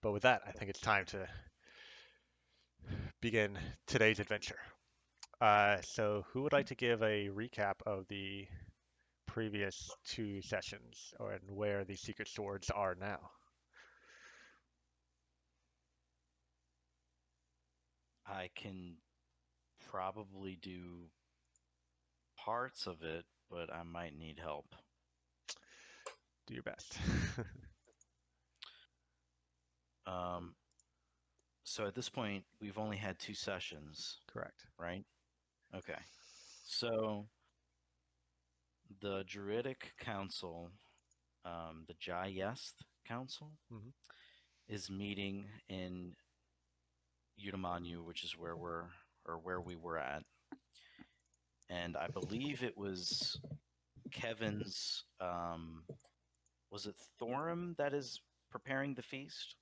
But with that, I think it's time to begin today's adventure. So who would like to give a recap of the previous two sessions and where the secret swords are now? I can probably do parts of it, but I might need help. Do your best. Um, so at this point, we've only had two sessions, Correct. right? Okay. So the Druidic Council, the Jayest Council, Hmm. is meeting in Udamanyu, which is where we were at, and I believe it was Kevin's. Was it Thorum that is preparing the feast?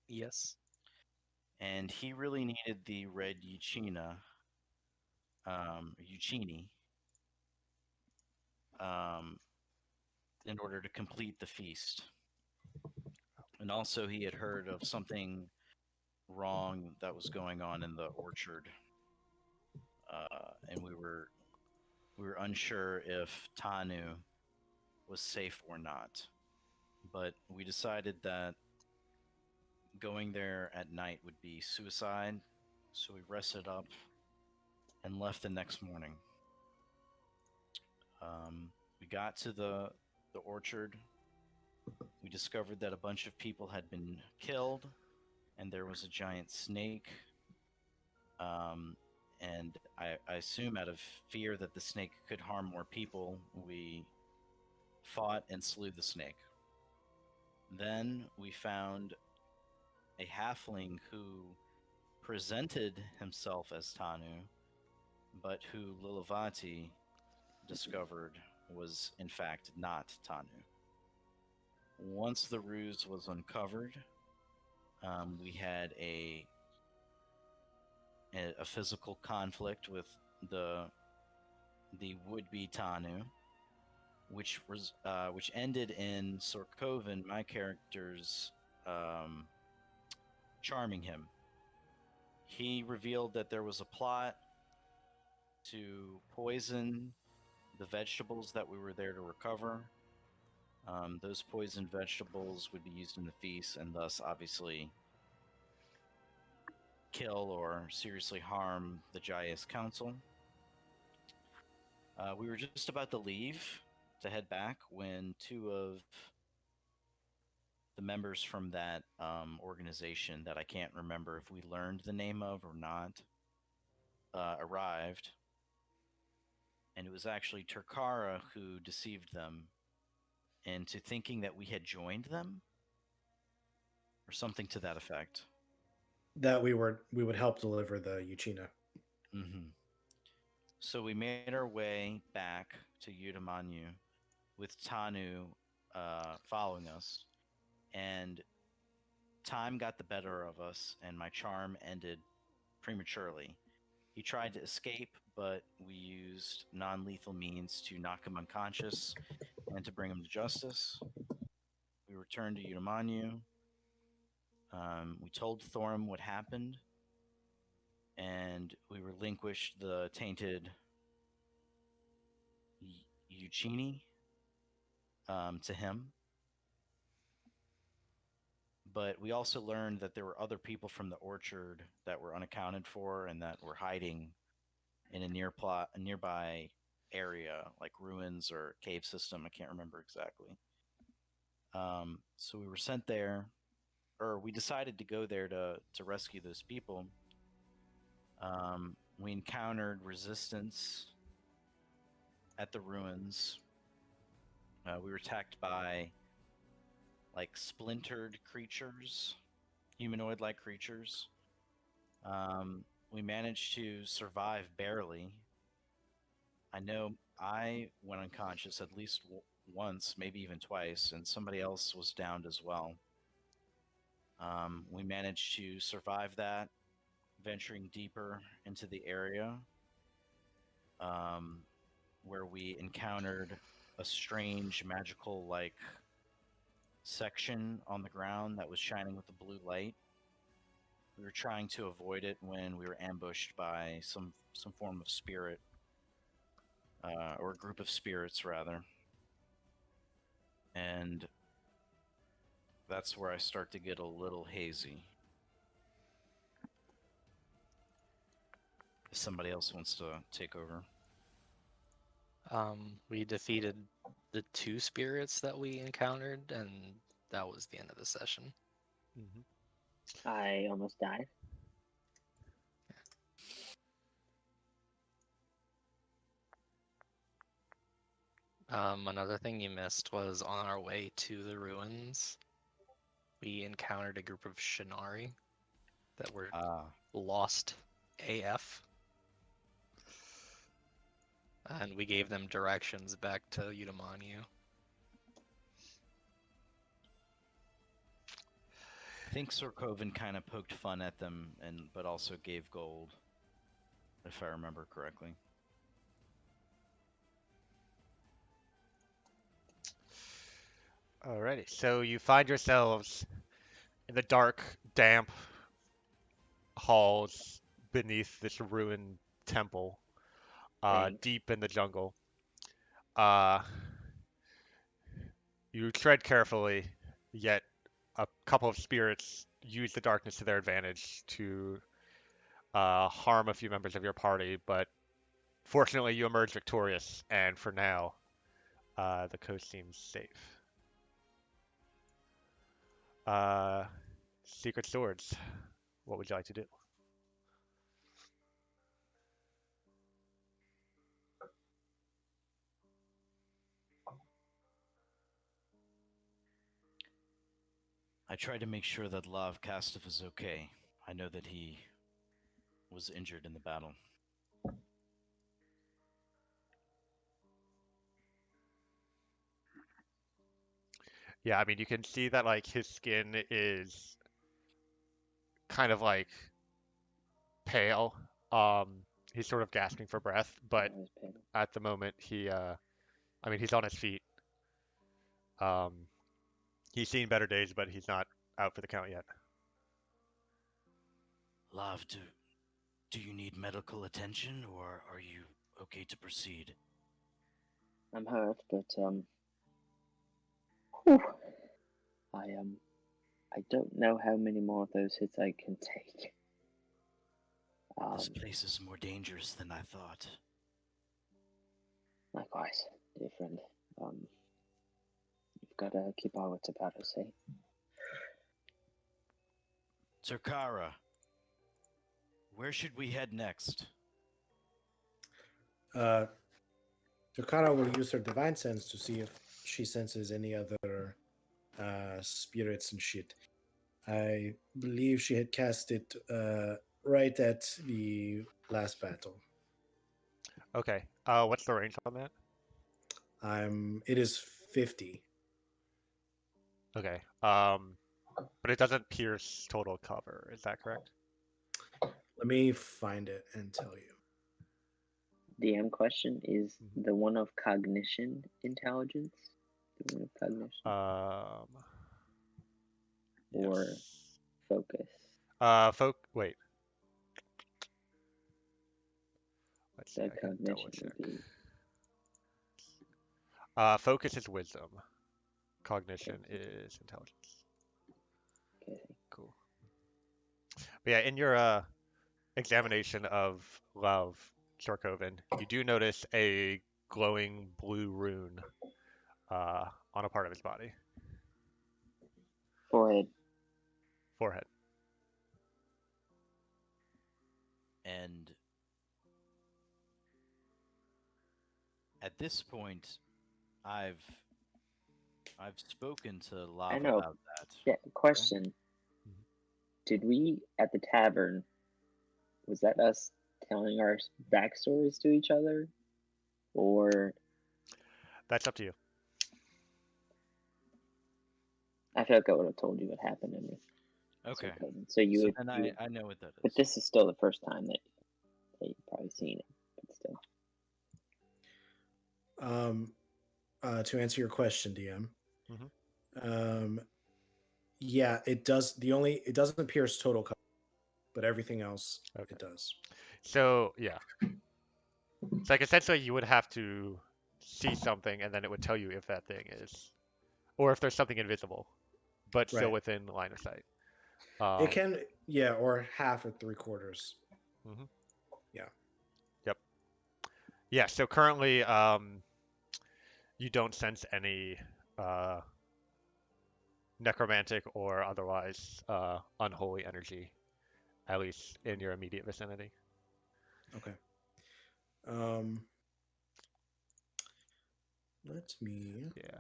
Yes. And he really needed the red Uchini, um, in order to complete the feast. And also, he had heard of something wrong that was going on in the orchard, and we were unsure if Tanu was safe or not. But we decided that going there at night would be suicide, so we rested up and left the next morning. We got to the orchard. We discovered that a bunch of people had been killed, and there was a giant snake. Um, and I assume out of fear that the snake could harm more people, we fought and slew the snake. Then we found a halfling who presented himself as Tanu, but who Lilavati discovered was in fact not Tanu. Once the ruse was uncovered, we had a physical conflict with the the would-be Tanu, which ended in Sorkovan, my character's, um, charming him. He revealed that there was a plot to poison the vegetables that we were there to recover. Those poisoned vegetables would be used in the feast, and thus obviously kill or seriously harm the Jayas Council. We were just about to leave to head back when two of the members from that organization that I can't remember if we learned the name of or not arrived. And it was actually Turkara who deceived them into thinking that we had joined them or something to that effect. That we would help deliver the Uchina. Hmm. So we made our way back to Udamanyu with Tanu following us, and time got the better of us, and my charm ended prematurely. He tried to escape, but we used non lethal means to knock him unconscious and to bring him to justice. We returned to Udamanyu. We told Thorum what happened, and we relinquished the tainted Uchini to him. But we also learned that there were other people from the orchard that were unaccounted for and that were hiding in a nearby area, like ruins or cave system. I can't remember exactly. So we were sent there, or we decided to go there to rescue those people. We encountered resistance at the ruins. We were attacked by like splintered creatures, humanoid like creatures. We managed to survive barely. I know I went unconscious at least once, maybe even twice, and somebody else was downed as well. We managed to survive that, venturing deeper into the area, um, where we encountered a strange magical like section on the ground that was shining with the blue light. We were trying to avoid it when we were ambushed by some form of spirit, or a group of spirits rather. And that's where I start to get a little hazy. If somebody else wants to take over. We defeated the 2 spirits that we encountered, and that was the end of the session. Mm-hmm. I almost died. Another thing you missed was on our way to the ruins, we encountered a group of Shinari that were lost AF. And we gave them directions back to Utamanu. I think Sorkovan kind of poked fun at them, but also gave gold, if I remember correctly. Alrighty, so you find yourselves in the dark, damp halls beneath this ruined temple, Thanks. deep in the jungle. Uh, you tread carefully, yet a couple of spirits use the darkness to their advantage to harm a few members of your party, but fortunately you emerge victorious, and for now, the coast seems safe. Secret swords. What would you like to do? I tried to make sure that Lav Kastov is okay. I know that he was injured in the battle. Yeah, I mean, you can see that like his skin is kind of like pale. He's sort of gasping for breath, but I was pale. at the moment I mean, he's on his feet. Um, he's seen better days, but he's not out for the count yet. Lav, do you need medical attention, or are you okay to proceed? I'm hurt, but whew, I don't know how many more of those hits I can take. This place is more dangerous than I thought. Likewise, dear friend. You've got to keep our wits about us, eh? Zerkara, where should we head next? Eochora will use her divine sense to see if she senses any other spirits and shit. I believe she had cast it right at the last battle. Okay. What's the range on that? It is 50. Okay. But it doesn't pierce total cover. Is that correct? Let me find it and tell you. DM question is Mhm. the one of cognition intelligence? The one of cognition? Or Yes. focus? Wait. Let's see. The I can double cognition check. would be Focus is wisdom. Cognition is intelligence. okay. Cool. But yeah, in your examination of Love Shorkoven, you do notice a glowing blue rune on a part of his body. Forehead. Forehead. And at this point, I've spoken to Lav I know. about that. Yeah, question. Mhm. Did we, at the tavern, was that us telling our backstories to each other? Or That's up to you. I feel like I would have told you what happened in this. Okay. So you So would, then you would, I know what that is. but this is still the first time that you've probably seen it. But still. To answer your question, DM, Mhm. Um, yeah, it does. It doesn't pierce total cover, but everything else Okay. it does. So yeah, it's like essentially you would have to see something, and then it would tell you if that thing is, or if there's something invisible, but still Right. within the line of sight. It can, yeah, or half or three quarters. Mhm. Yeah. Yep. Yeah. So currently, you don't sense any uh, necromantic or otherwise unholy energy, at least in your immediate vicinity. Okay. Um, let me. Yeah.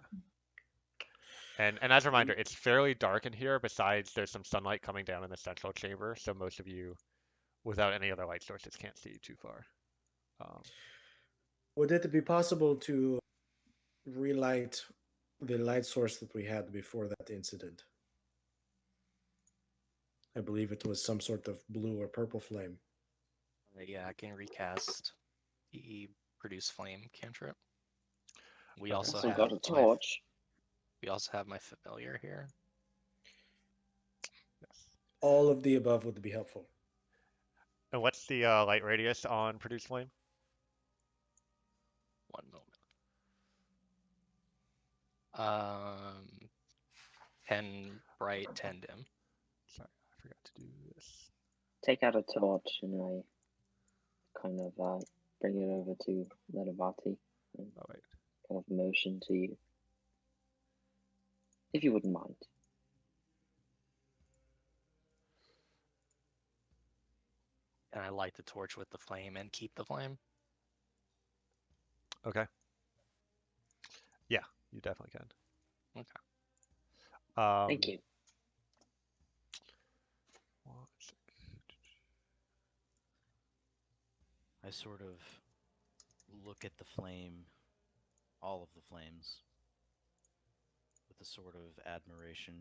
And as a reminder, it's fairly dark in here. Besides, there's some sunlight coming down in the central chamber, so most of you, without any other light sources, can't see too far. Um, Would it be possible to relight the light source that we had before that incident? I believe it was some sort of blue or purple flame. Yeah, I can recast the produce flame cantrip. We Okay. also Also have got a my torch. we also have my familiar here. yes. All of the above would be helpful. And what's the light radius on produce flame? 1 moment. 10 bright, 10 dim. Sorry, I forgot to do this. Take out a torch and I kind of bring it over to Ledavati and Oh wait. kind of motion to you, if you wouldn't mind. And I light the torch with the flame and keep the flame. Okay. Yeah, you definitely can. Okay. Thank you. One sec. I sort of look at the flame, all of the flames, with a sort of admiration.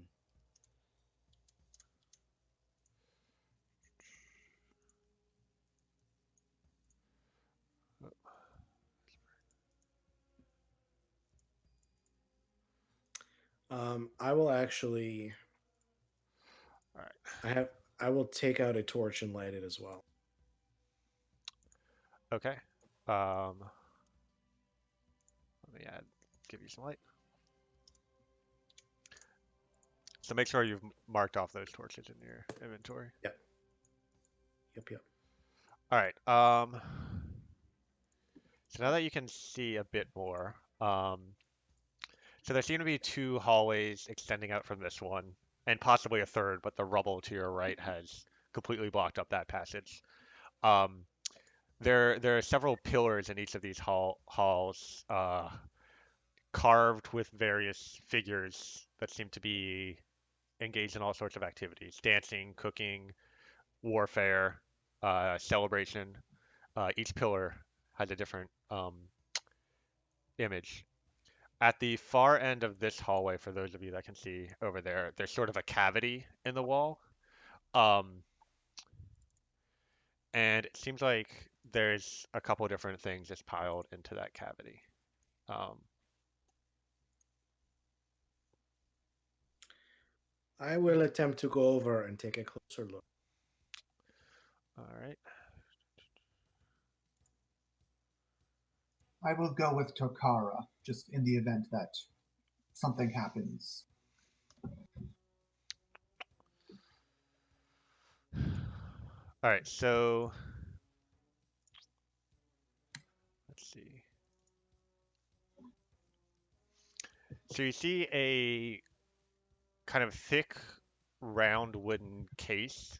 I will actually. All right. I have. I will take out a torch and light it as well. Okay. Let me give you some light. So make sure you've marked off those torches in your inventory. Yep. Yep. All right. So now that you can see a bit more, so there seem to be two hallways extending out from this one, and possibly a third, but the rubble to your right has completely blocked up that passage. Um, there are several pillars in each of these halls, carved with various figures that seem to be engaged in all sorts of activities: dancing, cooking, warfare, celebration. Each pillar has a different image. At the far end of this hallway, for those of you that can see over there, there's sort of a cavity in the wall. Um, and it seems like there's a couple different things just piled into that cavity. Um, I will attempt to go over and take a closer look. all right. I will go with Tokara, just in the event that something happens. All right, so let's see. So you see a kind of thick, round wooden case,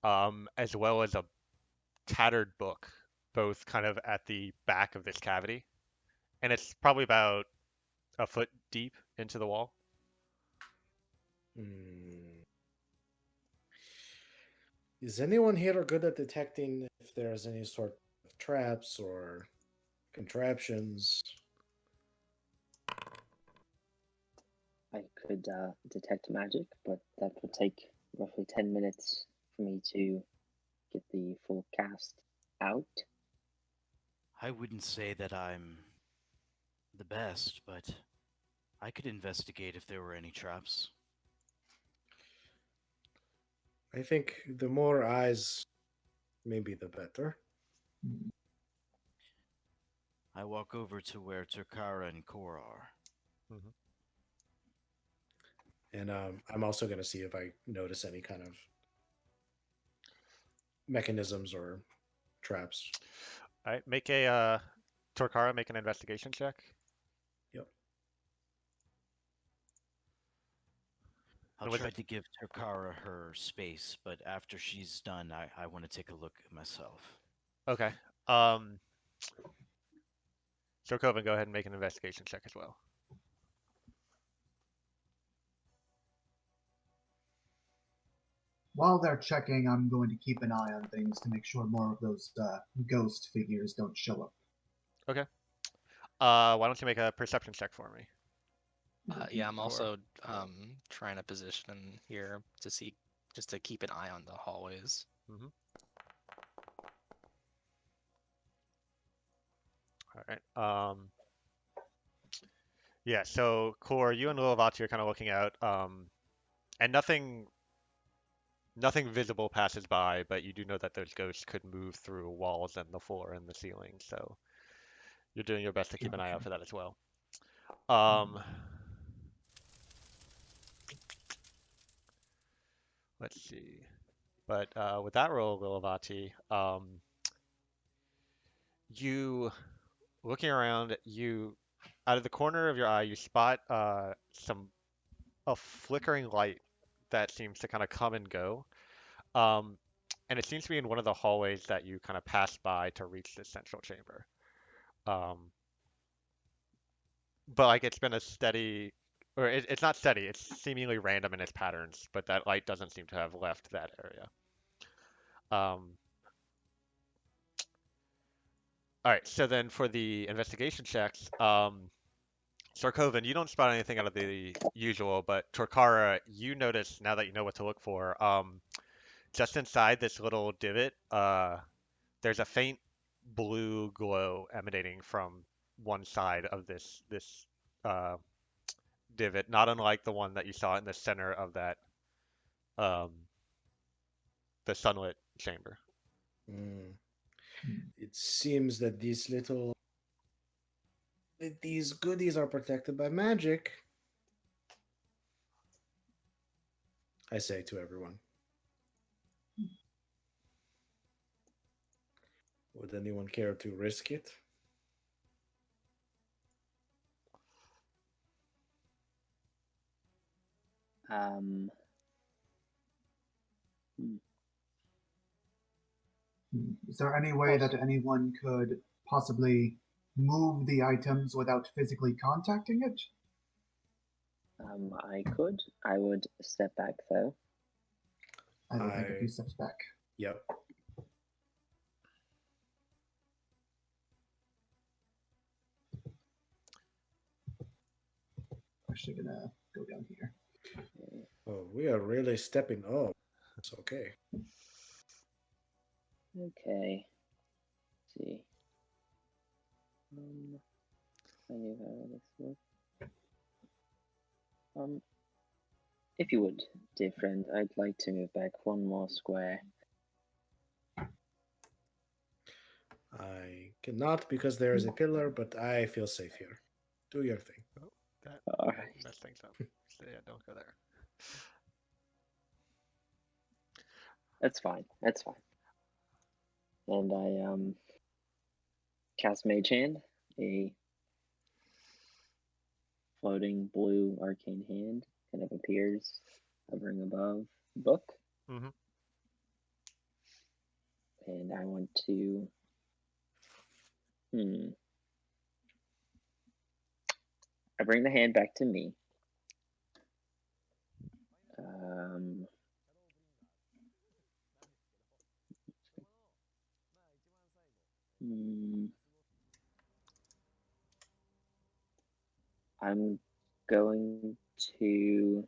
as well as a tattered book, both kind of at the back of this cavity. And it's probably about a foot deep into the wall. Hmm. Is anyone here good at detecting if there's any sort of traps or contraptions? I could detect magic, but that would take roughly 10 minutes for me to get the full cast out. I wouldn't say that I'm the best, but I could investigate if there were any traps. I think the more eyes, maybe the better. Hmm. I walk over to where Turkara and Kor are. Mhm. And I'm also going to see if I notice any kind of mechanisms or traps. All right, make a Torkara, make an investigation check. Yep. I'll And with try it, to give Turkara her space, but after she's done, I want to take a look myself. okay. So Coven, go ahead and make an investigation check as well. While they're checking, I'm going to keep an eye on things to make sure more of those ghost figures don't show up. Okay. Why don't you make a perception check for me? Yeah, I'm Core. also trying to position here to see, just to keep an eye on the hallways. Mm-hmm. All right. Yeah. So Core, you and Lilavati are kind of looking out, and nothing visible passes by, but you do know that those ghosts could move through walls and the floor and the ceiling. So you're doing your best to keep an eye out for that as well. Let's see. But with that roll, Lilavati, you looking around, you out of the corner of your eye, you spot some a flickering light that seems to kind of come and go. Um, and it seems to be in one of the hallways that you kind of pass by to reach the central chamber. Um, but like it's been a steady, or it's not steady, it's seemingly random in its patterns, but that light doesn't seem to have left that area. Um, all right, so then for the investigation checks, Sarkovan, you don't spot anything out of the usual, but Torkara, you notice now that you know what to look for. Just inside this little divot, there's a faint blue glow emanating from one side of this uh, divot, not unlike the one that you saw in the center of that um, the sunlit chamber. Mm. It seems that these goodies are protected by magic. I say to everyone. Would anyone care to risk it? Um, hmm, Is there any way that anyone could possibly move the items without physically contacting it? I could. I would step back though. I will take a few I steps back. Yep. Actually, gonna go down here. Oh, we are really stepping up. It's okay. Okay. Let's see. I knew how this worked. If you would, dear friend, I'd like to move back one more square. I cannot because there is a pillar, but I feel safe here. Do your thing. Oh, that All might right. mess things up. So yeah, don't go there. That's fine. That's fine. And I cast Mage Hand, a floating blue arcane hand kind of appears hovering above the book. Mm-hmm. And I want to I bring the hand back to me. Um, I'm going to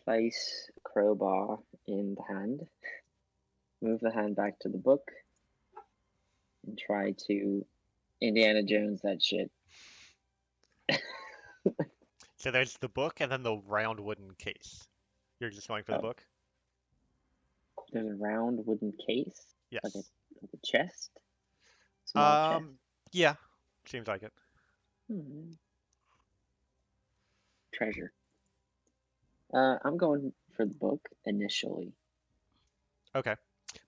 place crowbar in the hand, move the hand back to the book, and try to Indiana Jones that shit. So there's the book and then the round wooden case. You're just going for the Oh. book? There's a round wooden case, like Yes. a chest, small chest. Yeah, seems like it. Hmm. Treasure. I'm going for the book initially. Okay.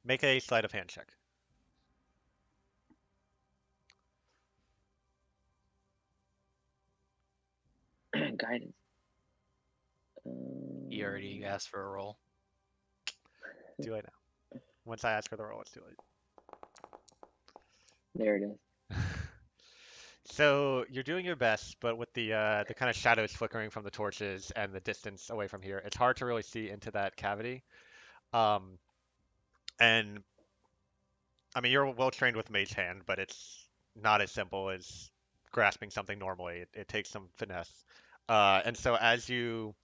Make a sleight of hand check. Guidance. You already asked for a roll. Too late now. Once I ask for the roll, it's too late. There it is. So you're doing your best, but with the kind of shadows flickering from the torches and the distance away from here, it's hard to really see into that cavity. Um, and I mean, you're well trained with Mage Hand, but it's not as simple as grasping something normally. It takes some finesse. And so as you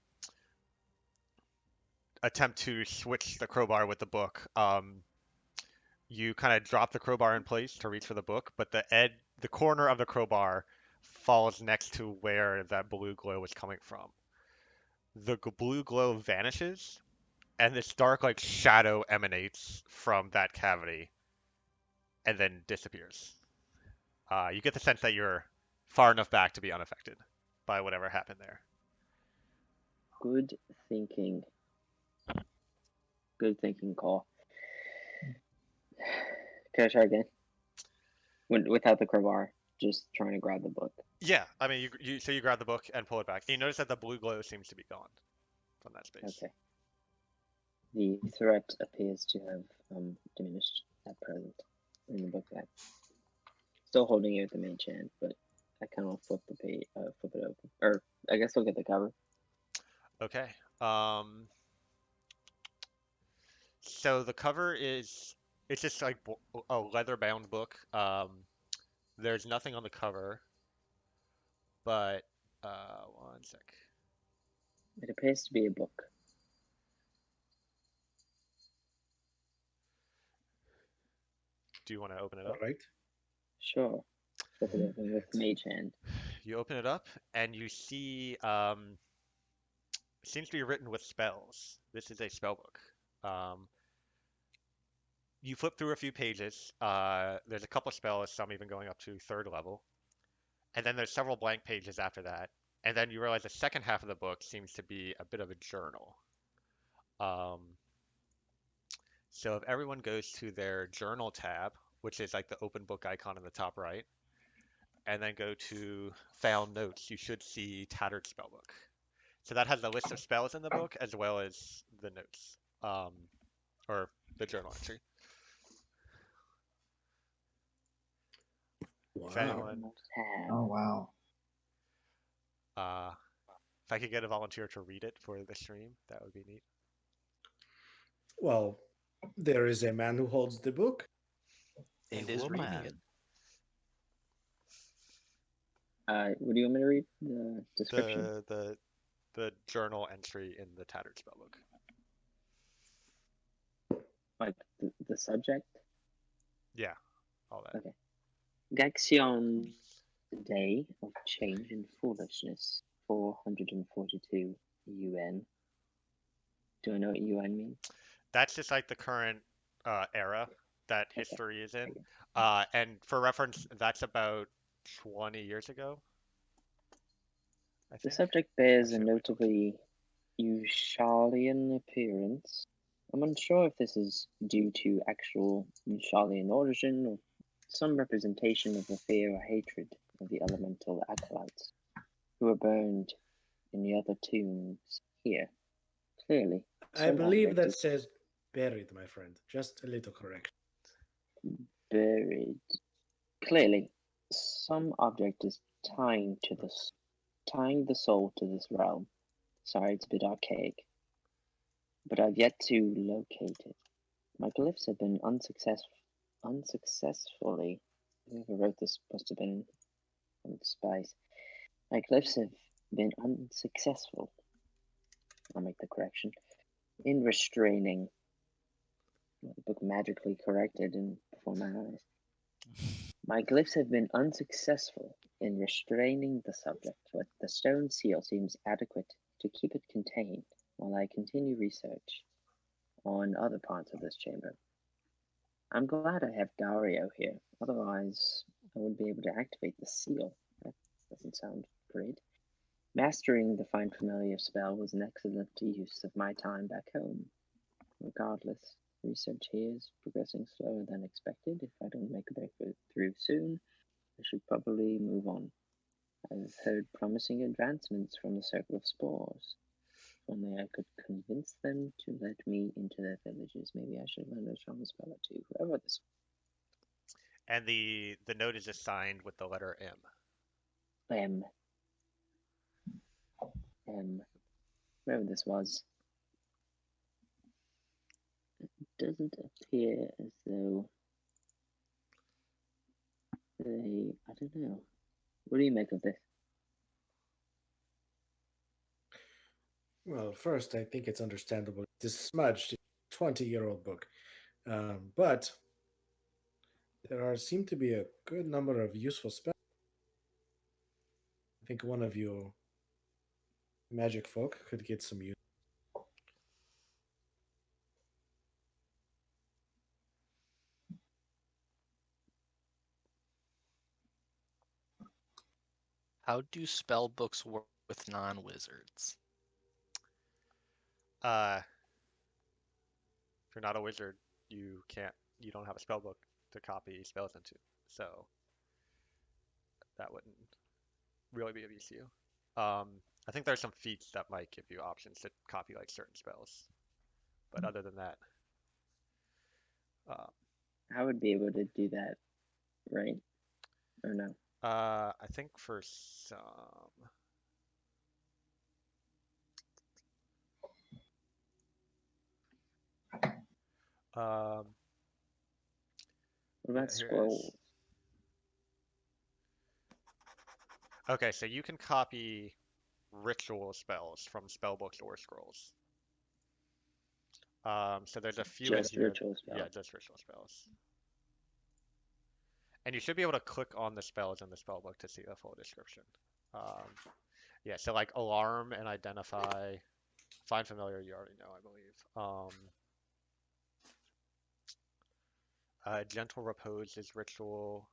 attempt to switch the crowbar with the book, you kind of drop the crowbar in place to reach for the book, but the corner of the crowbar falls next to where that blue glow was coming from. The blue glow vanishes, and this dark like shadow emanates from that cavity and then disappears. You get the sense that you're far enough back to be unaffected by whatever happened there. Good thinking. Good thinking, Cole. Can I try again? Without the crowbar, just trying to grab the book. Yeah, I mean, you grab the book and pull it back. And you notice that the blue glow seems to be gone from that space. Okay. The threat appears to have diminished at present in the book bag. Still holding it with the mage hand, but I kind of flip the page, flip it open, or I guess look at the cover. Okay. So the cover it's just like a leather-bound book. There's nothing on the cover, but one sec. It appears to be a book. Do you want to open it All up? right. Sure. Flip it open with mage hand. You open it up and you see it seems to be written with spells. This is a spell book. You flip through a few pages. There's a couple spells, some even going up to third level. And then there's several blank pages after that. And then you realize the second half of the book seems to be a bit of a journal. Um, so if everyone goes to their journal tab, which is like the open book icon in the top right, and then go to found notes, you should see tattered spellbook. So that has a list of spells in the book as well as the notes, or the journal entry. If Wow. anyone, Oh wow. if I could get a volunteer to read it for the stream, that would be neat. Well, there is a man who holds the book. A Is reading woman. it. What do you want me to read? The description? The journal entry in the tattered spellbook. Like the subject? Yeah, all that. Okay. Gaxion, the day of change and foolishness, 442 UN. Do I know what UN means? That's just like the current era that Okay. history is in. And for reference, that's about 20 years ago, I The think. subject bears a Actually, it might go to- notably Euchalian appearance. I'm unsure if this is due to actual Euchalian origin or some representation of the fear or hatred of the elemental acolytes who were burned in the other tombs here. Clearly, I some believe object that is says buried, my friend. Just a little correction. buried. Clearly, some object is tying the soul to this realm. Sorry, it's a bit archaic, but I've yet to locate it. My glyphs have been unsuccessfully. Whoever wrote this must have been one of the spies. My glyphs have been unsuccessful. I'll make the correction. In restraining. The book magically corrected and before my eyes. My glyphs have been unsuccessful in restraining the subject, but the stone seal seems adequate to keep it contained while I continue research on other parts of this chamber. I'm glad I have Dario here, otherwise I wouldn't be able to activate the seal. That doesn't sound great. Mastering the Find Familiar spell was an excellent use of my time back home. Regardless, research here is progressing slower than expected. If I don't make a breakthrough soon, I should probably move on. I've heard promising advancements from the Circle of Spores. If only I could convince them to let me into their villages. Maybe I should learn a charm spell or two, whoever this. And the note is just signed with the letter M. M. M. Whoever this was. It doesn't appear as though they. I don't know. What do you make of this? Well, first, I think it's understandable. This smudged 20-year-old book. But there seem to be a good number of useful spells. I think one of you magic folk could get some use. How do spell books work with non-wizards? If you're not a wizard, you don't have a spell book to copy spells into. So that wouldn't really be of use to you. I think there's some feats that might give you options to copy like certain spells, but other than that, uh, I would be able to do that, right? Or no? I think for some, um, What yeah, about here it is. scrolls? Okay, so you can copy ritual spells from spell books or scrolls. So there's a few in Just here. ritual spells. Yeah, just ritual spells. And you should be able to click on the spells in the spell book to see the full description. Yeah, so like alarm and identify, find familiar, you already know, I believe. Gentle repose is ritual,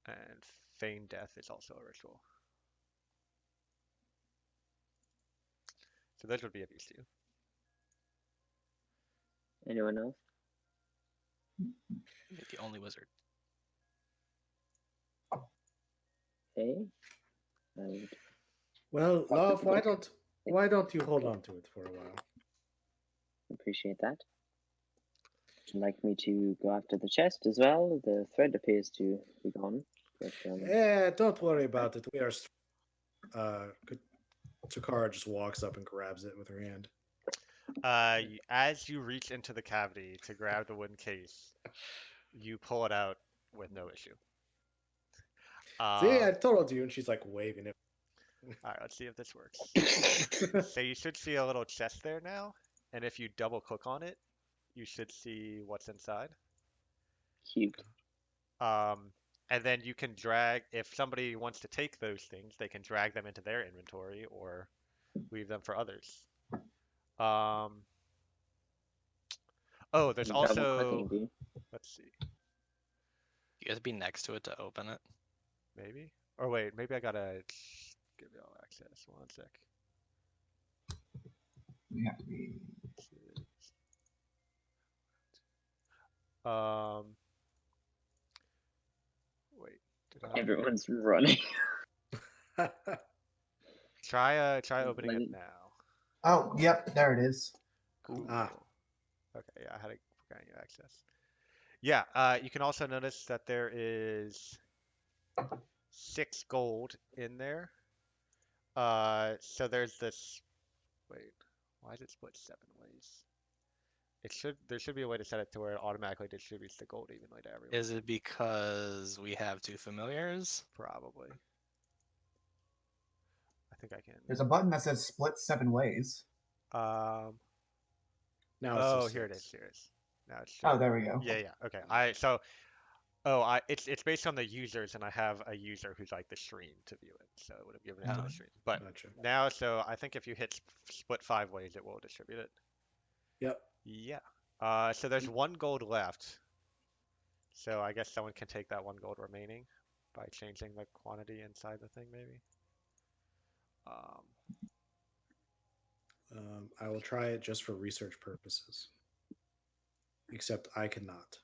and feign death is also a ritual. So those would be of use to you. Anyone else? You're the only wizard. Okay. I would Well, love, why don't you hold on to it for a while? appreciate that. Would you like me to go after the chest as well? The thread appears to be gone. But, Don't worry about it. We are. Takara just walks up and grabs it with her hand. As you reach into the cavity to grab the wooden case, you pull it out with no issue. See, I told you, and she's like waving it. All right, let's see if this works. So you should see a little chest there now, and if you double click on it, you should see what's inside. cute. And then you can drag, if somebody wants to take those things, they can drag them into their inventory or leave them for others. Oh, there's Double also, clicking, dude. let's see, You guys be next to it to open it. maybe? Or wait, maybe I gotta give y'all access. One sec. We have to be. Wait, did I Everyone's running. try opening it now? Oh, yep, there it is. Cool. Ah. Okay, yeah, I had to grant you access. Yeah, you can also notice that there is 6 gold in there. So there's this. Wait, why is it split 7 ways? There should be a way to set it to where it automatically distributes the gold evenly to everyone. Is it because we have 2 familiars? Probably. I think I can. There's a button that says split 7 ways. Um. Now it's Oh, just here it six. is. Here it is. Now it's Oh, showing. there we go. Yeah, yeah. Okay. So Oh, it's based on the users, and I have a user who's like the stream to view it, so it would have given it to Oh, the stream. But Gotcha. now, so I think if you hit split 5 ways, it will distribute it. Yep. Yeah. So there's 1 gold left. So I guess someone can take that 1 gold remaining by changing the quantity inside the thing, maybe. Um, I will try it just for research purposes. Except I cannot.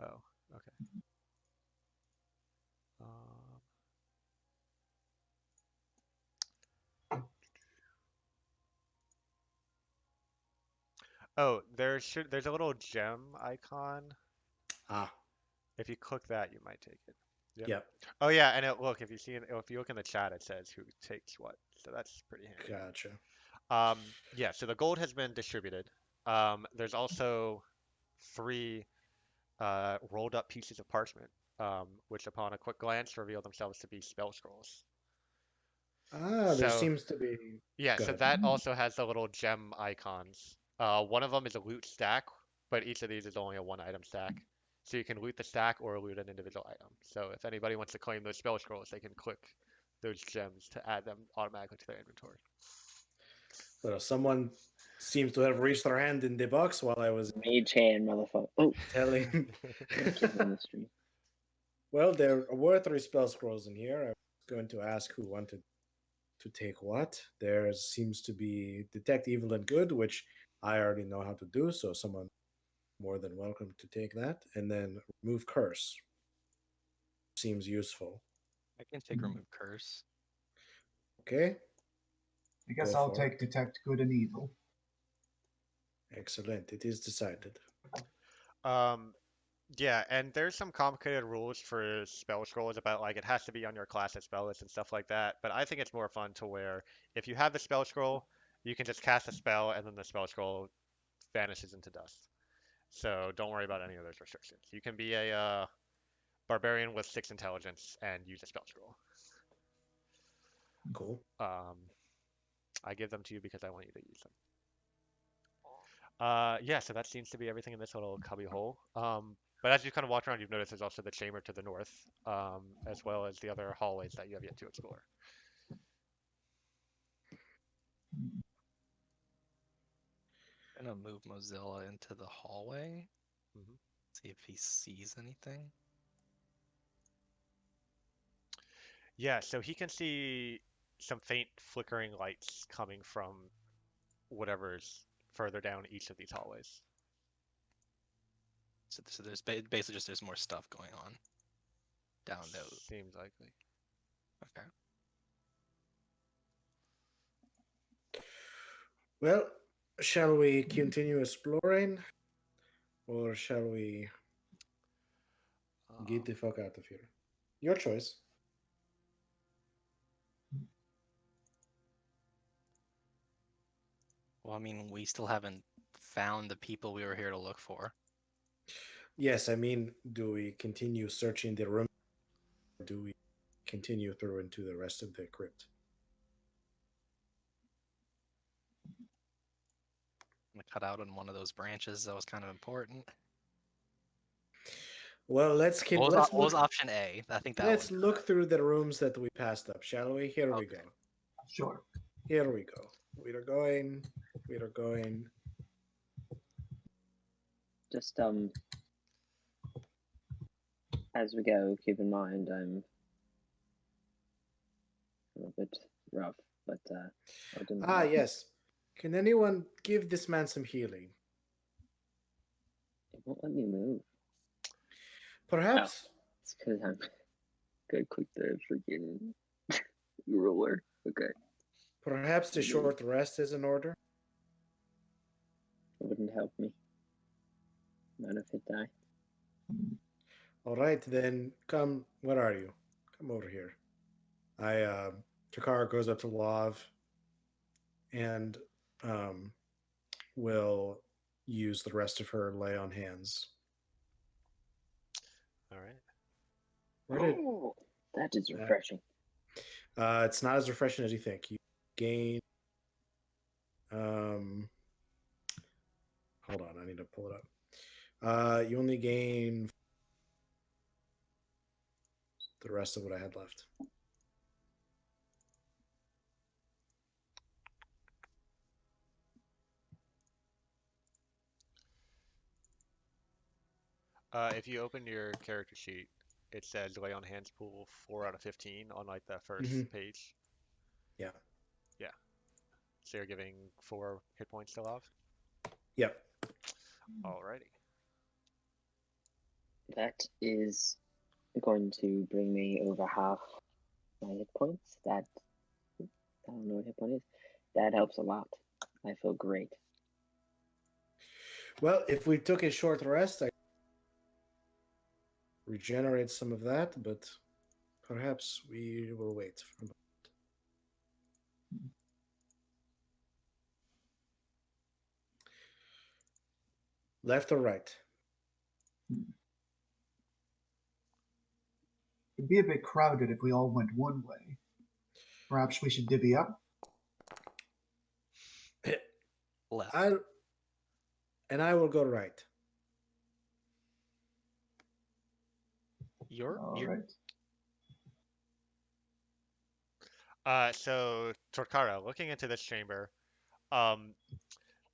oh, okay. Um, oh, there's a little gem icon. Ah, If you click that, you might take it. Yep. yep. Oh yeah, and look, if you look in the chat, it says who takes what. So that's pretty handy. Gotcha. Yeah, so the gold has been distributed. There's also 3 rolled up pieces of parchment, which upon a quick glance reveal themselves to be spell scrolls. Ah, there So seems to be. yeah, Go so ahead. that also has the little gem icons. One of them is a loot stack, but each of these is only a 1 item stack. So you can loot the stack or loot an individual item. So if anybody wants to claim those spell scrolls, they can click those gems to add them automatically to their inventory. Well, someone seems to have reached their hand in the box while I was Mage hand, motherfucker. Oh, telling. kids on the street. Well, there were 3 spell scrolls in here. I was going to ask who wanted to take what. There seems to be detect evil and good, which I already know how to do, so someone more than welcome to take that. And then remove curse. Seems useful. I can take remove curse. Okay, I guess Go I'll for it. take detect good and evil. excellent. It is decided. Um, yeah, and there's some complicated rules for spell scrolls about like it has to be on your class at spell list and stuff like that. But I think it's more fun to where if you have the spell scroll, you can just cast a spell and then the spell scroll vanishes into dust. So don't worry about any of those restrictions. You can be a barbarian with 6 intelligence and use a spell scroll. Cool. I give them to you because I want you to use them. Yeah, so that seems to be everything in this little cubby hole. But as you kind of walk around, you've noticed there's also the chamber to the north, as well as the other hallways that you have yet to explore. I'm gonna move Mozilla into the hallway. Mhm. See if he sees anything. Yeah, so he can see some faint flickering lights coming from whatever's further down each of these hallways. So there's basically just there's more stuff going on down those. Seems likely. Okay. Well, shall we continue exploring, or shall we get the fuck out of here? Your choice. Well, I mean, we still haven't found the people we were here to look for. Yes, I mean, do we continue searching the room? Or do we continue through into the rest of the crypt? I'm gonna cut out on one of those branches. That was kind of important. Well, let's keep. What Let's was look. option A? I think that Let's one. look through the rooms that we passed up, shall we? Here we Okay. go. Sure. Here we go. We are going. We are going. Just as we go, keep in mind I'm a bit rough, but I'll do my Ah, best. yes. Can anyone give this man some healing? It won't let me move. Perhaps. It's because I'm gonna click the freaking ruler. Okay, Perhaps the short rest is in order. it wouldn't help me. Not if it die. All right, then come. Where are you? Come over here. Takara goes up to Lav and will use the rest of her lay on hands. All right. Where did? Oh, that is refreshing. It's not as refreshing as you think. You gain. Hold on, I need to pull it up. You only gain the rest of what I had left. If you open your character sheet, it says lay on hands pool 4 out of 15 on like the Mm-hmm. first page. Yeah. Yeah. So you're giving 4 hit points to Love? Yep. Alrighty. That is going to bring me over half my hit points. That I don't know what hit point is. That helps a lot. I feel great. Well, if we took a short rest, I regenerate some of that, but perhaps we will wait. Left or right? It'd be a bit crowded if we all went one way. Perhaps we should divvy up. Left. I will go right. You're All right. So Torkara, looking into this chamber, um,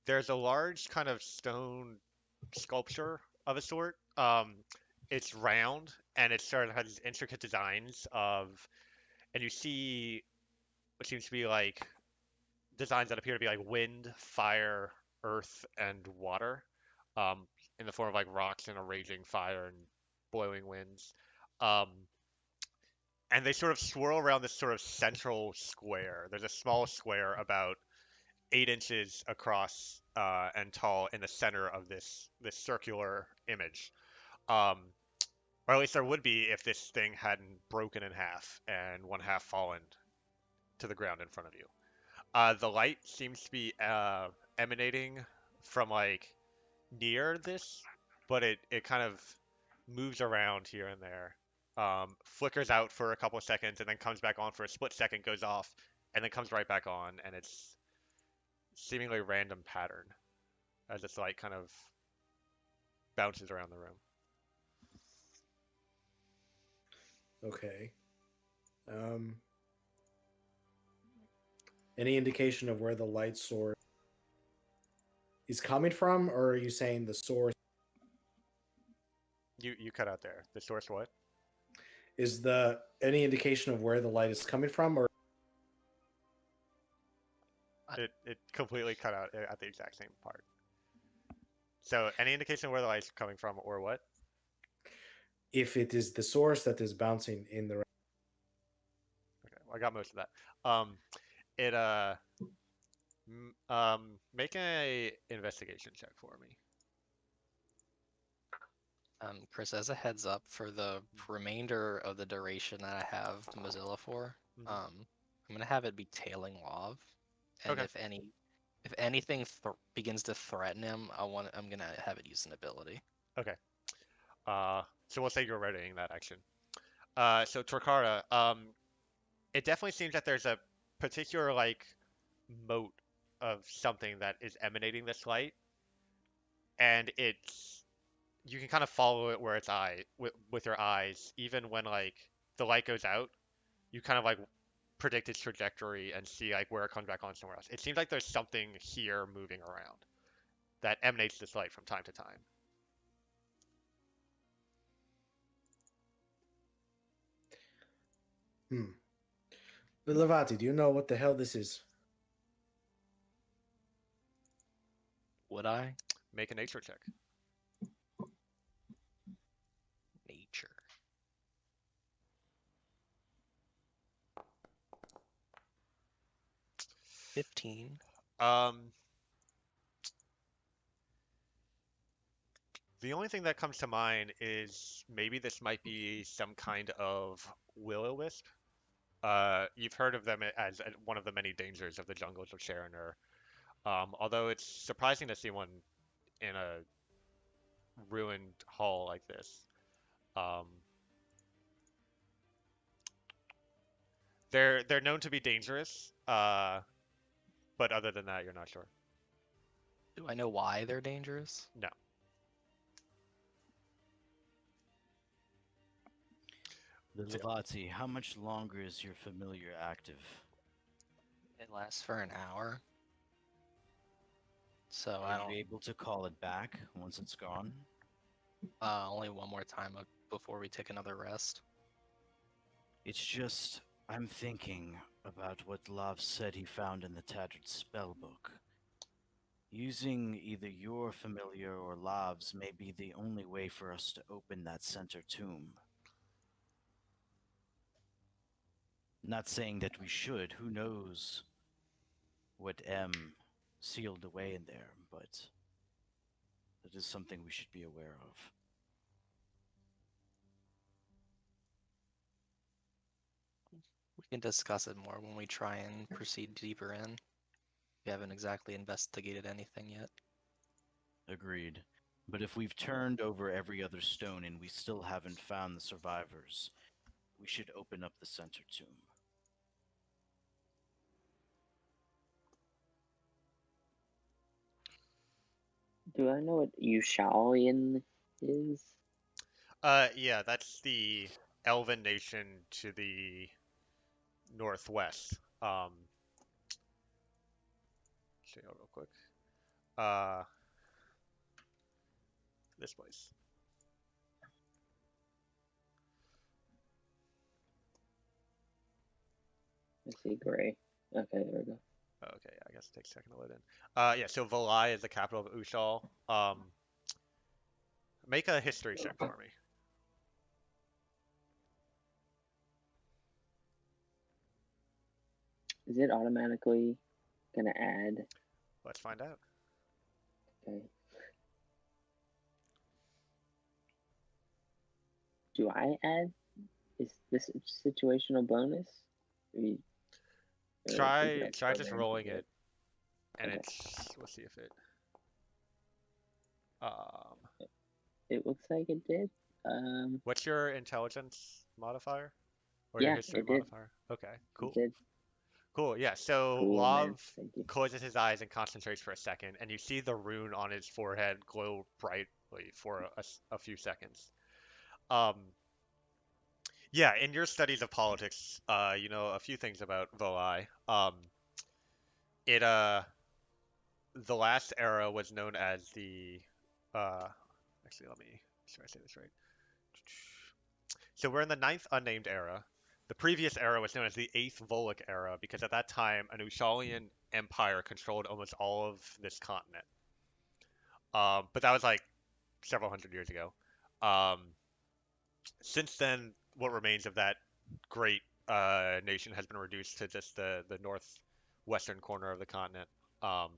there's a large kind of stone sculpture of a sort. It's round and it sort of has these intricate designs of, and you see what seems to be like designs that appear to be like wind, fire, earth, and water, um, in the form of like rocks and a raging fire and blowing winds. Um, and they sort of swirl around this sort of central square. There's a small square about 8 inches across and tall in the center of this circular image. Um, or at least there would be if this thing hadn't broken in half and one half fallen to the ground in front of you. The light seems to be emanating from like near this, but it kind of moves around here and there. Flickers out for a couple of seconds and then comes back on for a split second, goes off, and then comes right back on, and it's seemingly random pattern as this light kind of bounces around the room. Okay. Any indication of where the light source is coming from, or are you saying the source You cut out there. The source what? is the any indication of where the light is coming from, or It completely cut out at the exact same part. So any indication of where the light's coming from or what? if it is the source that is bouncing in the Okay, well, I got most of that. It make a investigation check for me. Chris, as a heads up for the remainder of the duration that I have Mozilla for, Mhm. I'm gonna have it be tailing Love, and Okay. if anything begins to threaten him, I'm gonna have it use an ability. Okay. So we'll say you're readying that action. So Torkara, it definitely seems that there's a particular like mote of something that is emanating this light, and it's you can kind of follow it where its eye with your eyes, even when like the light goes out, you kind of like predict its trajectory and see like where it comes back on somewhere else. It seems like there's something here moving around that emanates this light from time to time. Levati, do you know what the hell this is? Would I? Make a nature check. Nature. $15. Um, the only thing that comes to mind is maybe this might be some kind of will-o-wisp. You've heard of them as one of the many dangers of the jungles of Sharoner. Although it's surprising to see one in a ruined hall like this. Um, they're known to be dangerous, but other than that, you're not sure. Do I know why they're dangerous? No. Lilavati, how much longer is your familiar active? It lasts for an hour. So I Are don't. you able to call it back once it's gone? Only one more time before we take another rest. It's just, I'm thinking about what Lav said he found in the tattered spellbook. Using either your familiar or Lav's may be the only way for us to open that center tomb. Not saying that we should, who knows what M sealed away in there, but that is something we should be aware of. We can discuss it more when we try and proceed deeper in. We haven't exactly investigated anything yet. Agreed. But if we've turned over every other stone and we still haven't found the survivors, we should open up the center tomb. Do I know what Eochalian is? Yeah, that's the elven nation to the northwest. Show you real quick. Uh, this place. I see gray. Okay, there we go. Okay, I guess it takes a second to load in. Yeah, so Valai is the capital of Ushal. Make a history check for me. Is it automatically gonna add? Let's find out. Okay. Do I add? Is this a situational bonus? Or you, or is Try it just programmed to rolling do it, and Okay. we'll see if it. Um, It looks like it did. what's your intelligence modifier or your Yeah, history it did. modifier? Okay, It cool. did. Cool, yeah. So Cool, man. Lav Thank you. closes his eyes and concentrates for a second, and you see the rune on his forehead glow brightly for a few seconds. Um, yeah, in your studies of politics, you know a few things about Volai. It the last era was known as the uh, actually let me make sure I say this right. So we're in the ninth unnamed era. The previous era was known as the eighth Volek era because at that time an Ushalian empire controlled almost all of this continent. But that was like several hundred years ago. Um, since then, what remains of that great nation has been reduced to just the northwestern corner of the continent. Um,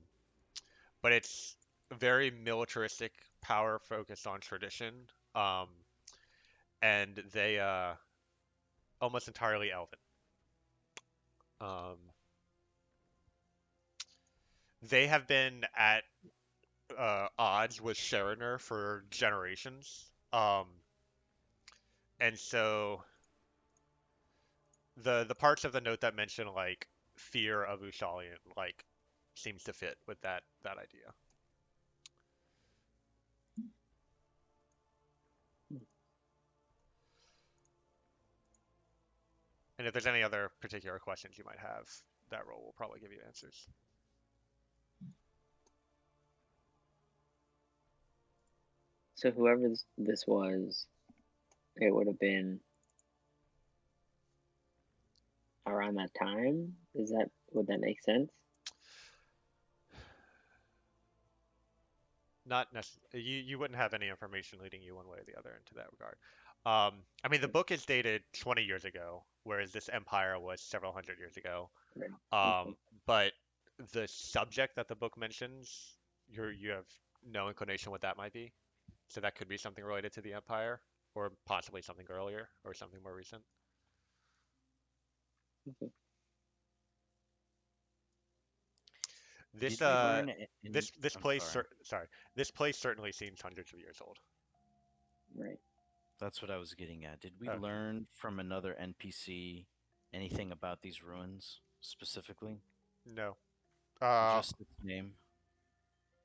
but it's very militaristic, power focused on tradition, um, and they almost entirely elven. Um, they have been at odds with Sharener for generations, and so the parts of the note that mention like fear of Ushalian like seems to fit with that idea. And if there's any other particular questions you might have, that role will probably give you answers. So whoever this was, it would have been around that time. Would that make sense? Not necessarily. You wouldn't have any information leading you one way or the other into that regard. I mean, the book is dated 20 years ago, whereas this empire was several hundred years ago. Right. Okay. Um, but the subject that the book mentions, you have no inclination what that might be. So that could be something related to the empire, or possibly something earlier, or something more recent. Okay. This Did we learn in? this I'm place sorry. sorry, this place certainly seems hundreds of years old. Right. That's what I was getting at. Did we Okay. learn from another NPC anything about these ruins specifically? No. Uh, Just its name.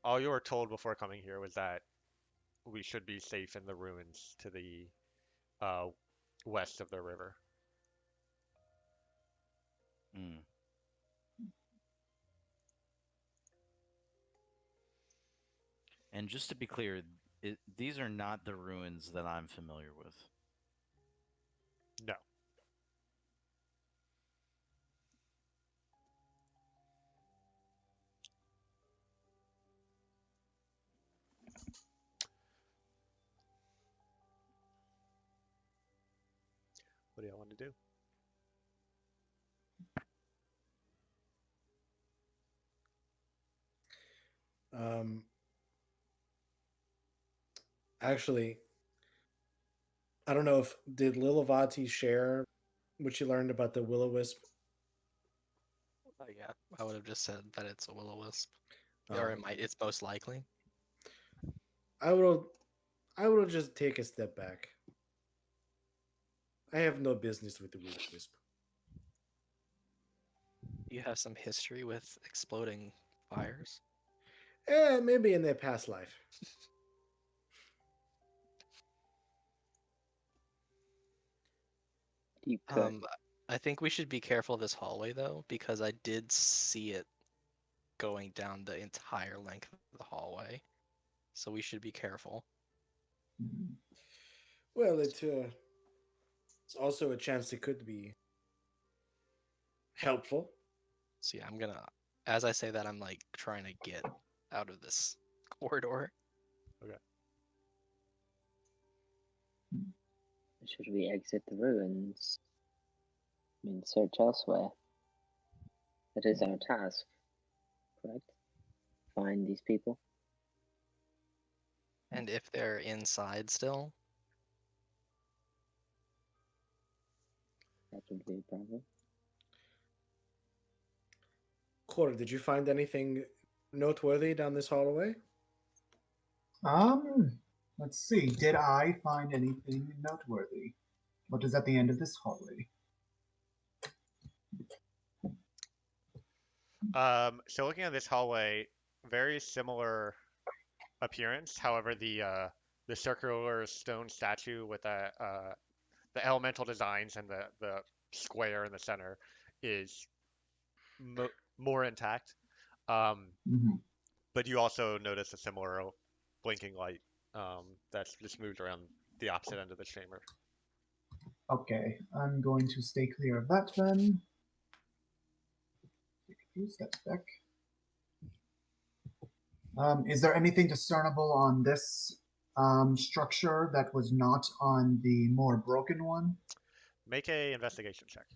all you were told before coming here was that we should be safe in the ruins to the uh west of the river. Hmm. And just to be clear, these are not the ruins that I'm familiar with. No. What do y'all want to do? Um, actually, I don't know if did Lilavati share what she learned about the will-o-wisp. Oh yeah, I would have just said that it's a will-o-wisp, Oh, or it might. It's most likely. I will. I will just take a step back. I have no business with the will-o-wisp. You have some history with exploding fires. Maybe in their past life. You could. I think we should be careful of this hallway though, because I did see it going down the entire length of the hallway, so we should be careful. Mhm. Well, it's also a chance it could be helpful. So yeah, I'm gonna. As I say that, I'm like trying to get out of this corridor. Okay. Should we exit the ruins? I mean, search elsewhere. That is our task, correct? Find these people. And if they're inside still, That would be a problem. Cora, did you find anything noteworthy down this hallway? Let's see. Did I find anything noteworthy? What is at the end of this hallway? So looking at this hallway, very similar appearance. However, the circular stone statue with the elemental designs and the square in the center is mo more intact. Um, Mhm. but you also notice a similar blinking light that's just moved around the opposite end of the chamber. Okay, I'm going to stay clear of that then. Take a few steps back. Is there anything discernible on this structure that was not on the more broken one? Make a investigation check.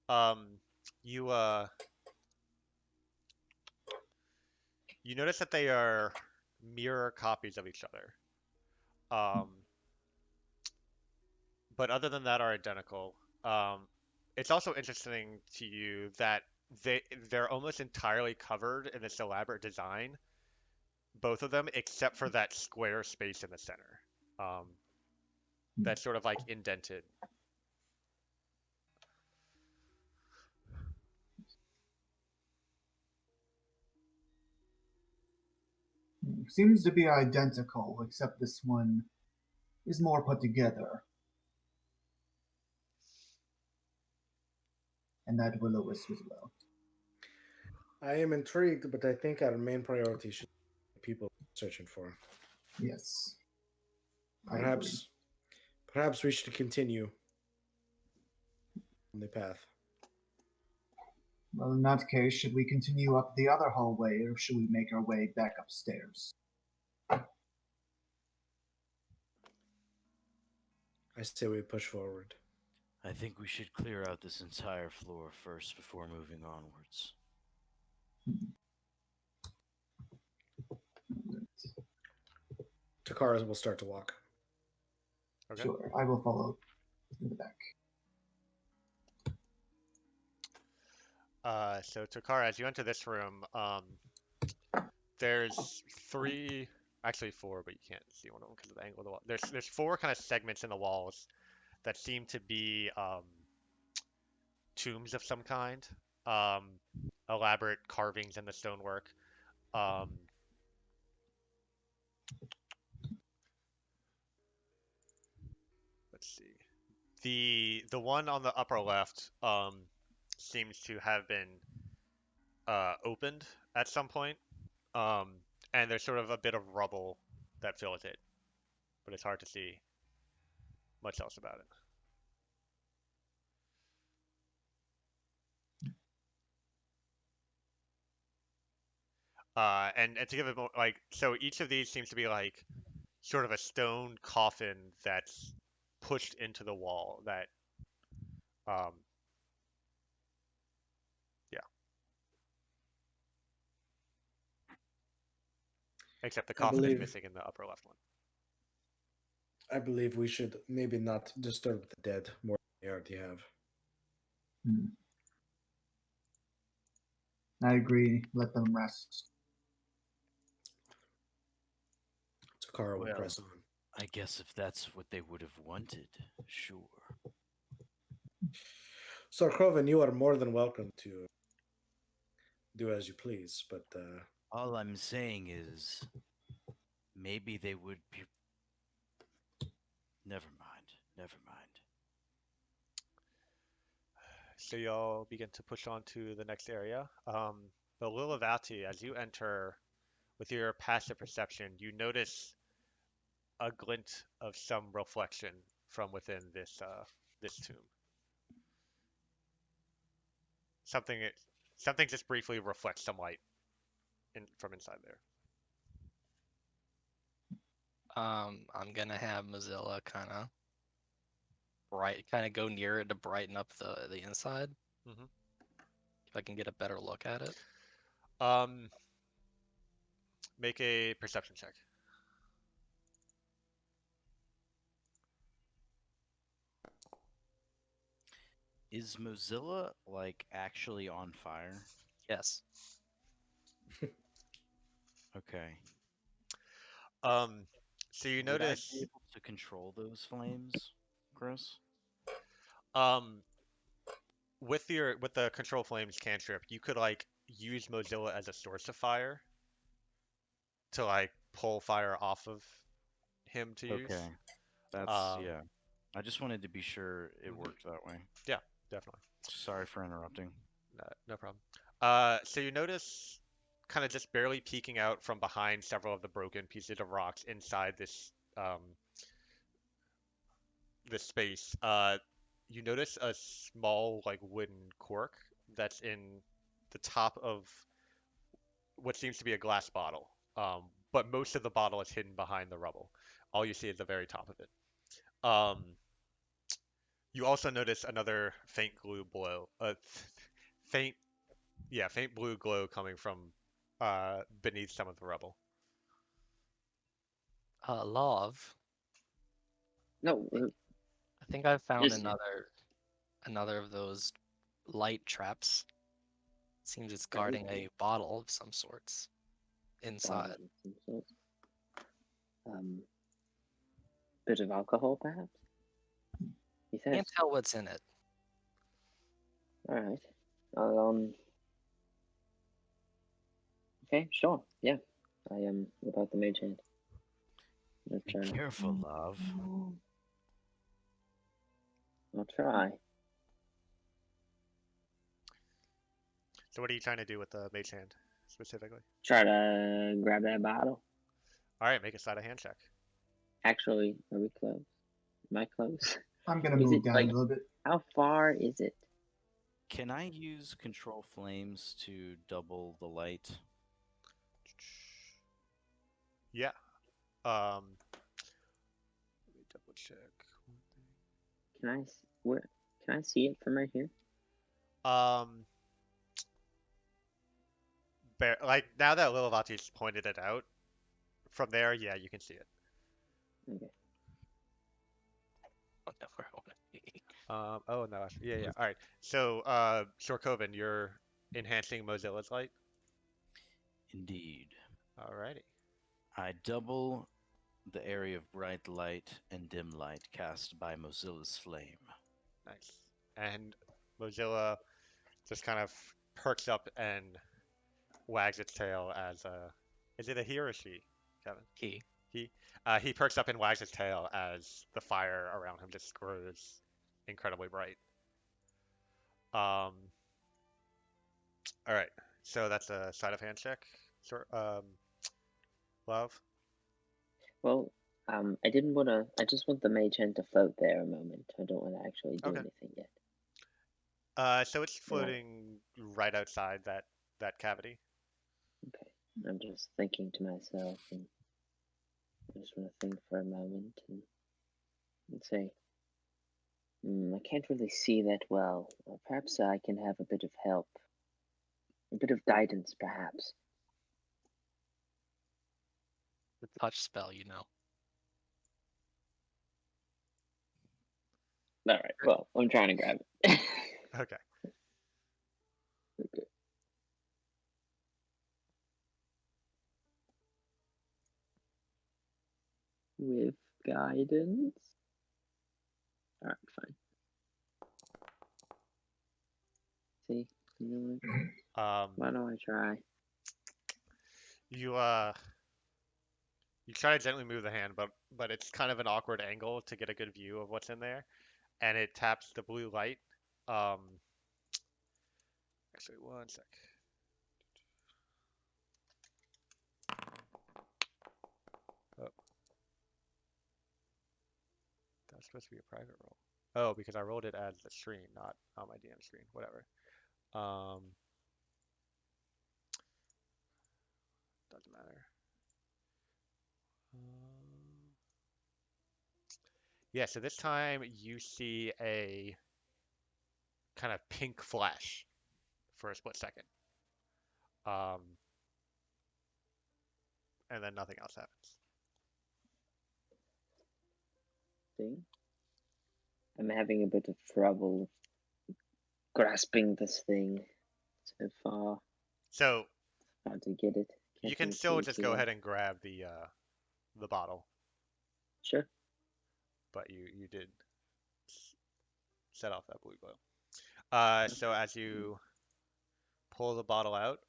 Um, you you notice that they are mirror copies of each other. Um, but other than that are identical. Um, it's also interesting to you that they're almost entirely covered in this elaborate design, both of them, except for that square space in the center. Um, that's sort of like indented. Seems to be identical, except this one is more put together. And that will-o-wisp as well. I am intrigued, but I think our main priority should be people searching for. Yes. I agree. Perhaps we should continue on the path. Well, in that case, should we continue up the other hallway or should we make our way back upstairs? I say we push forward. I think we should clear out this entire floor first before moving onwards. Takara will start to walk. Okay. Sure, I will follow in the back. So Takara, as you enter this room, there's three, actually four, but you can't see one of them because of the angle of the wall. There's four kind of segments in the walls that seem to be tombs of some kind. Um, elaborate carvings in the stonework. Let's see. The one on the upper left seems to have been opened at some point, um, and there's sort of a bit of rubble that fills it, but it's hard to see much else about it. And to give it more like so, each of these seems to be like sort of a stone coffin that's pushed into the wall. That um, yeah, except the I coffin is believe missing in the upper left one. I believe we should maybe not disturb the dead more than we already have. Hmm. I agree. Let them rest. Takara will Well, press on. I guess if that's what they would have wanted, sure. Sir Croven, you are more than welcome to do as you please, but All I'm saying is maybe they would be. Never mind. Never mind. So y'all begin to push on to the next area. The Lilavati, as you enter with your passive perception, you notice a glint of some reflection from within this tomb. Something something just briefly reflects some light from inside there. I'm gonna have Mozilla kind of go near it to brighten up the inside. Mhm. If I can get a better look at it. Um, make a perception check. Is Mozilla like actually on fire? Yes. Okay. Um, so you Would I be notice able to control those flames, Chris? um with the control flames cantrip, you could like use Mozilla as a source of fire to like pull fire off of him to use. Okay. That's Um, yeah. I just wanted to be sure it mhm. worked that way. Yeah, definitely. Sorry for interrupting. No problem. So you notice kind of just barely peeking out from behind several of the broken pieces of rocks inside this space. You notice a small like wooden cork that's in the top of what seems to be a glass bottle. But most of the bottle is hidden behind the rubble. All you see is the very top of it. Um, you also notice another faint glue glow, faint, yeah, faint blue glow coming from beneath some of the rubble. Love. No, I think I found just another of those light traps. Seems it's right. guarding a bottle of some sorts Bottle inside. of some sort. Bit of alcohol, perhaps. He says. Can't tell what's in it. All right. Okay, sure. Yeah. I am about the mage hand. I'm Be trying. careful, love. I'll try. So what are you trying to do with the mage hand specifically? Try to grab that bottle. All right, make a sleight of hand check. Actually, are we close? Am I close? I'm gonna Is move it down like a little bit. how far is it? Can I use control flames to double the light? Yeah. Let me double check. Can I where? Can I see it from right here? Um, like now that Lilavati's pointed it out, from there, yeah, you can see it. Okay. I don't know where I want to be. Oh no, yeah. All right. So, Shorkovan, you're enhancing Mozilla's light. Indeed. Alrighty. I double the area of bright light and dim light cast by Mozilla's flame. Nice. And Mozilla just kind of perks up and wags its tail as a. Is it a he or a she, Kevin? He. He perks up and wags his tail as the fire around him just grows incredibly bright. All right. So that's a sleight of hand check. Sort love. Well, I didn't want to. I just want the mage hand to float there a moment. I don't want to actually do Okay. anything yet. So it's floating right outside that cavity. Okay. I'm just thinking to myself, and I just want to think for a moment and say, I can't really see that well. Perhaps I can have a bit of help, a bit of guidance, perhaps. The touch spell, you know. All right. Well, I'm trying to grab it. Okay. Okay. With guidance. All right, fine. See, you know what? Why don't I try? You you try to gently move the hand, but it's kind of an awkward angle to get a good view of what's in there, and it taps the blue light. Um, Actually, one sec. Oh, that's supposed to be a private roll. Oh, because I rolled it as the screen, not on my DM screen. Whatever. Um, doesn't matter. Yeah, so this time you see a kind of pink flash for a split second. Um, and then nothing else happens. See, I'm having a bit of trouble grasping this thing so far. So Hard to get it. you can Catching it still too just go well. ahead and grab the bottle, Sure. but you did set off that blue glow. So as you pull the bottle out,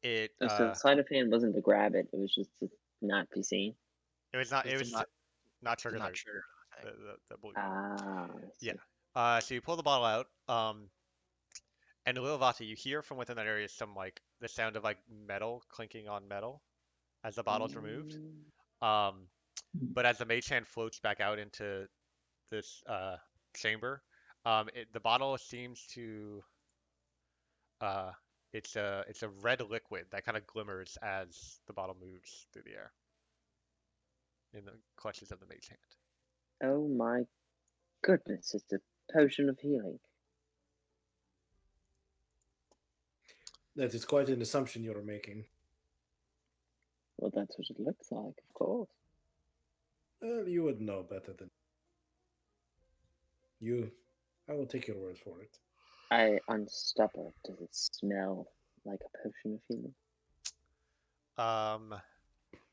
it Oh, so the sleight of hand wasn't to grab it; it was just to not be seen. it was not It it did was not did trigger not trigger the, anything. the blue glow. Ah, I see. Yeah. So you pull the bottle out, and Lilvata, you hear from within that area some like the sound of like metal clinking on metal as the bottle's removed. Um, but as the mage hand floats back out into this chamber, the bottle seems to uh, it's a red liquid that kind of glimmers as the bottle moves through the air in the clutches of the mage hand. Oh my goodness! It's a potion of healing. That is quite an assumption you're making. Well, that's what it looks like, of course. Well, you would know better than you. I will take your word for it. I unstopper. Does it smell like a potion of healing? Um,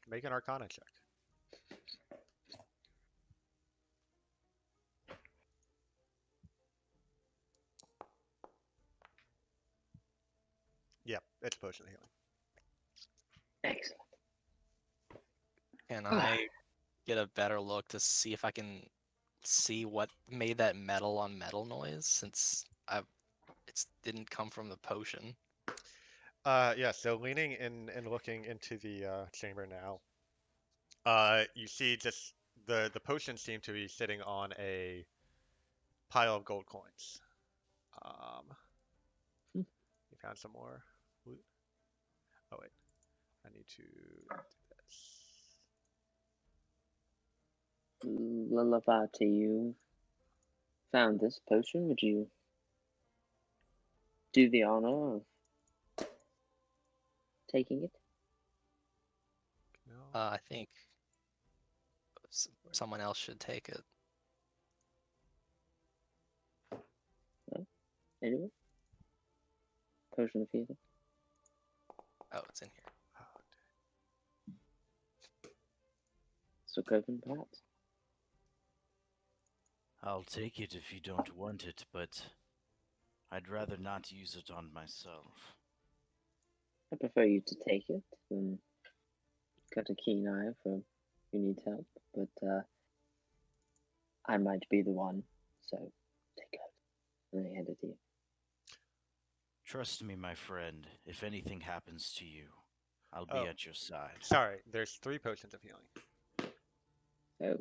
Make an Arcana check. Yep, it's a potion of healing. Excellent. Can I get a better look to see if I can see what made that metal on metal noise, since it didn't come from the potion? Yeah, so leaning in and looking into the chamber now, you see just the potions seem to be sitting on a pile of gold coins. Um, you found some more loot? Oh wait, I need to do this. Lullaby, you found this potion. Would you do the honor of taking it? No. I think someone else should take it. Anyway, potion of healing. Oh, it's in here. So, Coven, perhaps. I'll take it if you don't want it, but I'd rather not use it on myself. I prefer you to take it than got a keen eye for who needs help, but I might be the one, so take it. And I hand it to you. Trust me, my friend. If anything happens to you, I'll be Oh, at your side. sorry. There's 3 potions of healing. Oh,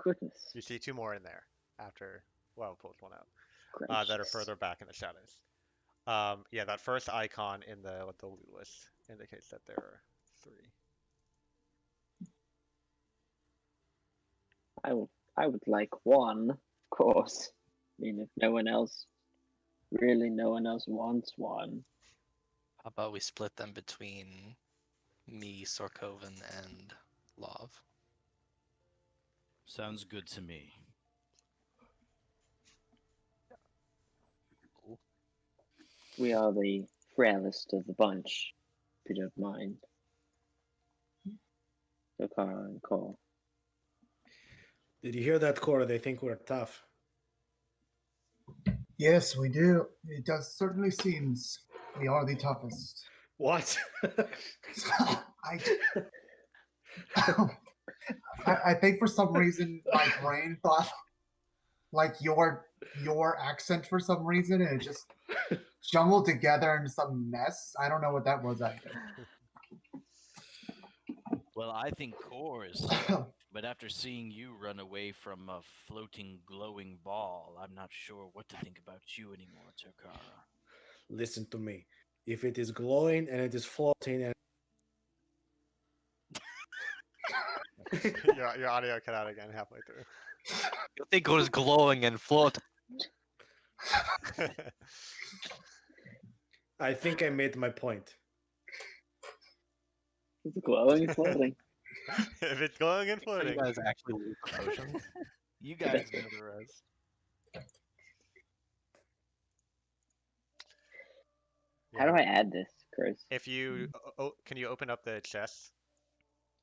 goodness You see 2 more in there after Well pulls one out that are gracious. further back in the shadows. Yeah, that first icon in the loot list indicates that there are 3. I would like one, of course. I mean, if no one else, really no one else wants one. How about we split them between me, Sorkovan, and Lov? Sounds good to me. We are the frailest of the bunch, if you don't mind. Eochora and Cole. Did you hear that, Cora? They think we're tough. Yes, we do. It does certainly seems we are the toughest. What? I, I think for some reason my brain thought like your accent for some reason, and it just jumbled together in some mess. I don't know what that was either. Well, I think core is but after seeing you run away from a floating, glowing ball, I'm not sure what to think about you anymore, Eochora. Listen to me. If it is glowing and it is floating and Your audio cut out again halfway through. You think it was glowing and float? I think I made my point. It's glowing and floating. If it's glowing and You floating. guys actually lose the potion. You guys know the rest. How do I add this, Chris? If you can you open up the chest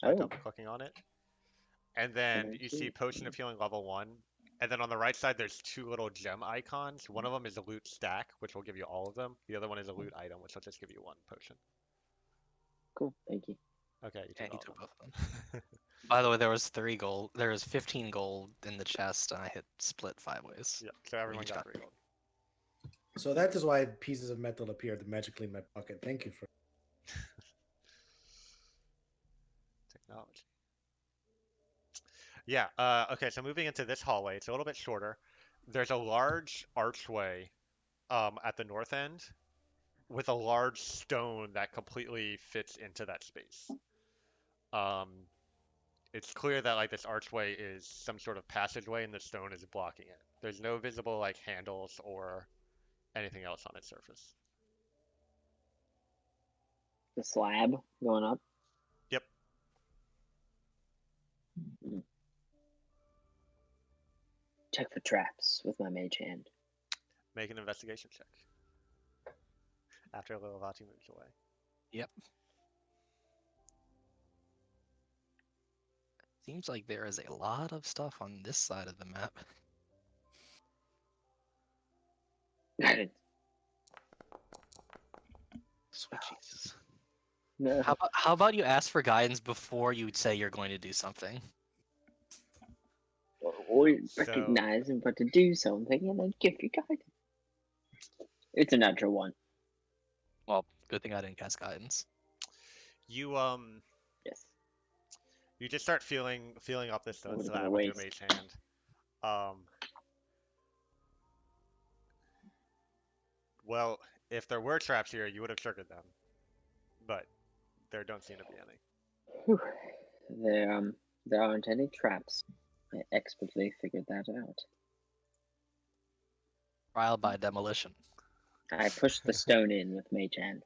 by Oh, double clicking on it, and then you see potion of healing level 1, and then on the right side there's 2 little gem icons. One of them is a loot stack, which will give you all of them. The other one is a loot item, which will just give you 1 potion. cool. Thank you. Okay, you Yeah, took he all took of both of them. them. By the way, there was 3 gold. There was 15 gold in the chest, and I hit split 5 ways. Yeah, so everyone each got got 3 gold. So that is why pieces of metal appeared magically in my pocket. Thank you for. Technology. Yeah, okay, so moving into this hallway, it's a little bit shorter. There's a large archway at the north end with a large stone that completely fits into that space. Um, it's clear that like this archway is some sort of passageway and the stone is blocking it. There's no visible like handles or anything else on its surface. The slab going up. Yep. Check for traps with my mage hand. Make an investigation check. After Lilavati moves away. Yep. Seems like there is a lot of stuff on this side of the map. Sweet Jesus. No. How about you ask for guidance before you say you're going to do something? Or So- recognize I'm about to do something and then give you guidance. It's a natural one. Well, good thing I didn't cast guidance. You Yes. you just start feeling up this That would've been a slab with your waste. mage hand. Well, if there were traps here, you would have triggered them, but there don't seem to be any. Whew. There aren't any traps. I expertly figured that out. Trial by demolition. I pushed the stone in with mage hand.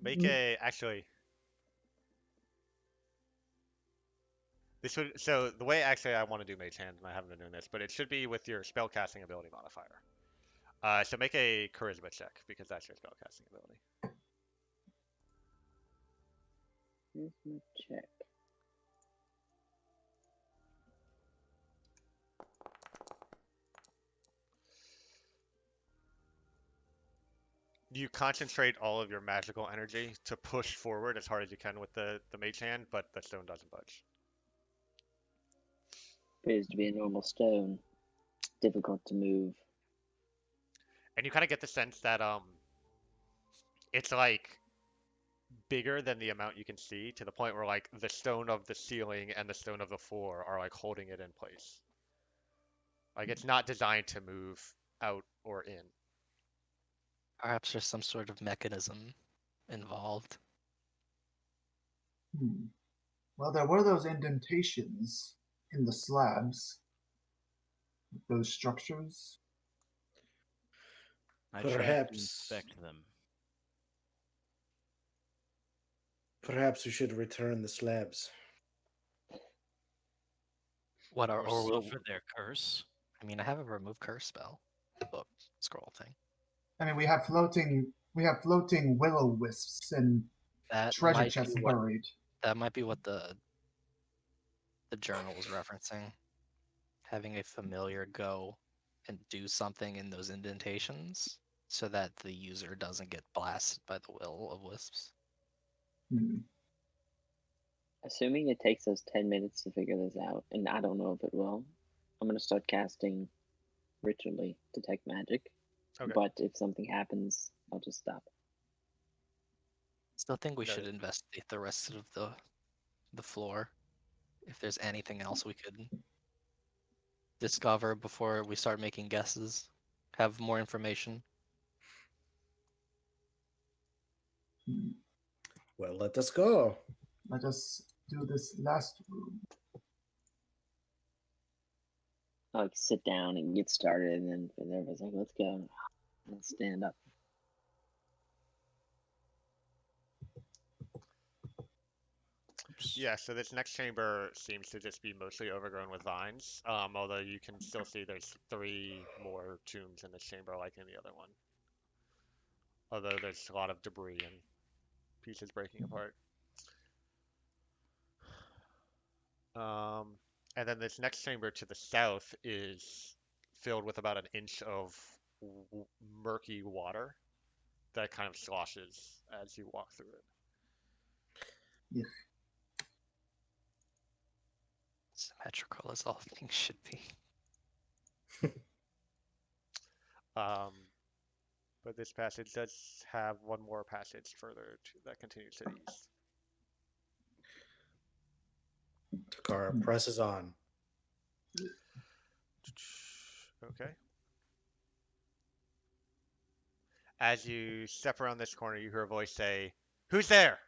Make a actually. This would so the way actually I want to do mage hand, and I haven't been doing this, but it should be with your spellcasting ability modifier. So make a charisma check because that's your spellcasting ability. Here's my check. You concentrate all of your magical energy to push forward as hard as you can with the mage hand, but the stone doesn't budge. Appears to be a normal stone. Difficult to move. And you kind of get the sense that it's like bigger than the amount you can see, to the point where like the stone of the ceiling and the stone of the floor are like holding it in place. Like it's not designed to move out or in. Perhaps there's some sort of mechanism involved. Hmm. Well, there were those indentations in the slabs, those structures. I tried to Perhaps, inspect them. perhaps we should return the slabs. What are Or or will suffer their curse. I mean, I have a remove curse spell book scroll thing. I mean, we have floating willow wisps and That treasure might be chests what buried. the journal was referencing. Having a familiar go and do something in those indentations so that the user doesn't get blasted by the will of wisps. Hmm. Assuming it takes us 10 minutes to figure this out, and I don't know if it will, I'm going to start casting ritually detect magic. Okay. But if something happens, I'll just stop. Still think we should Noted. investigate the rest of the floor. If there's anything else we could discover before we start making guesses. Have more information. Hmm. Well, let us go. Let us do this last room. I'll like sit down and get started, and then everybody's like, let's go. And stand up. Yeah, so this next chamber seems to just be mostly overgrown with vines, although you can still see there's 3 more tombs in this chamber like in the other one. Although there's a lot of debris and pieces breaking apart. And then this next chamber to the south is filled with about an inch of murky water that kind of sloshes as you walk through it. Yeah. Symmetrical as all things should be. But this passage does have one more passage further that continues to the east. Takara presses on. Okay. As you step around this corner, you hear a voice say, "Who's there?"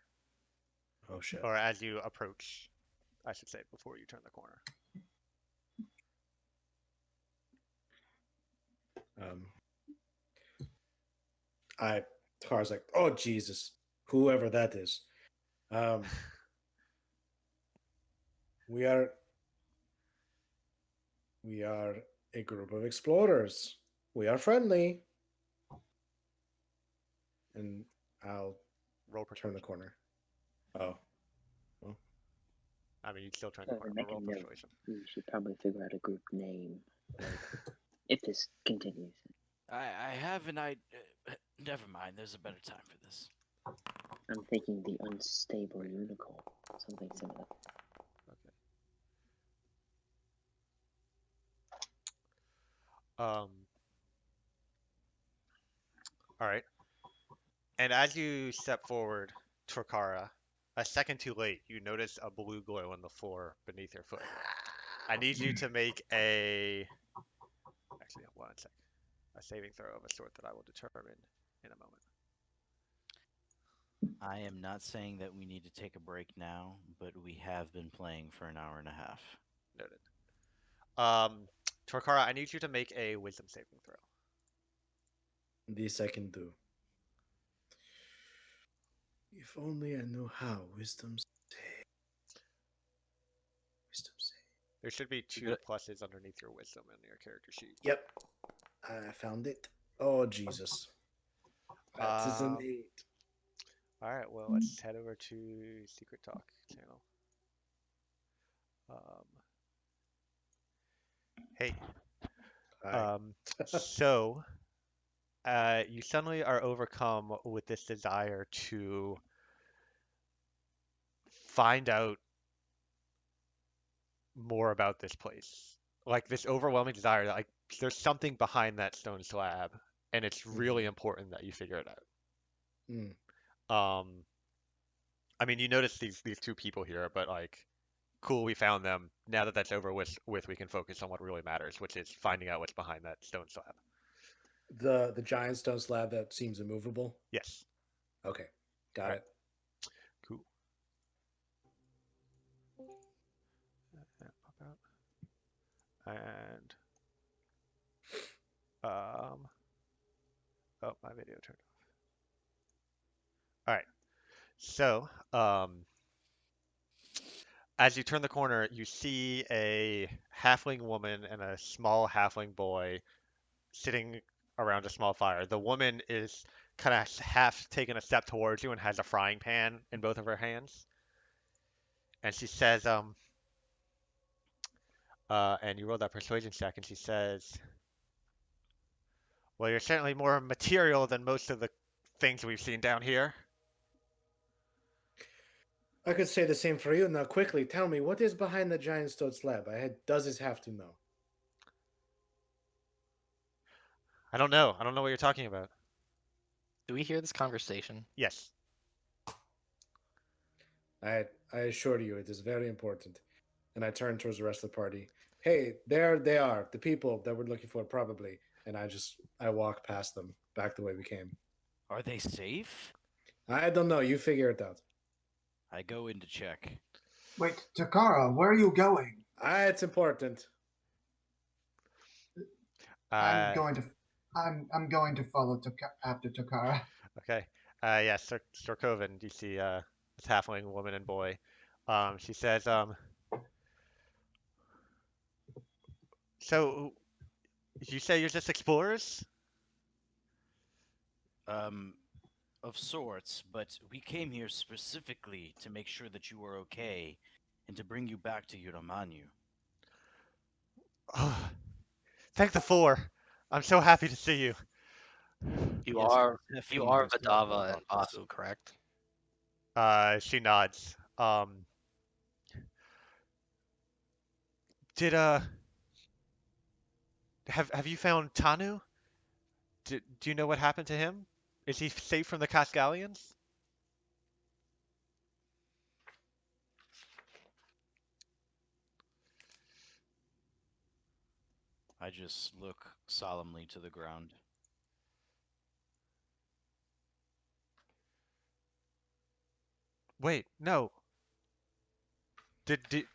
Oh shit. Or as you approach, I should say, before you turn the corner. Takara's like, oh Jesus, whoever that is. We are a group of explorers. We are friendly. And I'll Roll turn the persuasion. corner. Oh. I mean, you still turn the So to corner, make but roll a note, persuasion. we should probably figure out a group name if this continues. I have an idea. Never mind. There's a better time for this. I'm thinking the unstable unicorn, something similar. All right. And as you step forward, Torkara, a second too late, you notice a blue glow on the floor beneath your foot. I need you to make actually, one sec. A saving throw of a sort that I will determine in a moment. I am not saying that we need to take a break now, but we have been playing for an hour and a half. Noted. Torkara, I need you to make a wisdom saving throw. This I can do. If only I knew how. Wisdom save. Wisdom save. There should be 2 pluses underneath your wisdom in your character sheet. Yep. I found it. Oh Jesus. That is an 8. All right, well, let's head over to Secret Talk channel. Hey. Hi. So you suddenly are overcome with this desire to find out more about this place. Like this overwhelming desire that like there's something behind that stone slab, and it's really important that you figure it Mm. out. I mean, you notice these two people here, but like, cool, we found them. Now that that's over with, we can focus on what really matters, which is finding out what's behind that stone slab. The giant stone slab that seems immovable. Yes. Okay, All got right. it. Cool. Yeah, pop out. And oh, my video turned off. All right. So, as you turn the corner, you see a halfling woman and a small halfling boy sitting around a small fire. The woman is kind of half taking a step towards you and has a frying pan in both of her hands. And she says, and you roll that persuasion check, and she says, well, you're certainly more material than most of the things we've seen down here. I could say the same for you. Now, quickly, tell me what is behind the giant stone slab. Does this have to know? I don't know. I don't know what you're talking about. Do we hear this conversation? Yes. I assure you, it is very important. And I turn towards the rest of the party. Hey, there they are, the people that we're looking for, probably. And I walk past them back the way we came. Are they safe? I don't know. You figure it out. I go in to check. Wait, Takara, where are you going? It's important. I'm Uh, going to I'm going to follow after Takara. okay. Yeah, Storkoven, you see this halfling woman and boy. She says, so you say you're just explorers? Um, of sorts, but we came here specifically to make sure that you are okay and to bring you back to Yuramanu. Oh, thank the four. I'm so happy to see you. You Yes, are this you Heffian are does not know Vidava and about this. Bahu, correct? She nods. Did have you found Tanu? Do you know what happened to him? Is he safe from the Cascalians? I just look solemnly to the ground. Wait, no. Did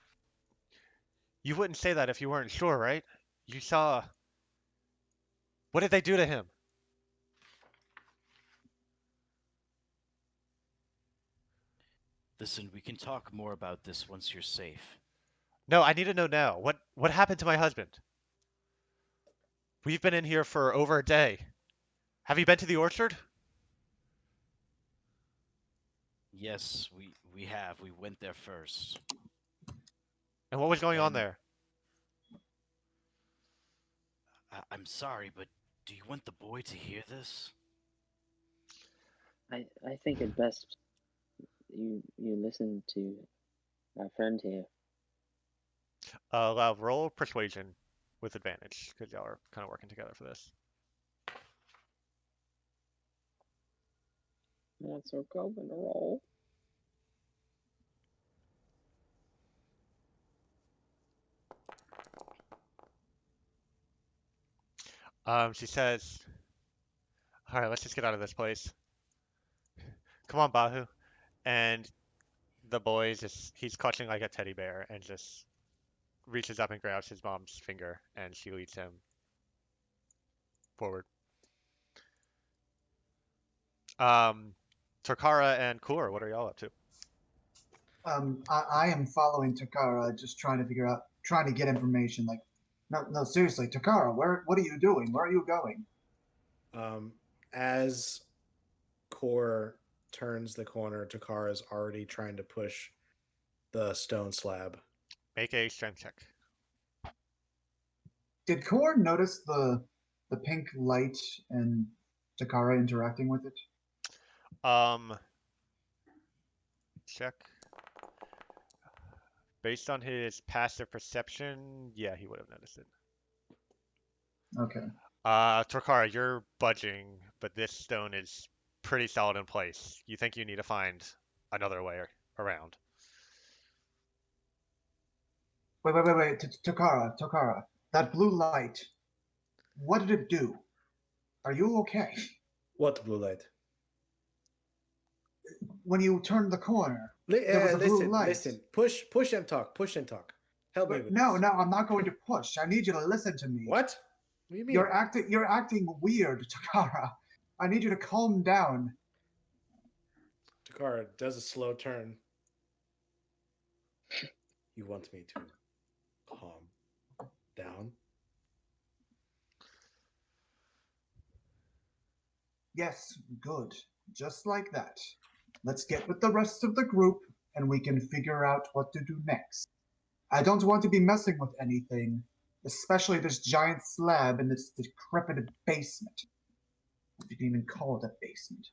you wouldn't say that if you weren't sure, right? You saw. What did they do to him? Listen, we can talk more about this once you're safe. No, I need to know now. What happened to my husband? We've been in here for over a day. Have you been to the orchard? Yes, we have. We went there first. And what was going on And there? I'm sorry, but do you want the boy to hear this? I think it best you listen to our friend here. Roll persuasion with advantage because y'all are kind of working together for this. That's our Coven roll. She says, "All right, let's just get out of this place. Come on, Bahu." And the boy he's clutching like a teddy bear and just reaches up and grabs his mom's finger, and she leads him forward. Torkara and Kur, what are y'all up to? I am following Takara, just trying to get information. Like, no, seriously, Takara, what are you doing? Where are you going? As Core turns the corner, Takara is already trying to push the stone slab. Make a strength check. Did Core notice the pink light and Takara interacting with it? Check. Based on his passive perception, yeah, he would have noticed it. Okay. Torkara, you're budging, but this stone is pretty solid in place. You think you need to find another way around. Wait. Takara. That blue light. What did it do? Are you okay? What blue light? When you turned the corner, there was a blue light. Listen. Push and talk. Help me with No, this. I'm not going to push. I need you to listen to me. What? What do you mean? You're acting weird, Takara. I need you to calm down. Takara does a slow turn. You want me to calm down? Yes, good. Just like that. Let's get with the rest of the group and we can figure out what to do next. I don't want to be messing with anything, especially this giant slab in this decrepit basement. If you can even call it a basement.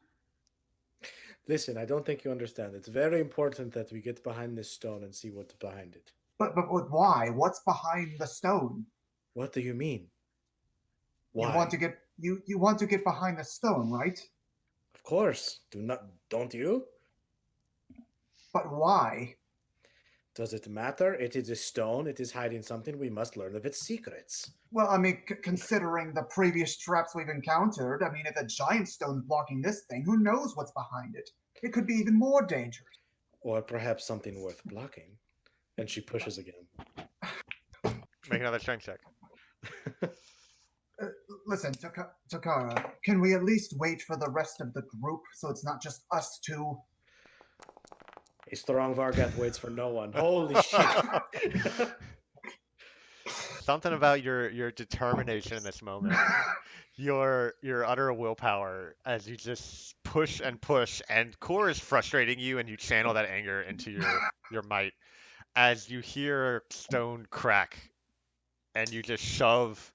Listen, I don't think you understand. It's very important that we get behind this stone and see what's behind it. But why? What's behind the stone? What do you mean? Why? You want to get behind the stone, right? Of course. Don't you? But why? Does it matter? It is a stone. It is hiding something. We must learn of its secrets. Well, I mean, considering the previous traps we've encountered, I mean, if a giant stone's blocking this thing, who knows what's behind it? It could be even more dangerous. Or perhaps something worth blocking. And she pushes again. Make another strength check. Listen, Takara, can we at least wait for the rest of the group so it's not just us two? A strong Vargath waits for no one. Holy shit. Something about your determination in this moment, your utter willpower as you just push, and Core is frustrating you, and you channel that anger into your might as you hear stone crack, and you just shove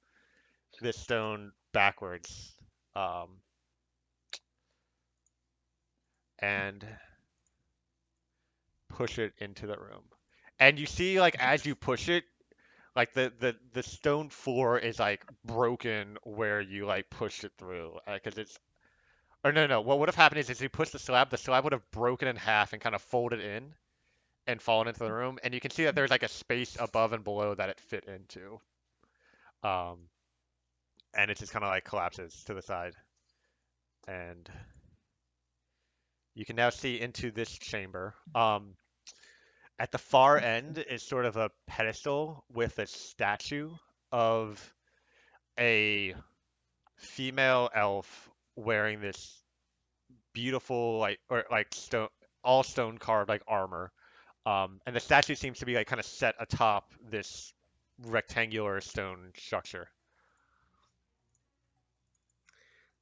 this stone backwards, and push it into the room. And you see, like, as you push it, like the stone floor is like broken where you like pushed it through, because it's or no, what would have happened is you push the slab would have broken in half and kind of folded in and fallen into the room, and you can see that there's like a space above and below that it fit into, and it just kind of like collapses to the side, and you can now see into this chamber. At the far end is sort of a pedestal with a statue of a female elf wearing this beautiful stone, all stone carved like armor. And the statue seems to be like kind of set atop this rectangular stone structure.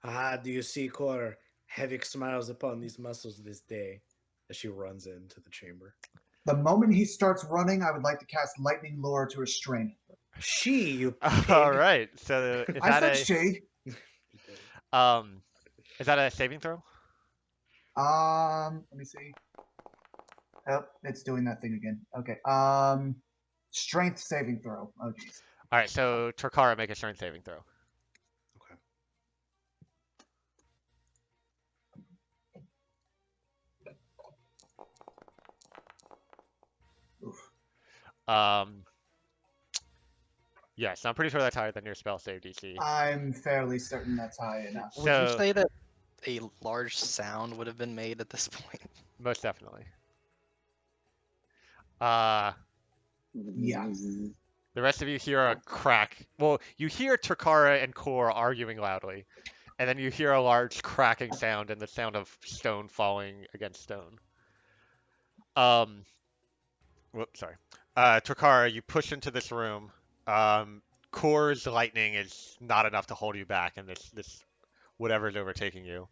Do you see, Core? Havoc smiles upon these muscles this day as she runs into the chamber. The moment he starts running, I would like to cast Lightning Lure to restrain him. She, you pig. All right. So is that a saving throw? Let me see. Oh, it's doing that thing again. Okay. Strength saving throw. Oh, jeez. All right. So Torkara, make a strength saving throw. Oof. Yes, I'm pretty sure that's higher than your spell save DC. I'm fairly certain that's high enough. Would you say that a large sound would have been made at this point? Most definitely. Yeah. The rest of you hear a crack. Well, you hear Torkara and Core arguing loudly, and then you hear a large cracking sound and the sound of stone falling against stone. Sorry. Torkara, you push into this room. Core's lightning is not enough to hold you back in this whatever's overtaking you.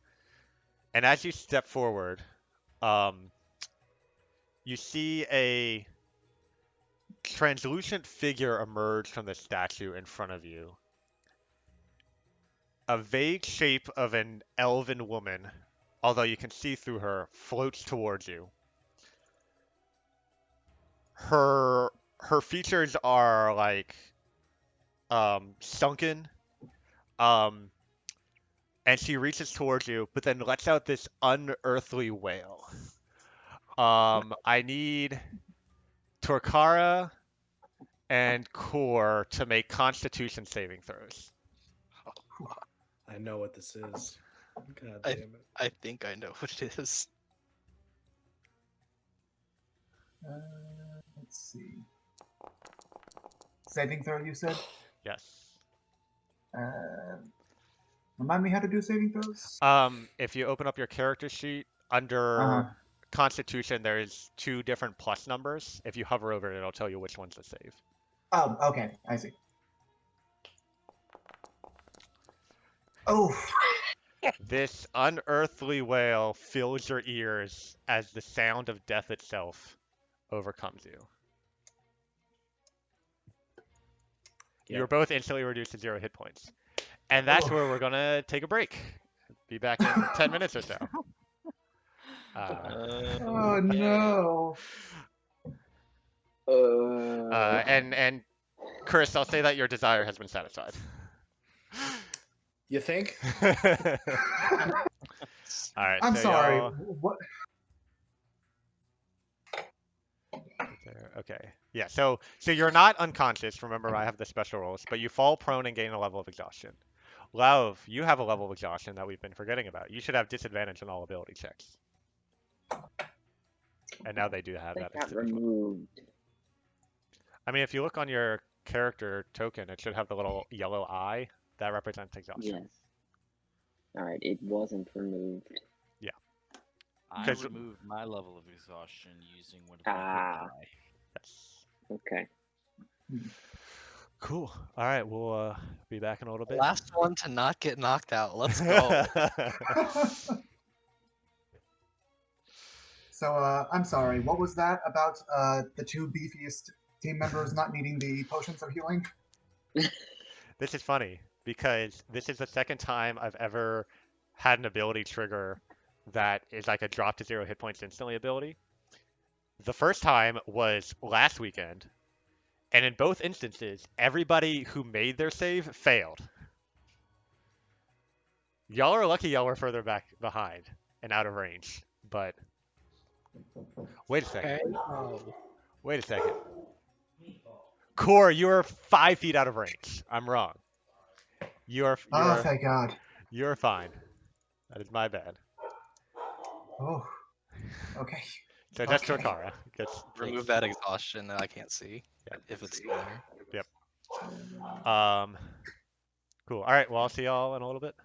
And as you step forward, you see a translucent figure emerge from the statue in front of you. A vague shape of an elven woman, although you can see through her, floats towards you. Her features are like sunken, um, and she reaches towards you, but then lets out this unearthly wail. I need Torkara and Core to make Constitution saving throws. I know what this is. God I- damn it. I think I know what it is. Let's see. Saving throw, you said? Yes. Uh, remind me how to do saving throws? If you open up your character sheet Uh-huh. under Constitution, there's 2 different plus numbers. If you hover over it, it'll tell you which one's to save. Oh, okay. I see. Oh, This unearthly wail fills your ears as the sound of death itself overcomes you. Yeah. You're both instantly reduced to 0 hit points. And that's where we're going to take a break. Be back in 10 minutes or so. oh no. And Chris, I'll say that your desire has been satisfied. You think? All right. I'm so sorry. y'all- What? There, okay. Yeah. So you're not unconscious. Remember, I have the special rules, but you fall prone and gain a level of exhaustion. Love, you have a level of exhaustion that we've been forgetting about. You should have disadvantage on all ability checks. And now they do have They that. got disadvantage. removed. I mean, if you look on your character token, it should have the little yellow eye that represents exhaustion. Yes. Alright, it wasn't removed. I 'Cause- removed my level of exhaustion using one of my hit die. Yes. Okay. Cool. All right. We'll be back in a little bit. Last one to not get knocked out. Let's go. So, I'm sorry. What was that about the 2 beefiest team members not needing the potions of healing? This is funny because this is the second time I've ever had an ability trigger that is like a drop to 0 hit points instantly ability. The first time was last weekend, and in both instances, everybody who made their save failed. Y'all are lucky y'all were further back behind and out of range, but wait a second. Oh. Wait a second. Core, you are 5 feet out of range. I'm wrong. You Oh, are thank God. you're fine. That is my bad. Oh, okay. So just Okay. Torkara Remove that exhaustion that I can't see Yeah. if it's still there. Cool. All right. Well, I'll see y'all in a little bit.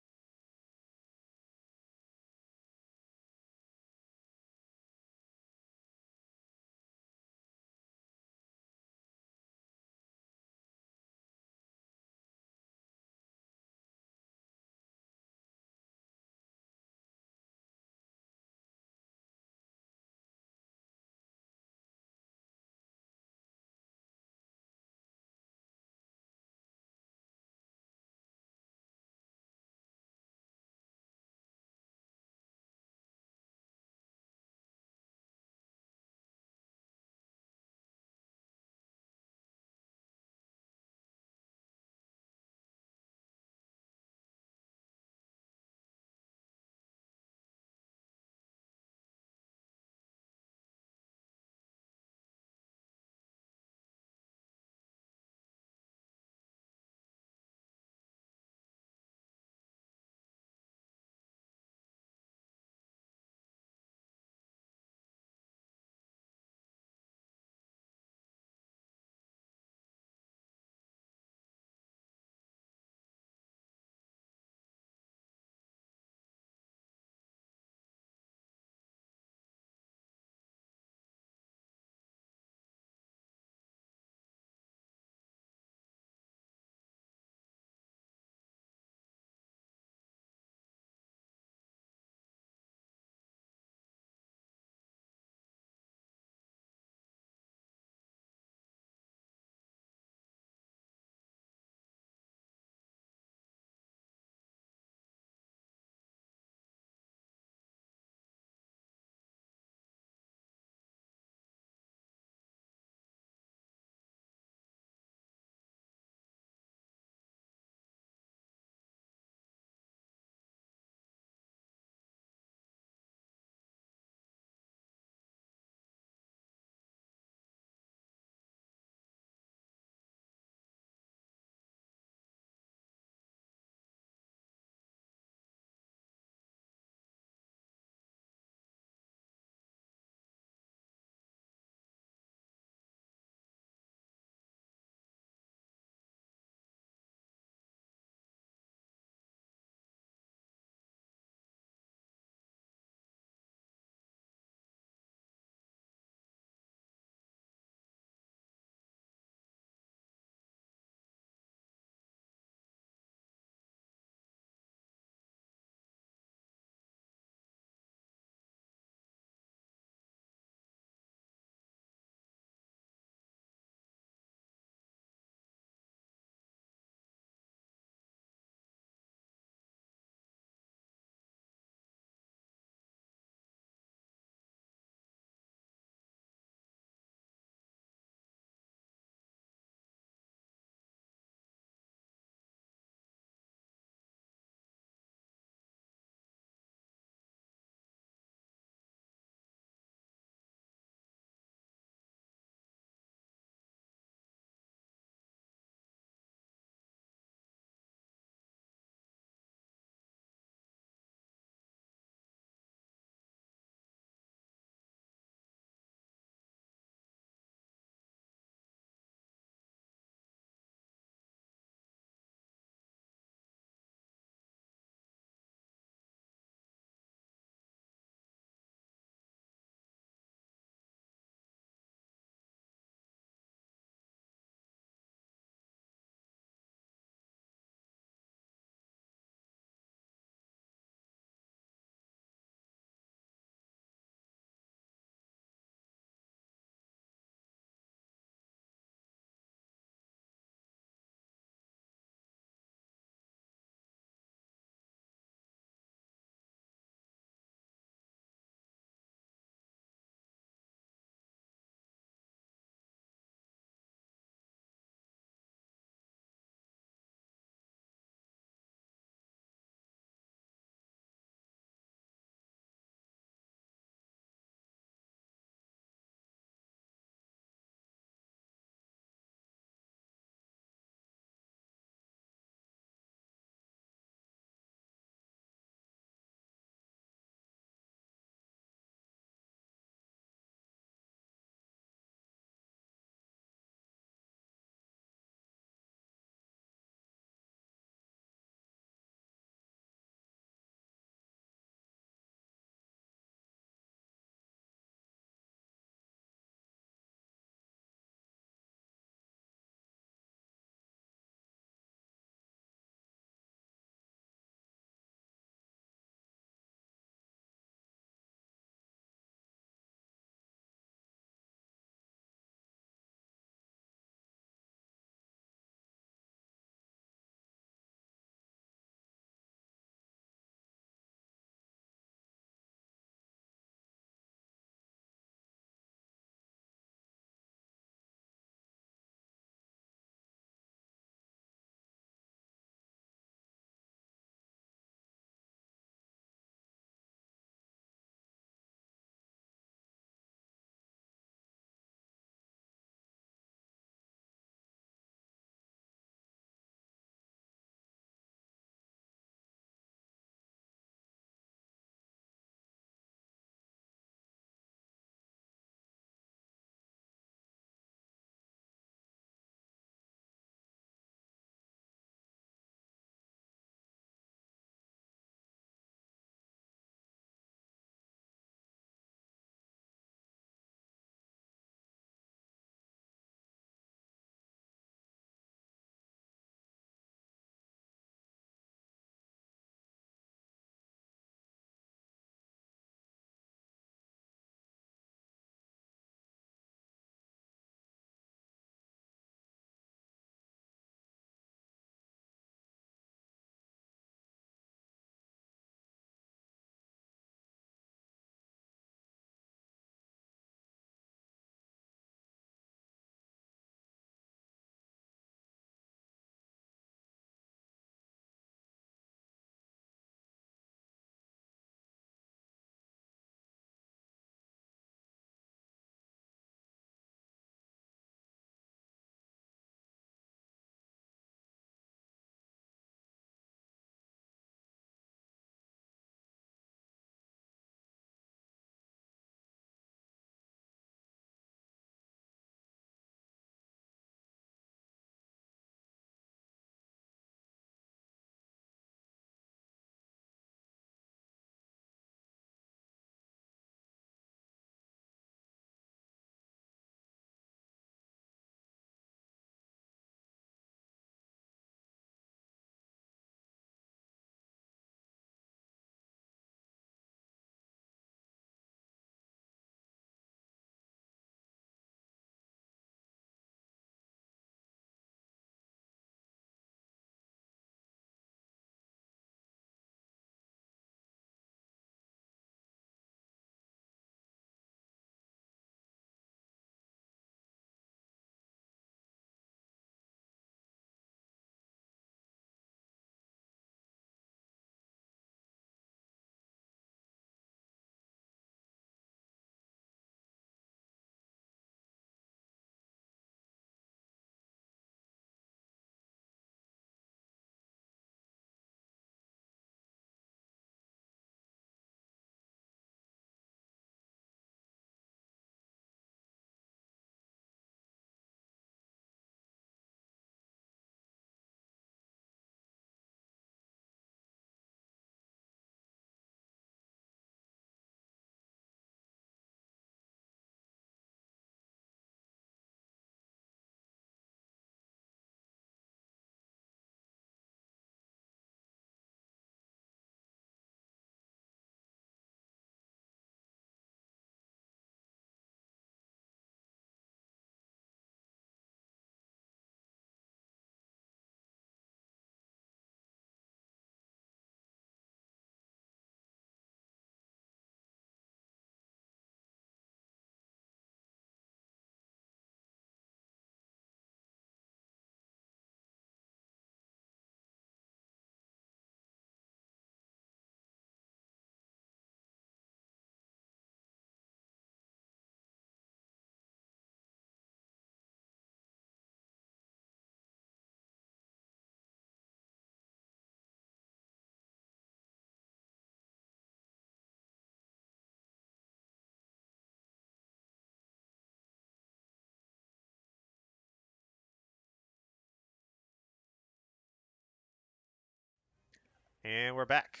And we're back.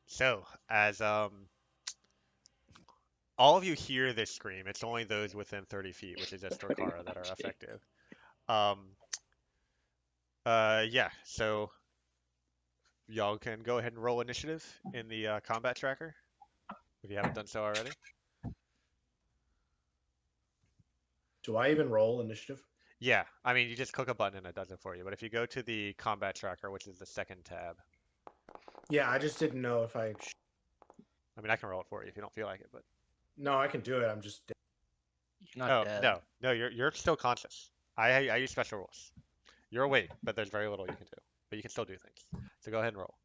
So, as all of you hear this scream, it's only those within 30 feet, which is just Pretty Torkara, that are much. effective. Yeah, so y'all can go ahead and roll initiative in the combat tracker if you haven't done so already. Do I even roll initiative? Yeah, I mean, you just click a button and it does it for you. But if you go to the combat tracker, which is the second tab, Yeah, I just didn't know if I. I mean, I can roll it for you if you don't feel like it, but No, I can do it. I'm just. You're not oh dead. no, you're still conscious. I use special rules. You're awake, but there's very little you can do. But you can still do things. So go ahead and roll.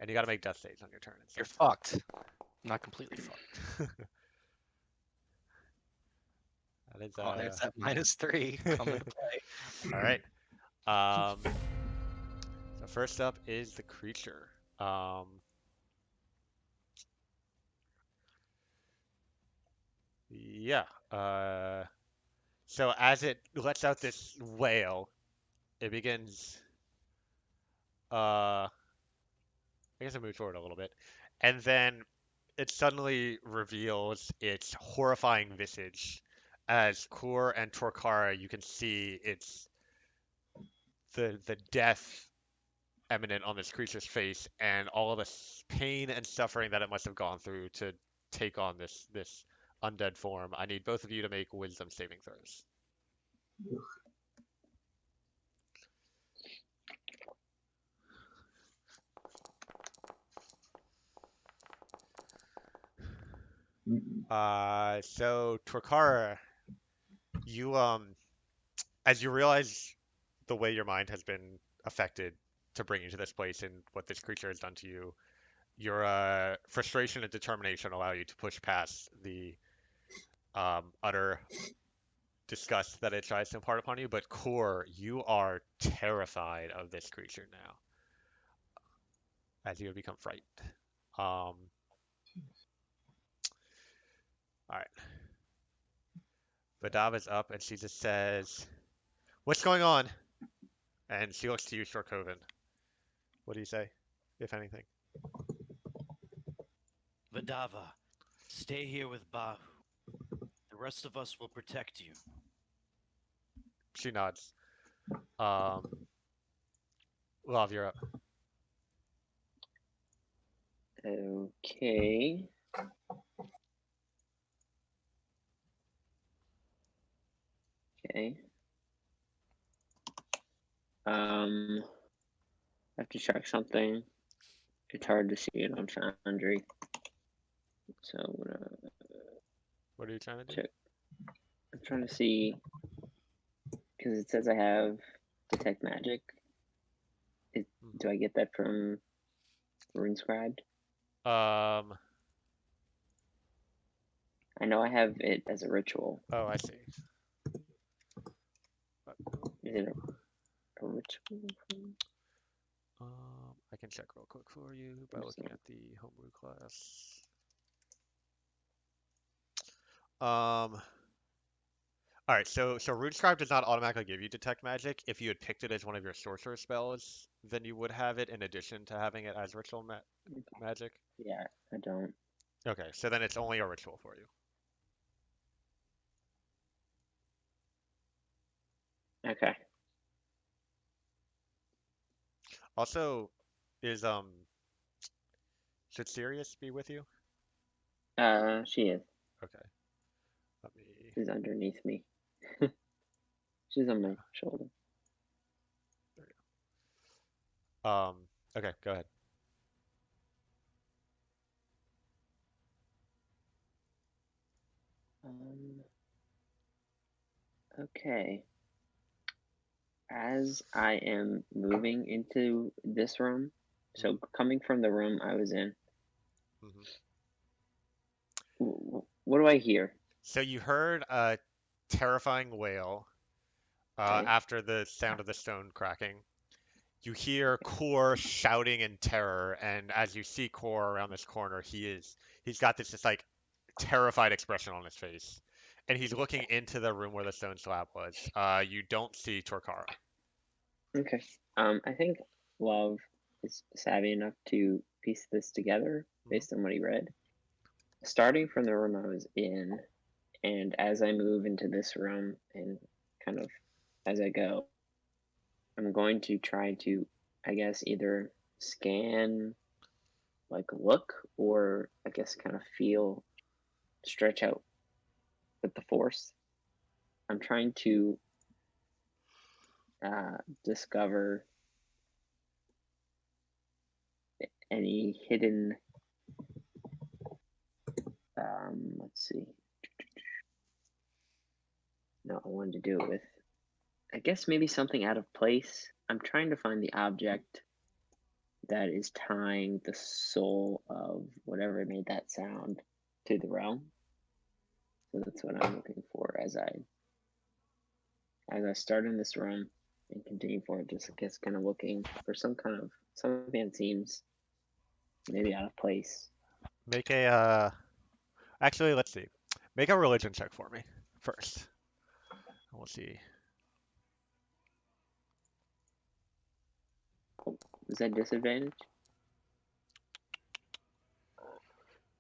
And you got to make death saves on your turn. And You're stuff. fucked. Not completely fucked. That is Oh, there's that -3 coming to play. all right. So first up is the creature. Yeah. So as it lets out this wail, it begins. I guess I move forward a little bit, and then it suddenly reveals its horrifying visage. As Kor and Torkara, you can see it's the death eminent on this creature's face, and all of the pain and suffering that it must have gone through to take on this undead form. I need both of you to make wisdom saving throws. So Torkara, you as you realize the way your mind has been affected to bring you to this place and what this creature has done to you, your frustration and determination allow you to push past the utter disgust that it tries to impart upon you. But Core, you are terrified of this creature now, as you have become frightened. All right. Vidava's up, and she just says, "What's going on?" And she looks to you, Shorkovan. What do you say, if anything? Vidava, stay here with Bahu. The rest of us will protect you. She nods. Love, you're up. Okay. Okay. I have to check something. It's hard to see it on Foundry. So I'm gonna What are you trying to do? check. I'm trying to see because it says I have detect magic. Do I get that from RuneScribed? Um. I know I have it as a ritual. Oh, I see. Is it a ritual? I can check real quick for you by looking at the homebrew class. All right, so RuneScribe does not automatically give you Detect Magic. If you had picked it as one of your sorcerer spells, then you would have it in addition to having it as ritual magic. Yeah, I don't. Okay, so then it's only a ritual for you. Okay. Also, is should Sirius be with you? She is. Okay. Let me. She's underneath me. She's on my shoulder. There we go. Okay, go ahead. Okay. As I am moving into this room, so coming from the room I was in, Mhm. what do I hear? So you heard a terrifying wail Okay. after the sound of the stone cracking. You hear Kor shouting in terror, and as you see Kor around this corner, he's got this just like terrified expression on his face, and he's looking into the room where the stone slab was. You don't see Torkara. Okay. I think Love is savvy enough to piece this together Mhm. based on what he read. Starting from the room I was in, and as I move into this room and kind of as I go, I'm going to try to, I guess, either scan, like look, or I guess kind of feel, stretch out with the force. I'm trying to discover any hidden, let's see. No, I wanted to do it with, I guess maybe something out of place. I'm trying to find the object that is tying the soul of whatever made that sound to the realm. So that's what I'm looking for as I start in this room and continue forward. Just I guess kind of looking for some kind of something that seems maybe out of place. Make a actually, let's see. Make a religion check for me first. We'll see. Is that disadvantage?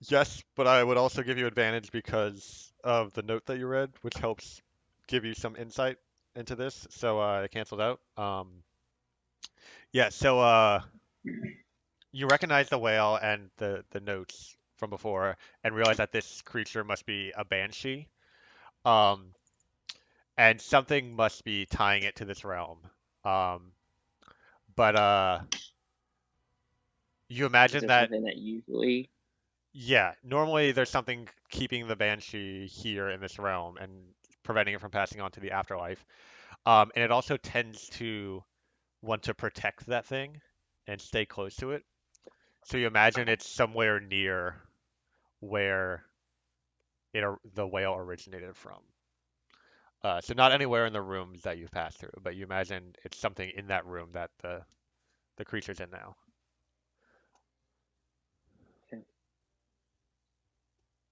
Yes, but I would also give you advantage because of the note that you read, which helps give you some insight into this. So it canceled out. Yeah, so you recognize the whale and the notes from before and realize that this creature must be a banshee. Um, and something must be tying it to this realm. Um, but you Is imagine there that, something that usually? yeah, normally there's something keeping the banshee here in this realm and preventing it from passing on to the afterlife. And it also tends to want to protect that thing and stay close to it. So you imagine it's somewhere near where the whale originated from. So not anywhere in the rooms that you've passed through, but you imagine it's something in that room that the creature's in now. Okay.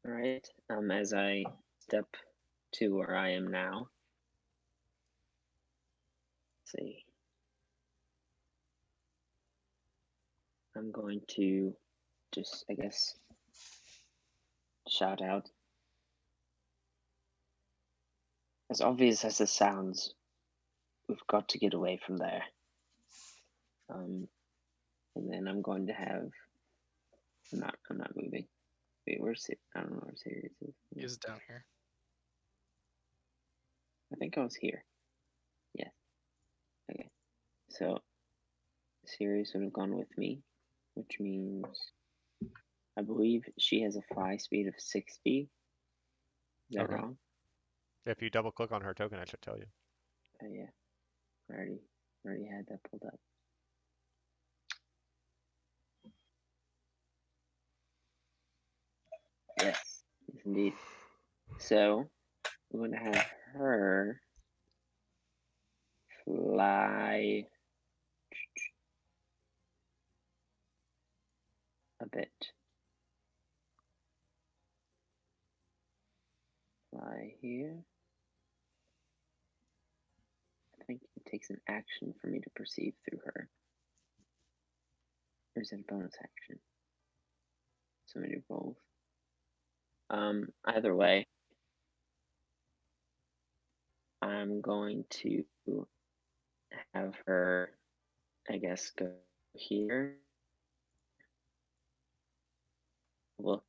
All right. As I step to where I am now, let's see. I'm going to just, I guess, shout out. As obvious as this sounds, we've got to get away from there. And then I'm going to have. I'm not moving. Wait, where's it? I don't know where Sirius is. He's down here. I think I was here. Yes. Okay. So Sirius would have gone with me, which means I believe she has a fly speed of 60. Is that Okay. wrong? If you double click on her token, I should tell you. Oh yeah. I already had that pulled up. Yes, yes indeed. So we're gonna have her fly a bit. Fly here. I think it takes an action for me to perceive through her. Or is it a bonus action? So many rolls. Either way, I'm going to have her, I guess, go here. Look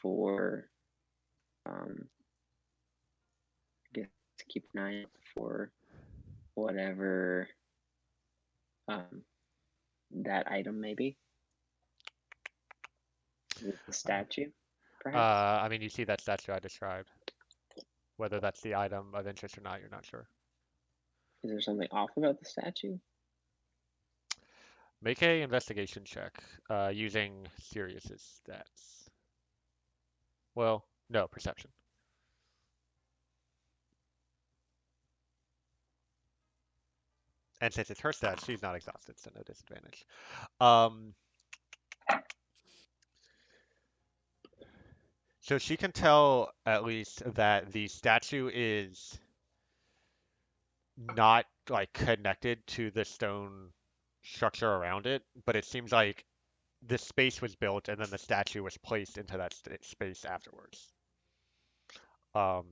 for, I guess, keep an eye out for whatever that item may be. The statue, perhaps? I mean, you see that statue I described. Whether that's the item of interest or not, you're not sure. Is there something off about the statue? Make a investigation check using Sirius's stats. Well, no, perception. And since it's her stats, she's not exhausted, so no disadvantage. Um, so she can tell at least that the statue is not like connected to the stone structure around it, but it seems like this space was built and then the statue was placed into that space afterwards. Um,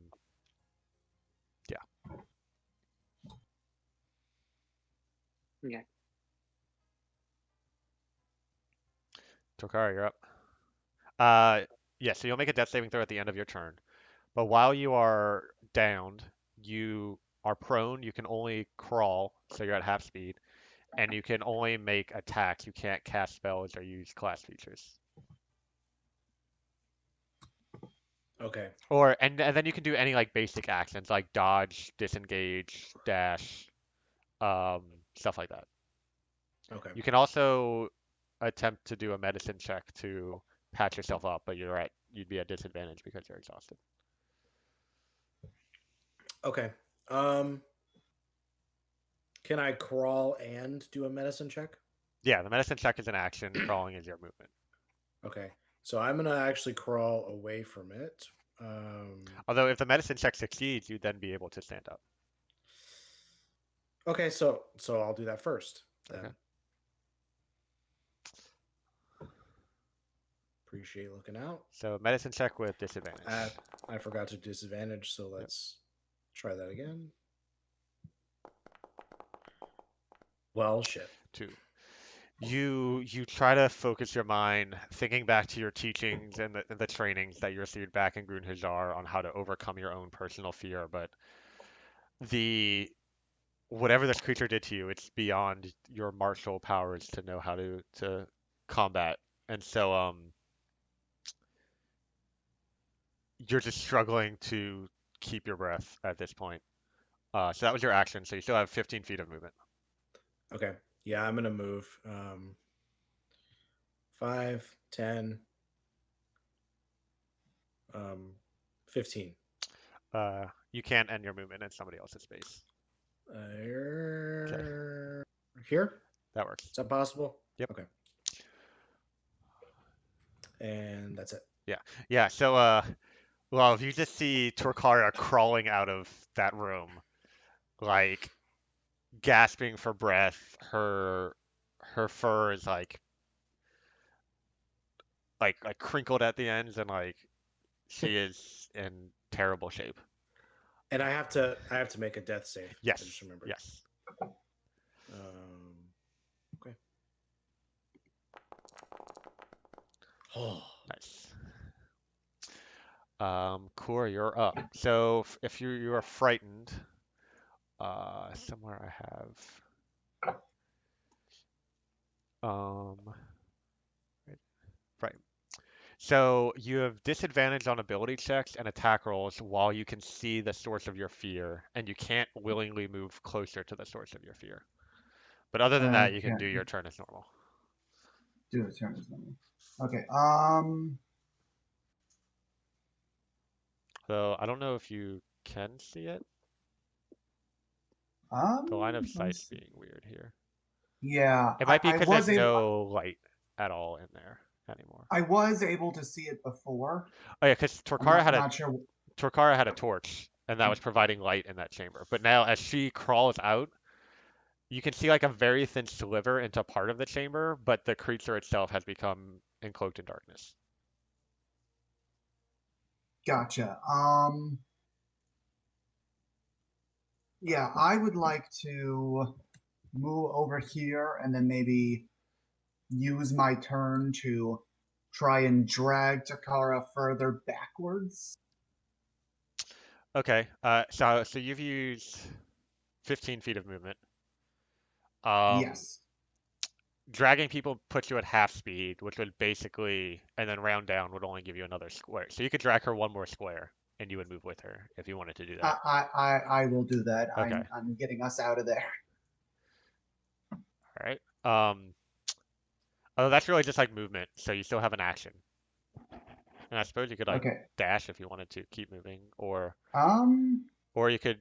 yeah. Okay. Tokara, you're up. Uh, yeah, so you'll make a death saving throw at the end of your turn. But while you are downed, you are prone, you can only crawl, so you're at half speed, and you can only make attacks. You can't cast spells or use class features. Okay. Or and then you can do any like basic actions like dodge, disengage, dash, um, stuff like that. Okay. You can also attempt to do a medicine check to patch yourself up, but you'd be at disadvantage because you're exhausted. Okay. Can I crawl and do a medicine check? Yeah, the medicine check is an action, crawling is your movement. Okay. So I'm gonna actually crawl away from it. Although if the medicine check succeeds, you'd then be able to stand up. Okay, so I'll do that first. Then. Okay. Appreciate looking out. So medicine check with disadvantage. I forgot to disadvantage, so let's try that again. Well, shit. 2. You try to focus your mind, thinking back to your teachings and the trainings that you received back in Grun Hajar on how to overcome your own personal fear, but the whatever this creature did to you, it's beyond your martial powers to know how to combat. And so you're just struggling to keep your breath at this point. So that was your action, so you still have 15 feet of movement. Okay. Yeah, I'm gonna move. 5, 10, 15. You can't end your movement in somebody else's space. Here? That works. Is that possible? Yep. Okay. And that's it. Yeah, so well, if you just see Torkara crawling out of that room, like gasping for breath, her fur is like crinkled at the ends and like she is in terrible shape. And I have to make a death save. Yes. I just remembered. Yes. Okay. Oh. Nice. Core, you're up. So if you are frightened, somewhere I have right. So you have disadvantage on ability checks and attack rolls while you can see the source of your fear, and you can't willingly move closer to the source of your fear. But other than that, you can do your turn as normal. Do a turn as normal. Okay. So I don't know if you can see it. The line of sight's being weird here. Yeah. It might be because there's able, no light at all in there anymore. I was able to see it before. Oh yeah, because Not sure. Torkara had a torch, and that was providing light in that chamber. But now, as she crawls out, you can see like a very thin sliver into part of the chamber, but the creature itself has become encloaked in darkness. Gotcha. Yeah, I would like to move over here and then maybe use my turn to try and drag Takara further backwards. Okay, so you've used 15 feet of movement. Yes. Dragging people puts you at half speed, which would basically, and then round down would only give you another square. So you could drag her one more square, and you would move with her if you wanted to do that. I will do that. Okay. I'm getting us out of there. All right. Oh, that's really just like movement, so you still have an action. And I suppose you could like dash if you wanted to keep moving, or you could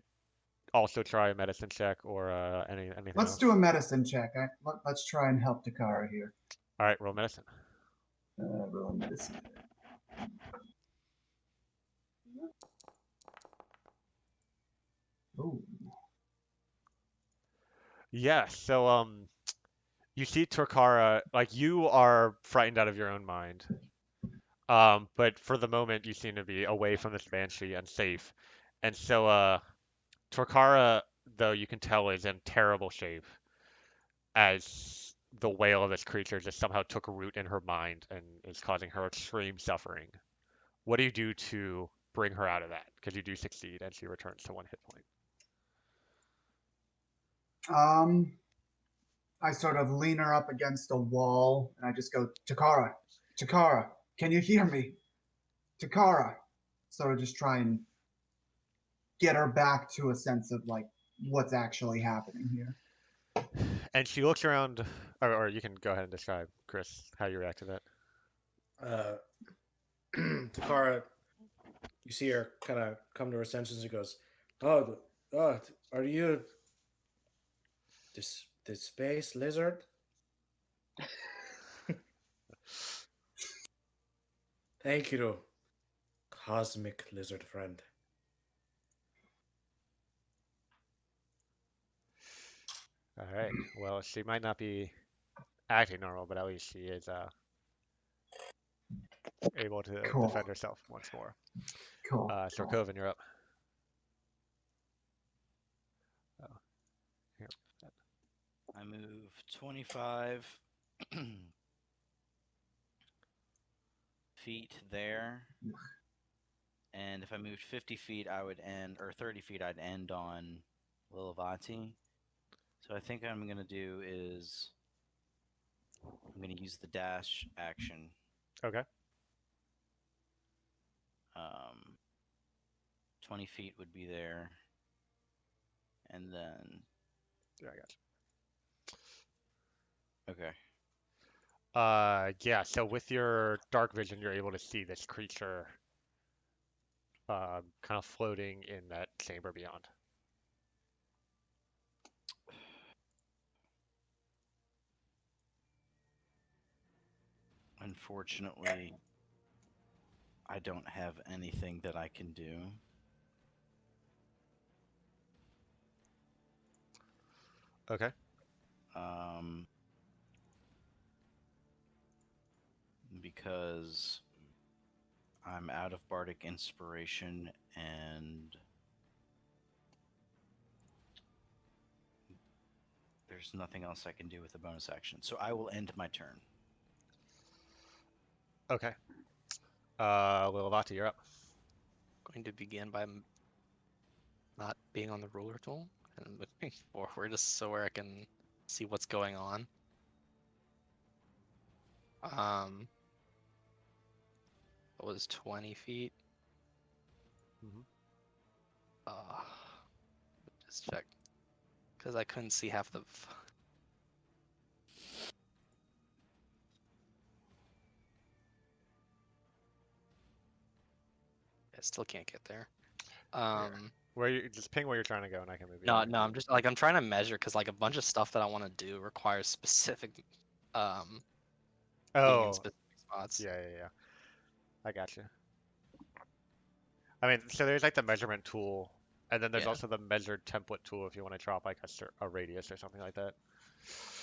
also try a medicine check or anything Let's else. do a medicine check. Let's try and help Takara here. All right, roll medicine. Roll medicine. Ooh. Yeah, so You see Torkara, like you are frightened out of your own mind. But for the moment, you seem to be away from this banshee and safe. And so, Torkara, though you can tell, is in terrible shape as the wail of this creature just somehow took root in her mind and is causing her extreme suffering. What do you do to bring her out of that? Because you do succeed, and she returns to 1 hit point. Um, I sort of lean her up against a wall, and I just go, Takara, Takara, can you hear me? Takara. Sort of just try and get her back to a sense of like what's actually happening here. And she looks around, or you can go ahead and describe, Chris, how you react to that. Takara, you see her kind of come to her senses and goes, "Oh, are you this space lizard?" Thank you, cosmic lizard friend. All right. Well, she might not be acting normal, but at least she is able to Cool, defend herself once more. cool. Sarkovan, you're up. Oh, here. I move 25 feet there. And if I moved 50 feet, I would end, or 30 feet, I'd end on Lilavati. So I think what I'm going to do is I'm going to use the dash action. Okay. 20 feet would be there. And then, Yeah, I got okay. you. Yeah, so with your dark vision, you're able to see this creature kind of floating in that chamber beyond. Unfortunately, I don't have anything that I can do. Okay. Because I'm out of bardic inspiration and there's nothing else I can do with the bonus action. So I will end my turn. Okay. Lilavati, you're up. Going to begin by not being on the ruler tool and moving forward just so where I can see what's going on. It was 20 feet. Mhm. Just check. Because I couldn't see half the... I still can't get there. Where you just ping where you're trying to go, and I can move you. No, I'm just like I'm trying to measure because like a bunch of stuff that I want to do requires specific being in Oh, specific spots. yeah. I got you. I mean, so there's like the measurement tool, and then there's Yeah. also the measured template tool if you want to drop like a radius or something like that.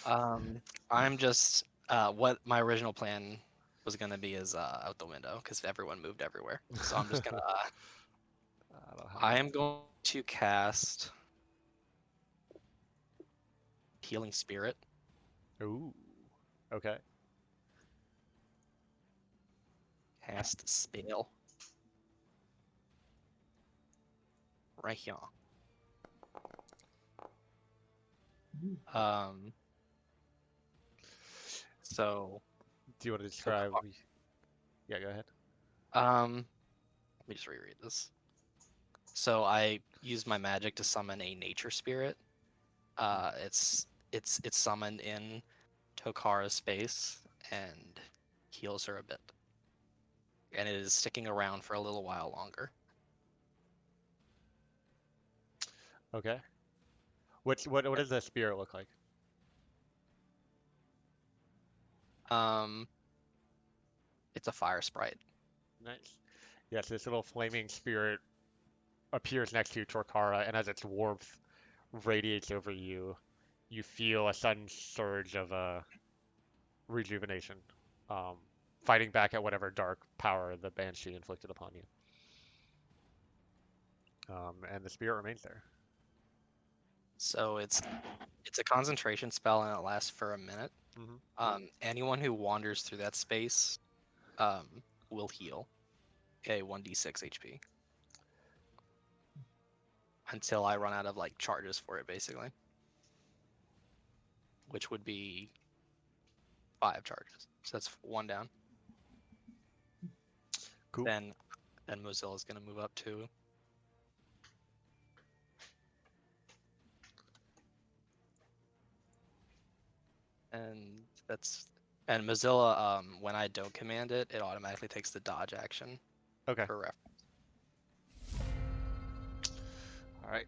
I'm just what my original plan was gonna be is out the window because everyone moved everywhere. So I'm just gonna I am going to cast Healing Spirit. Ooh. Okay. Cast spell. Right here. So Do you want to describe? Yeah, go ahead. let me just reread this. So I use my magic to summon a nature spirit. It's summoned in Tokara's space and heals her a bit. And it is sticking around for a little while longer. Okay. What does the spirit look like? It's a fire sprite. Nice. Yes, this little flaming spirit appears next to you, Torkara, and as its warmth radiates over you, you feel a sudden surge of rejuvenation, um, fighting back at whatever dark power the banshee inflicted upon you. And the spirit remains there. So it's a concentration spell and it lasts for a minute. Anyone who wanders through that space will heal a 1d6 HP until I run out of like charges for it, basically, which would be 5 charges. So that's 1 down. Cool. Then Mozilla's gonna move up too. And Mozilla, when I don't command it, it automatically takes the dodge action Okay. for reference. All right.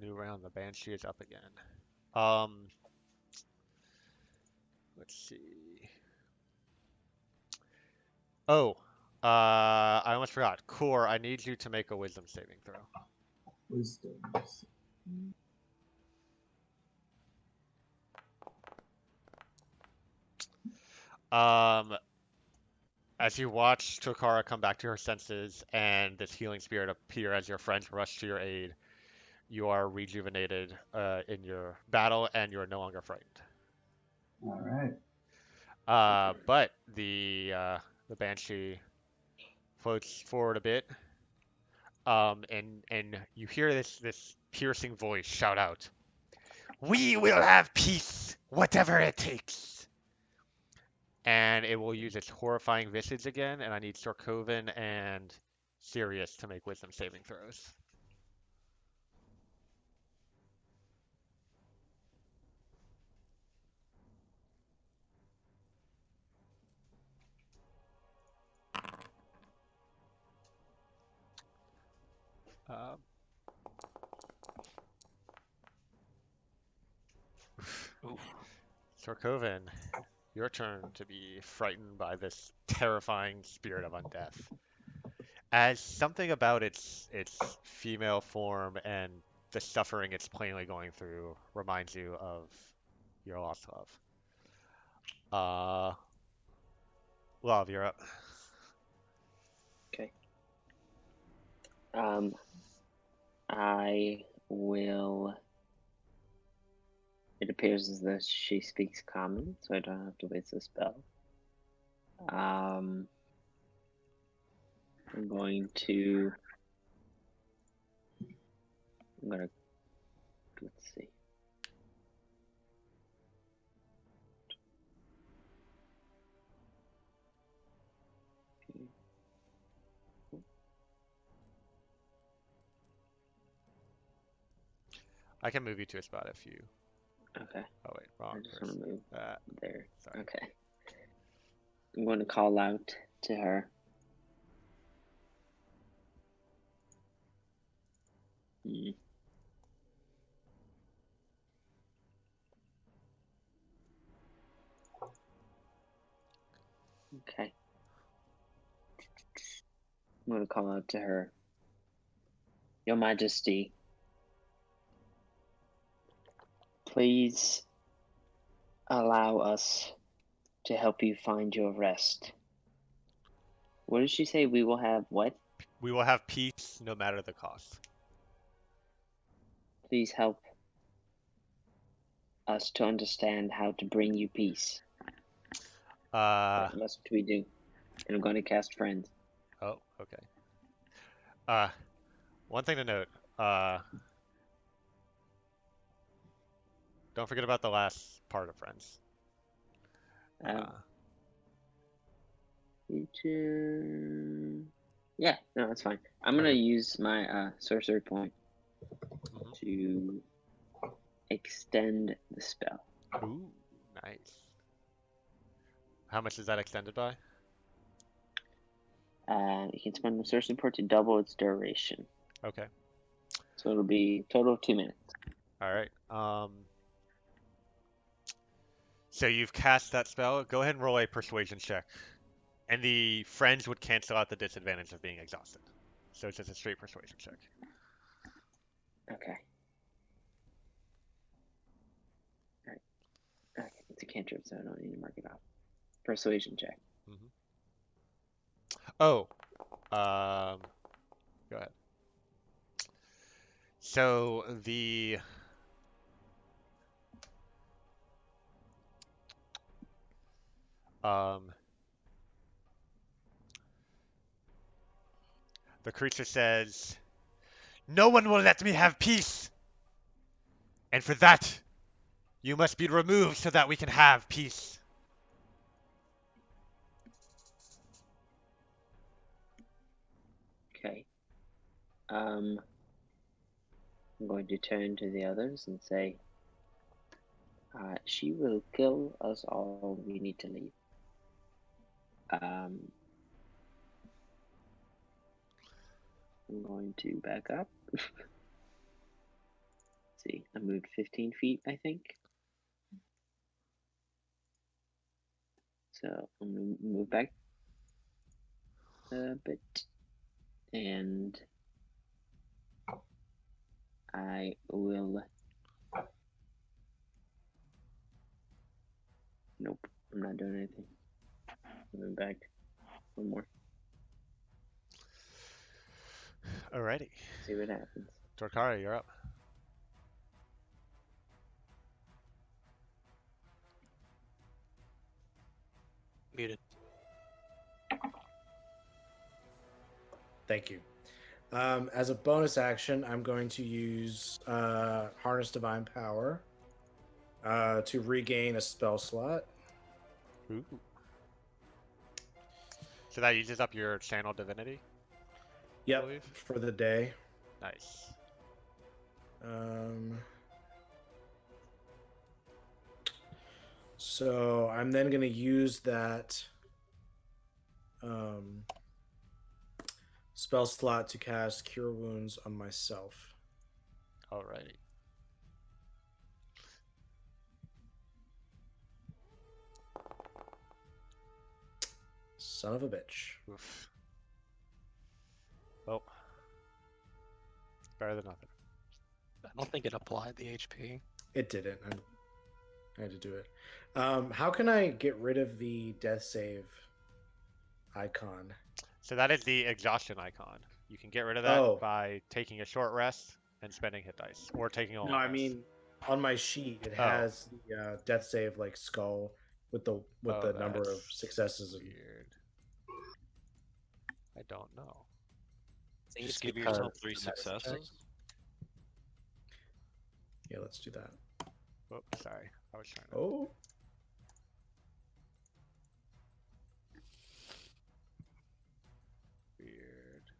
New round. The banshee is up again. Let's see. Oh, I almost forgot. Core, I need you to make a wisdom saving throw. Wisdom. As you watch Tokara come back to her senses and this healing spirit appear as your friends rush to your aid, you are rejuvenated in your battle and you are no longer frightened. All right. But the banshee floats forward a bit, and you hear this piercing voice shout out, "We will have peace, whatever it takes." And it will use its horrifying visage again, and I need Sorkoven and Sirius to make wisdom saving throws. Um, Sorkoven, your turn to be frightened by this terrifying spirit of undeath. As something about its female form and the suffering it's plainly going through reminds you of your lost love. Love, you're up. Okay. I will. It appears as though she speaks common, so I don't have to waste a spell. I'm going to. I'm gonna. Let's see. I can move you to a spot if you. Okay. Oh wait, wrong I just person. want to move there. Sorry. Okay. I'm going to call out to her. Hmm. Okay. I'm going to call out to her. Your Majesty, please allow us to help you find your rest. What did she say? We will have what? We will have peace no matter the cost. Please help us to understand how to bring you peace. Uh, What must we do? And I'm going to cast Friend. oh, okay. One thing to note, don't forget about the last part of Friends. Yeah, no, that's fine. I'm going to use my sorcery point to extend the spell. Ooh, nice. How much is that extended by? You can spend the sorcery point to double its duration. Okay. So it'll be a total of 2 minutes. All right. So you've cast that spell. Go ahead and roll a persuasion check. And the friends would cancel out the disadvantage of being exhausted. So it's just a straight persuasion check. Okay. cantrip, so I don't need to mark it off. Persuasion check. Oh, go ahead. So um, the creature says, "No one will let me have peace, and for that, you must be removed so that we can have peace." Okay. I'm going to turn to the others and say, she will kill us all. We need to leave. I'm going to back up. See, I moved 15 feet, I think. So I'm going to move back a bit. And I will. Nope, I'm not doing anything. Moving back. One more. Alrighty. See what happens. Torkari, you're up. Muted. Thank you. As a bonus action, I'm going to use Harness Divine Power to regain a spell slot. Ooh. So that uses up your channel divinity? Yep, believe. for the day. Nice. So I'm then going to use that spell slot to cast Cure Wounds on myself. Alrighty. Son of a bitch. Oof. Well, better than nothing. I don't think it applied the HP. It didn't. I had to do it. How can I get rid of the death save icon? So that is the exhaustion icon. You can get rid of that by taking a short rest and spending hit dice, or taking a long No, I rest. mean on my sheet it has the death save like skull with the number of successes. Weird. I don't know. I think Just it's give yourself because 3 the medicine check. successes. Yeah, let's do that. Oh, sorry. I was trying to. Oh. Weird.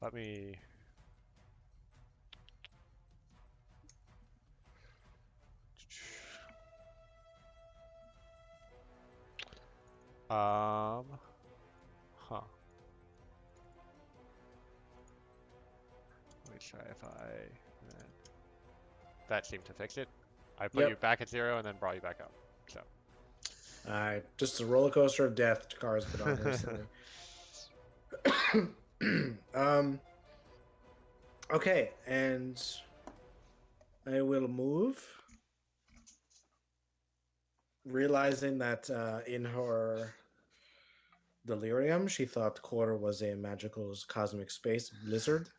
Let me. Huh. Let me try if that seemed to fix it. I put you back at 0 and then brought you back up. So. Just a roller coaster of death Takara's been on recently. Okay, and I will move, realizing that in her delirium, she thought Korra was a magical cosmic space blizzard.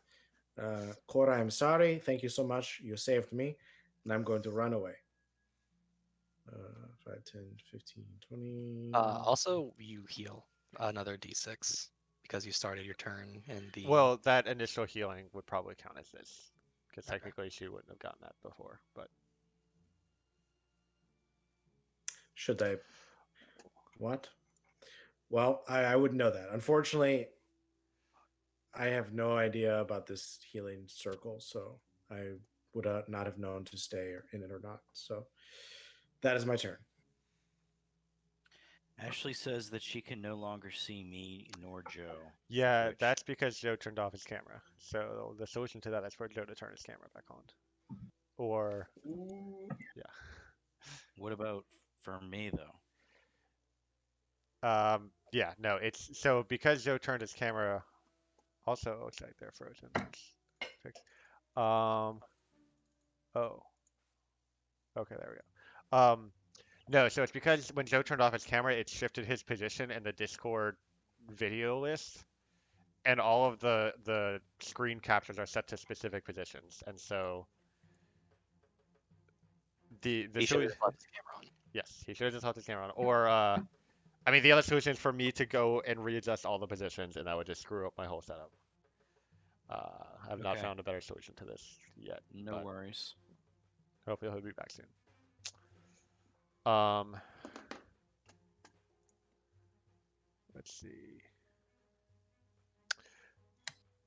Korra, I'm sorry. Thank you so much. You saved me, and I'm going to run away. 5, 10, 15, 20. Also, you heal another d6 because you started your turn in the. Well, that initial healing would probably count as this, because Okay. technically she wouldn't have gotten that before. But should I? What? Well, I wouldn't know that. Unfortunately, I have no idea about this healing circle, so I would not have known to stay in it or not. So that is my turn. Ashley says that she can no longer see me nor Joe. yeah, Twitch. that's because Joe turned off his camera. So the solution to that is for Joe to turn his camera back on. Or, yeah. What about for me though? Yeah, no, it's so because Joe turned his camera. Also, it looks like they're frozen. That's fixed. Oh. Okay, there we go. No, so it's because when Joe turned off his camera, it shifted his position in the Discord video list, and all of the screen captures are set to specific positions, and so the He should have solution, just left his camera on. yes, he should have just left his camera on, or I mean, the other solution is for me to go and readjust all the positions, and that would just screw up my whole setup. I've not Okay. found a better solution to this yet, No but worries. hopefully he'll be back soon. Um, let's see.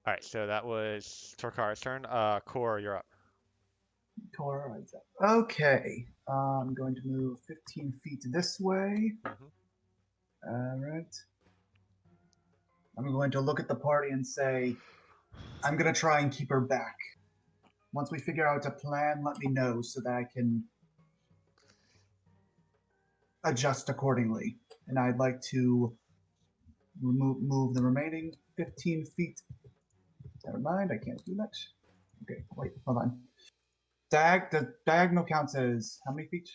All right, so that was Torkara's turn. Core, you're up. Tor rides up. Okay. I'm going to move 15 feet this way. Mhm. All right. I'm going to look at the party and say, I'm going to try and keep her back. Once we figure out a plan, let me know so that I can adjust accordingly. And I'd like to move the remaining 15 feet. Never mind, I can't do that. Okay, wait, hold on. The diagonal counts as how many feet?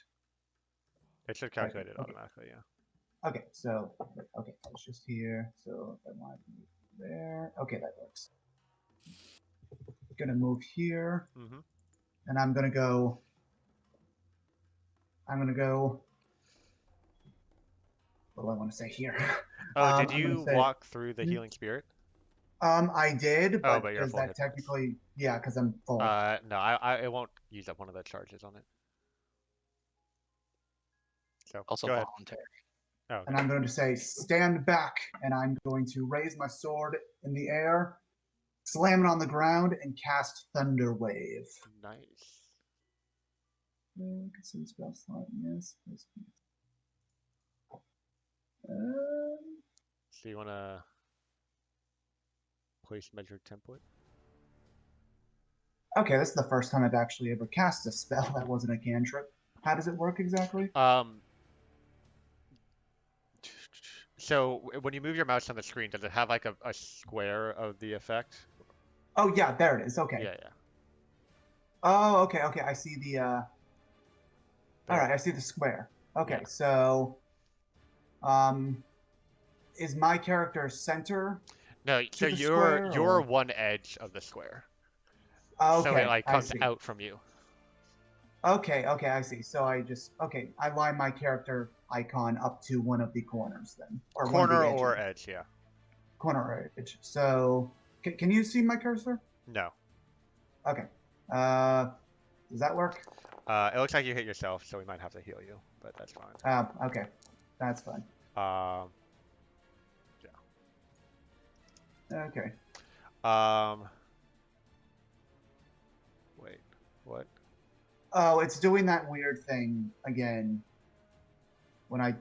It should calculate it automatically, yeah. Okay, so okay, it's just here. So if I want to move there, okay, that works. Gonna move here, Mm-hmm. and I'm gonna go. What do I want to say here? Oh, did I'm gonna you say. walk through the healing spirit? I did, Oh, but but you're does full that hit points. technically? Yeah, because I'm full. No, I it won't use up one of the charges on it. So Also go ahead. voluntary. Oh, okay. And I'm going to say, stand back, and I'm going to raise my sword in the air, slam it on the ground, and cast Thunder Wave. Nice. Consider spell slot, yes. So you want to place measured template? Okay, this is the first time I've actually ever cast a spell that wasn't a cantrip. How does it work exactly? So when you move your mouse on the screen, does it have like a square of the effect? Oh, yeah, there it is. Okay. Yeah, yeah. Oh, okay, okay. I see the. All right, I see the square. Okay, Yeah. so, is my character center? No, so the you're square, you're or- one edge of the square. Okay, So it like I comes see. out from you. Okay, okay, I see. So I line my character icon up to one of the corners then, or one of Corner the or edges. edge, yeah. Corner or edge. So, can you see my cursor? No. Okay. Does that work? It looks like you hit yourself, so we might have to heal you, but that's fine. Okay, that's fine. Yeah. Okay. Wait, what? Oh, it's doing that weird thing again. When I,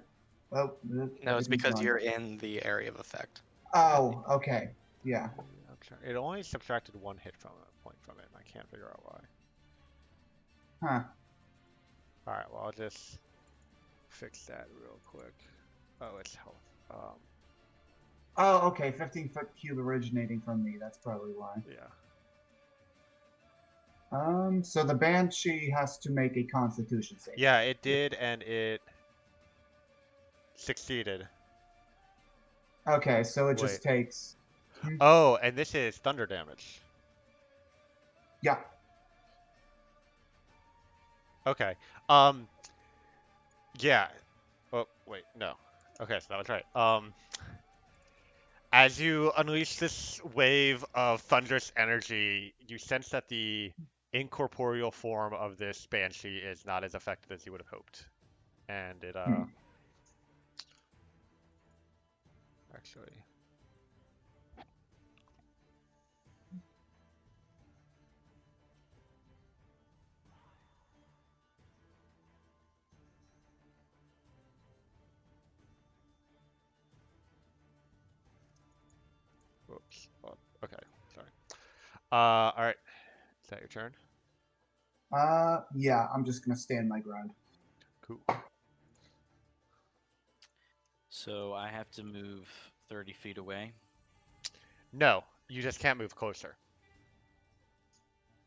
oh, No, it's everything's because gone. you're in the area of effect. Oh, okay. Yeah. It only subtracted one hit point from it, and I can't figure out why. Huh. Alright, well, I'll just fix that real quick. Oh, it's health. Oh, okay. 15-foot cube originating from me. That's probably why. Yeah. So the Banshee has to make a Constitution save. Yeah, it did, and it succeeded. Okay, so it just takes. Oh, and this is thunder damage. Yeah. Okay. Yeah. Oh, wait, no. Okay, so that was right. As you unleash this wave of thunderous energy, you sense that the incorporeal form of this banshee is not as effective as you would have hoped. And it, actually... Whoops. Oh, okay, sorry. All right. Is that your turn? Yeah, I'm just gonna stand my ground. Cool. So I have to move 30 feet away. No, you just can't move closer.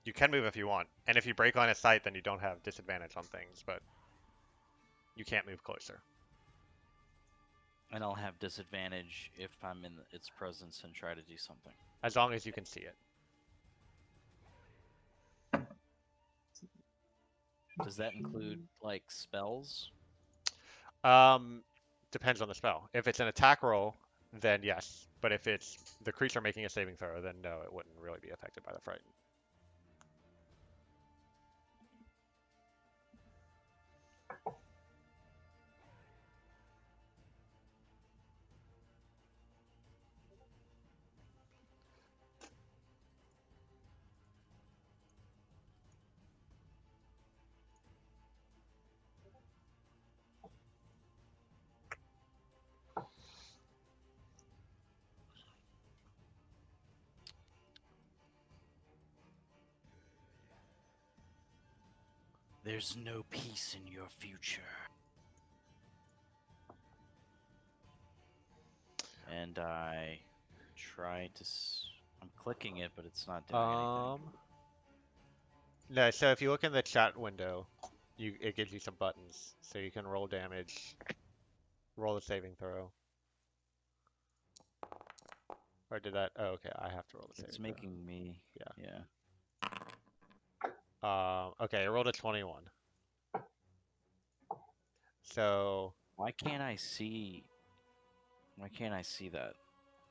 You can move if you want, and if you break line of sight, then you don't have disadvantage on things, but you can't move closer. And I'll have disadvantage if I'm in its presence and try to do something. As long as you can see it. Does that include like spells? Depends on the spell. If it's an attack roll, then yes. But if it's the creature making a saving throw, then no, it wouldn't really be affected by the frighten. There's no peace in your future. And I try to. I'm clicking it, but it's not doing anything. No, so if you look in the chat window, it gives you some buttons. So you can roll damage, roll a saving throw. Or did that? Oh, okay, I have to roll the saving It's throw. making me. Yeah. Yeah. Okay, I rolled a 21. So, Why can't I see? Why can't I see that?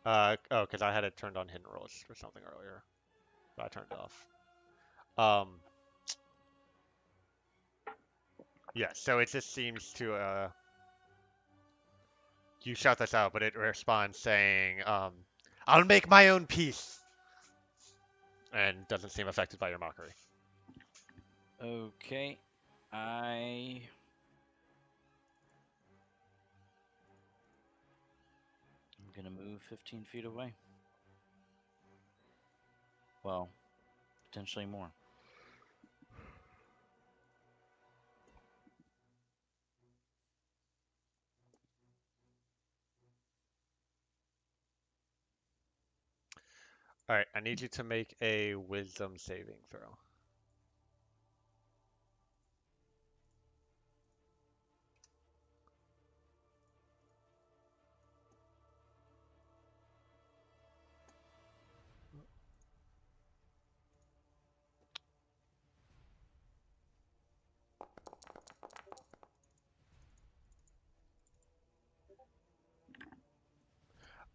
oh, because I had it turned on hidden rolls or something earlier. So I turned it off. Yeah, so it just seems to, you shout this out, but it responds saying, I'll make my own peace. And doesn't seem affected by your mockery. Okay, I'm gonna move 15 feet away. Well, potentially more. Alright, I need you to make a wisdom saving throw.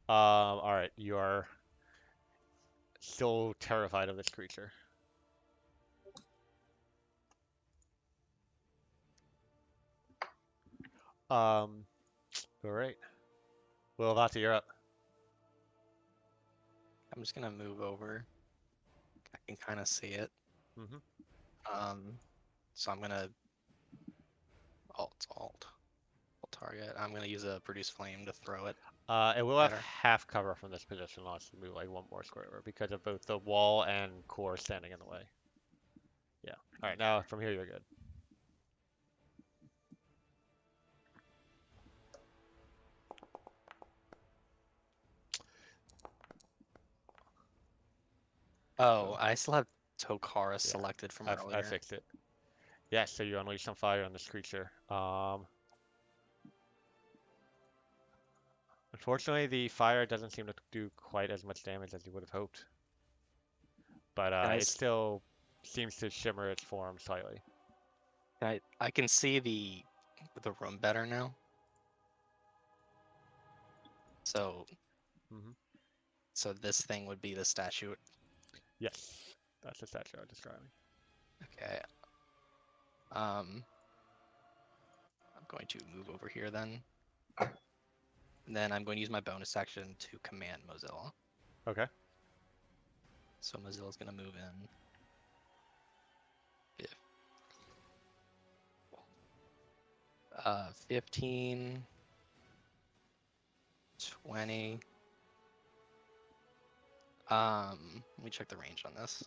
Alright, you are still terrified of this creature. Alright. Well, Vata, you're up. I'm just gonna move over. I can kind of see it. Mhm. So I'm gonna alt target. I'm gonna use a produce flame to throw it. It will have Better. half cover from this position unless you move like one more square over because of both the wall and core standing in the way. Yeah. Alright, now from here you're good. Oh, I still have Tokara Yeah, selected from I earlier. fixed it. Yeah, so you unleash some fire on this creature. Unfortunately, the fire doesn't seem to do quite as much damage as you would have hoped. But Can I it s- still seems to shimmer its form slightly. I can see the room better now. So Mhm. so this thing would be the statue. Yes, that's the statue I was describing. Okay. I'm going to move over here then. And then I'm going to use my bonus action to command Mozilla. Okay. So Mozilla's going to move in. 15, 20. Let me check the range on this.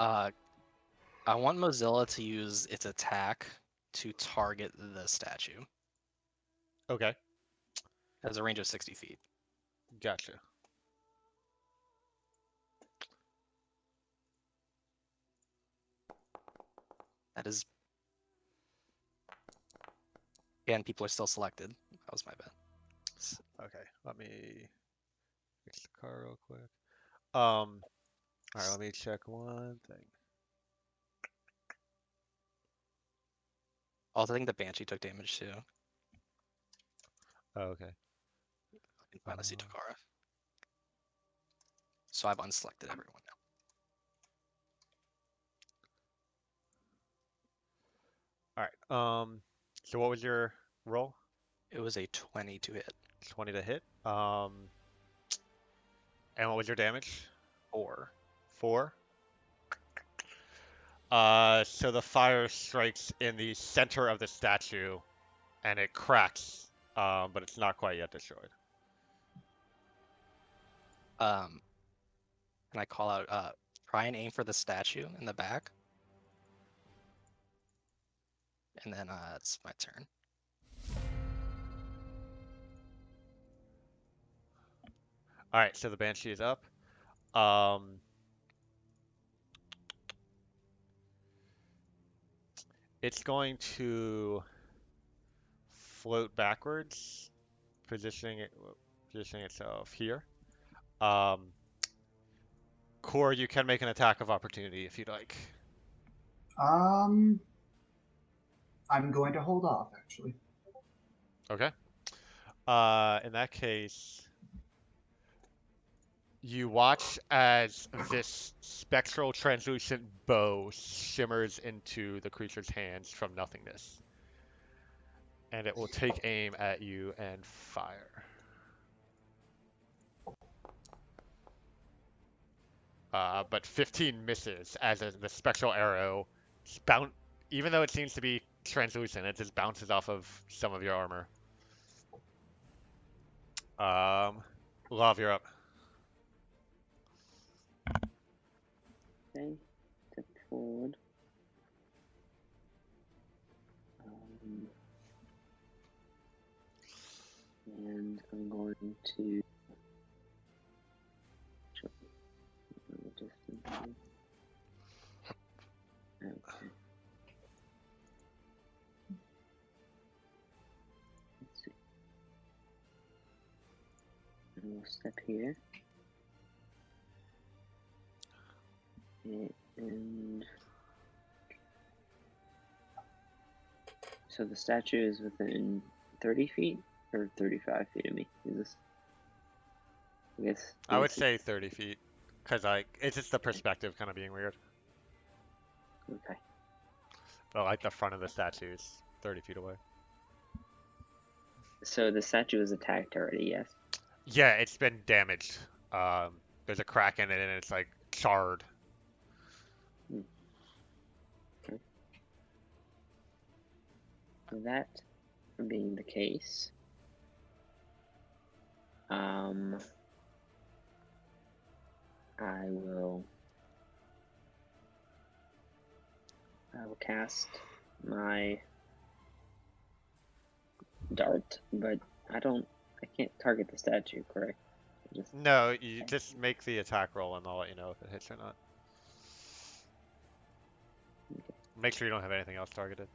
I want Mozilla to use its attack to target the statue. Okay. It has a range of 60 feet. Gotcha. That is. Again, people are still selected. That was my bad. Okay, let me fix the car real quick. All right, let me check one thing. Also, I think the Banshee took damage too. Oh, okay. Minus Eochora. So I've unselected everyone now. All right. So what was your roll? It was a 20 to hit. 20 to hit. And what was your damage? 4. 4. So the fire strikes in the center of the statue, and it cracks, but it's not quite yet destroyed. Can I call out? Try and aim for the statue in the back. And then it's my turn. All right, so the Banshee is up. It's going to float backwards, positioning itself here. Core, you can make an attack of opportunity if you'd like. I'm going to hold off, actually. Okay. In that case, you watch as this spectral translucent bow shimmers into the creature's hands from nothingness. And it will take aim at you and fire. But 15 misses as the spectral arrow, even though it seems to be translucent, it just bounces off of some of your armor. Love, you're up. Okay, step forward. And I'm going to check the distance here. Okay. Let's see. And we'll step here. And so the statue is within 30 feet or 35 feet of me. Is this? I guess. I would say 30 feet, because it's just the perspective kind of being weird. Okay. But like the front of the statue is 30 feet away. So the statue was attacked already, yes? Yeah, it's been damaged. There's a crack in it and it's like charred. Okay. That being the case, I will cast my dart, but I can't target the statue, correct? No, you just make the attack roll and I'll let you know if it hits or not. Okay. Make sure you don't have anything else targeted.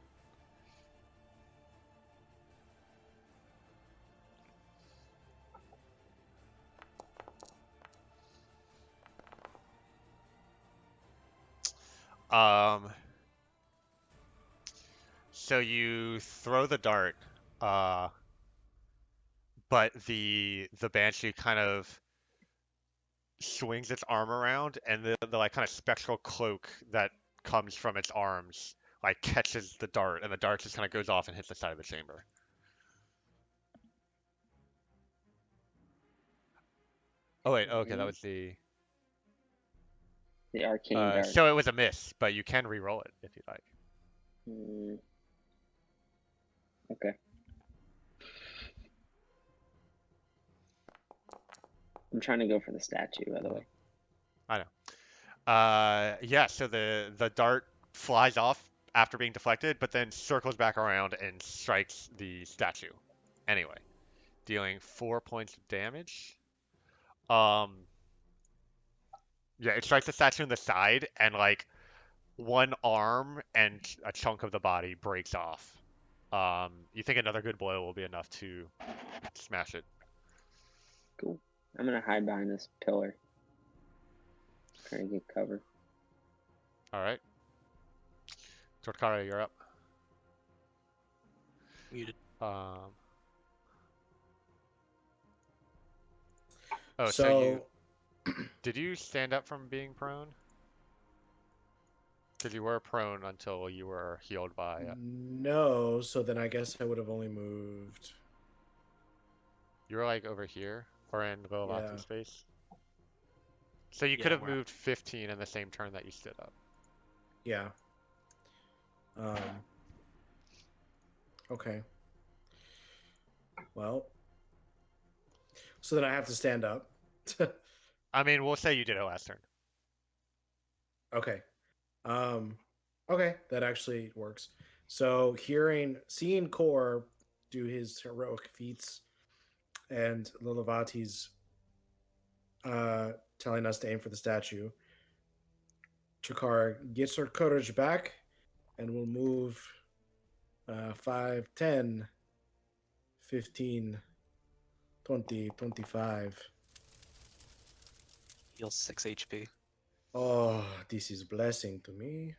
So you throw the dart, but the Banshee kind of swings its arm around, and the like kind of spectral cloak that comes from its arms like catches the dart, and the dart just kind of goes off and hits the side of the chamber. Oh wait, okay, that was The arcane dart. so it was a miss, but you can re-roll it if you like. Okay. I'm trying to go for the statue, by the way. I know. Yeah, so the dart flies off after being deflected, but then circles back around and strikes the statue. Anyway, dealing 4 points of damage. Um, yeah, it strikes the statue in the side, and like one arm and a chunk of the body breaks off. You think another good blow will be enough to smash it? Cool. I'm gonna hide behind this pillar. Try to get cover. All right. Torkara, you're up. Muted. Um, oh, so you So did you stand up from being prone? Because you were prone until you were healed by. no, so then I guess I would have only moved. You were like over here or in Yeah. Lovaki's space. So you Yeah, could have where- moved 15 in the same turn that you stood up. Yeah. Okay. Well, so then I have to stand up. I mean, we'll say you did it last turn. Okay. Okay, that actually works. So seeing Kor do his heroic feats, and Lilavati's telling us to aim for the statue, Chakar gets her courage back and will move 5, 10, 15, 20, 25. Heals 6 HP. Oh, this is blessing to me.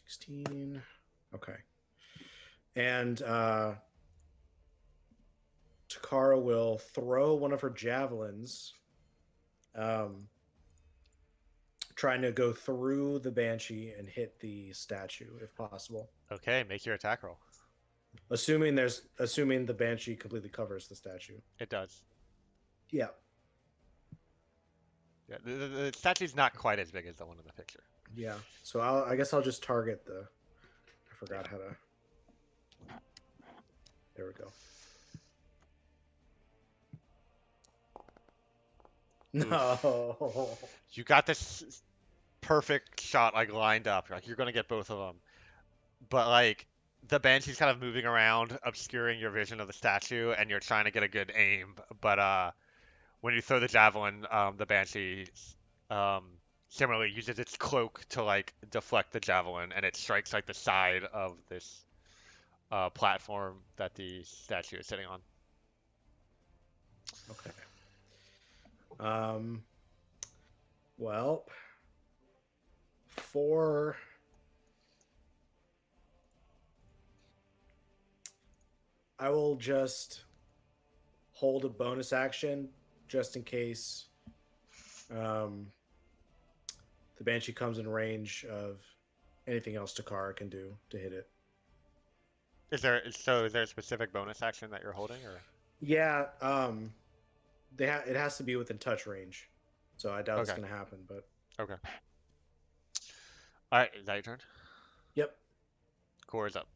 16. Okay. And Takara will throw one of her javelins, trying to go through the banshee and hit the statue if possible. Okay, make your attack roll. Assuming the banshee completely covers the statue. It does. Yeah. Yeah, the statue's not quite as big as the one in the picture. Yeah. So I guess I'll just target the. I forgot how to. There we go. No. You got this perfect shot like lined up. Like you're gonna get both of them, but like the banshee's kind of moving around, obscuring your vision of the statue, and you're trying to get a good aim. But when you throw the javelin, the banshee similarly uses its cloak to like deflect the javelin, and it strikes like the side of this platform that the statue is sitting on. Okay. Well, for I will just hold a bonus action just in case the banshee comes in range of anything else Takara can do to hit it. Is there a specific bonus action that you're holding, or? Yeah, it has to be within touch range, so I doubt it's Okay. gonna happen. But Okay. All right, is that your turn? yep. Core is up.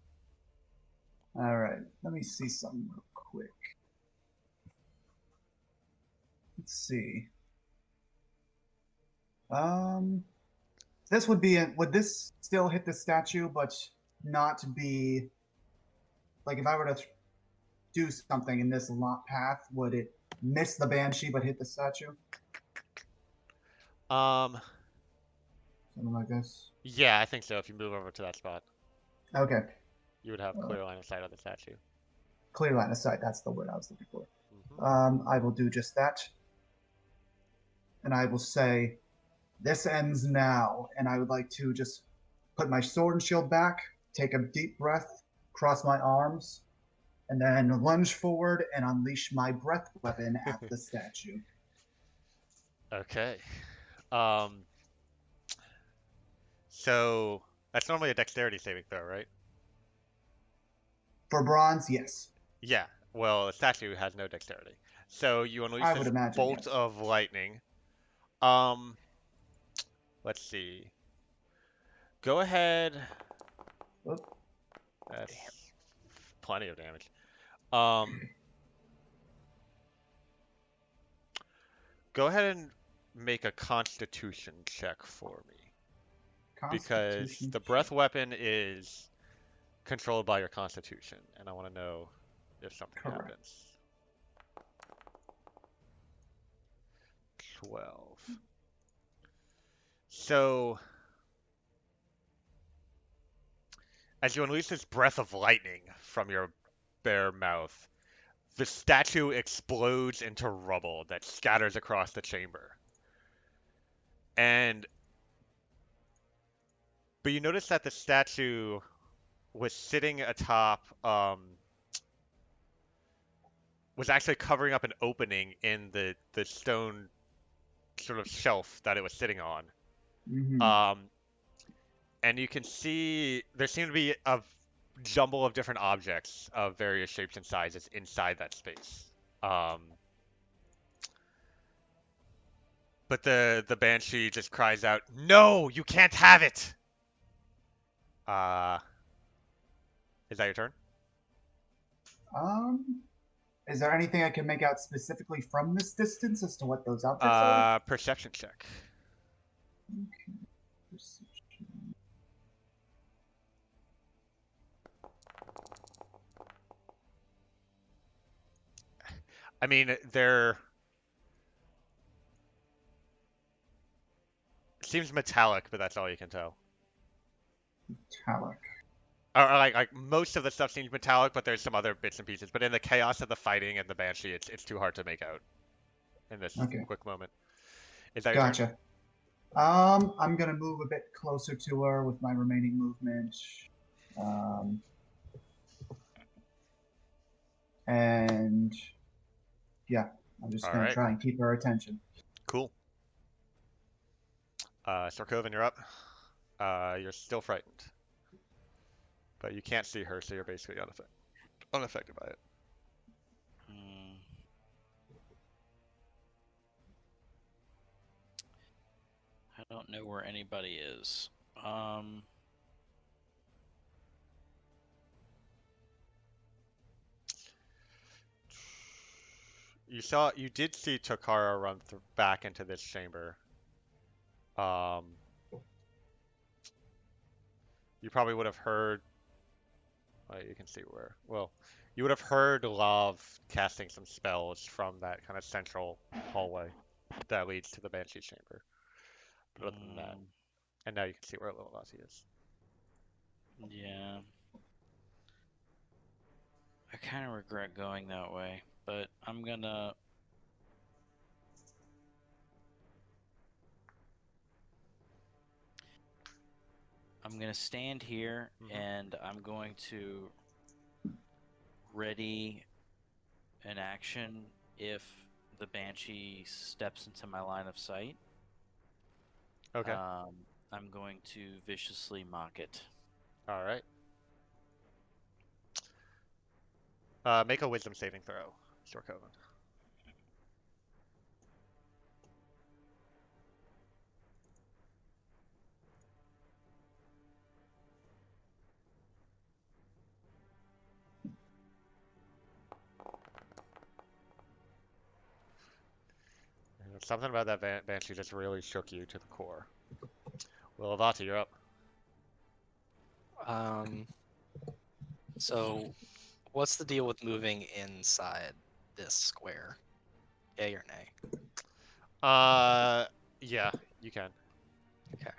All right, let me see something real quick. Let's see. This would be would this still hit the statue, but not be like if I were to do something in this lot path, would it miss the banshee but hit the statue? Um, Something like this. yeah, I think so. If you move over to that spot, Okay, you would have clear line of sight of the statue. clear line of sight. That's the word I was looking for. Mhm. I will do just that, and I will say, "This ends now." And I would like to just put my sword and shield back, take a deep breath, cross my arms, and then lunge forward and unleash my breath weapon at the statue. Okay. Um, so that's normally a dexterity saving throw, right? For bronze, yes. Yeah. Well, the statue has no dexterity. So you unleash I would this imagine, bolt yes. of lightning. Um, let's see. Go ahead. Oop. That's plenty of damage. Um, go ahead and make a Constitution check for me. Because Constitution the breath check. weapon is controlled by your Constitution, and I want to know if something Correct. happens. 12. So, as you unleash this breath of lightning from your bare mouth, the statue explodes into rubble that scatters across the chamber. And but you notice that the statue was sitting atop was actually covering up an opening in the stone sort of shelf that it was sitting on. Hmm. And you can see there seem to be a jumble of different objects of various shapes and sizes inside that space. Um, but the banshee just cries out, "No, you can't have it!" Uh, is that your turn? Um, is there anything I can make out specifically from this distance as to what those objects are? Perception check. I mean, they're it seems metallic, but that's all you can tell. Metallic. Or like most of the stuff seems metallic, but there's some other bits and pieces. But in the chaos of the fighting and the banshee, it's too hard to make out in this Okay. quick moment. Is that your turn? Gotcha. I'm gonna move a bit closer to her with my remaining movement. Um, and yeah, I'm just All gonna right. try and keep her attention. Cool. Sarkovan, you're up. You're still frightened, but you can't see her, so you're basically unaffected by it. Hmm. I don't know where anybody is. You did see Tokara run back into this chamber. You probably would have heard. You can see where. Well, you would have heard Lav casting some spells from that kind of central hallway that leads to the Banshee chamber. But other than that, and now you can see where Lilati is. Yeah. I kind of regret going that way, but I'm gonna. I'm gonna stand here and I'm going to ready an action if the banshee steps into my line of sight. Okay. I'm going to viciously mock it. All right. Make a wisdom saving throw, Storkoven. Something about that banshee just really shook you to the core. Lilati, you're up. So what's the deal with moving inside this square? Yay or nay? Yeah, you can. Okay.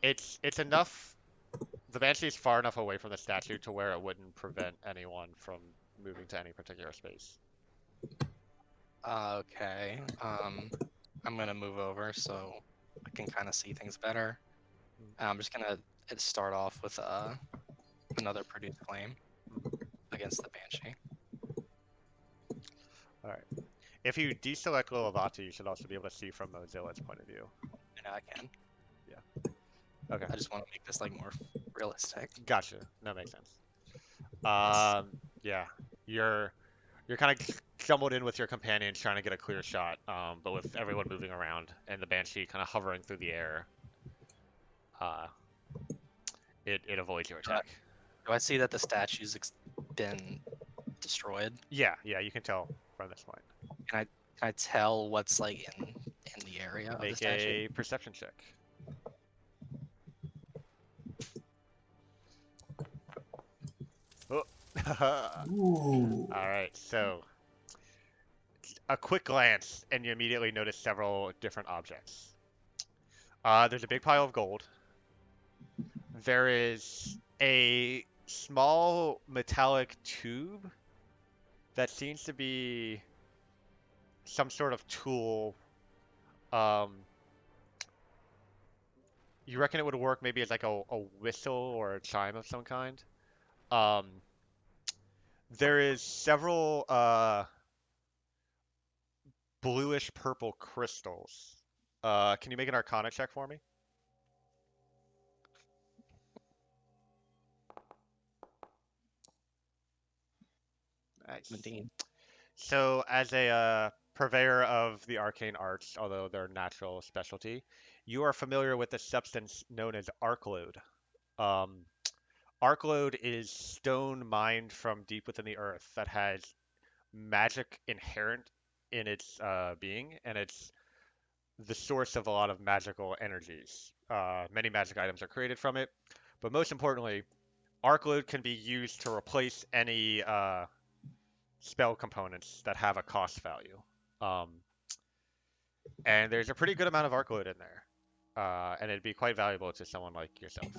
It's enough. The banshee is far enough away from the statue to where it wouldn't prevent anyone from moving to any particular space. Okay. I'm gonna move over so I can kind of see things better. I'm just gonna start off with another produce flame against the banshee. All right. If you deselect Lilati, you should also be able to see from Mozilla's point of view. I know I can. Yeah. Okay. I just want to make this like more realistic. Gotcha. That makes sense. Yeah. You're kind of jumbled in with your companions trying to get a clear shot, but with everyone moving around and the banshee kind of hovering through the air, it avoids your attack. Do I see that the statue's been destroyed? Yeah, you can tell from this point. Can I tell what's like in the area of the Make statue? a perception check. Oh. Ooh. All right, so a quick glance, and you immediately notice several different objects. There's a big pile of gold. There is a small metallic tube that seems to be some sort of tool. Um, you reckon it would work maybe as like a whistle or a chime of some kind? Um, there is several bluish purple crystals. Can you make an Arcana check for me? Nice. 17. So, as a purveyor of the arcane arts, although their natural specialty, you are familiar with the substance known as arcload. Um, Arcload is stone mined from deep within the earth that has magic inherent in its being, and it's the source of a lot of magical energies. Many magic items are created from it, but most importantly, Arcload can be used to replace any spell components that have a cost value. Um, and there's a pretty good amount of Arcload in there, and it'd be quite valuable to someone like yourself,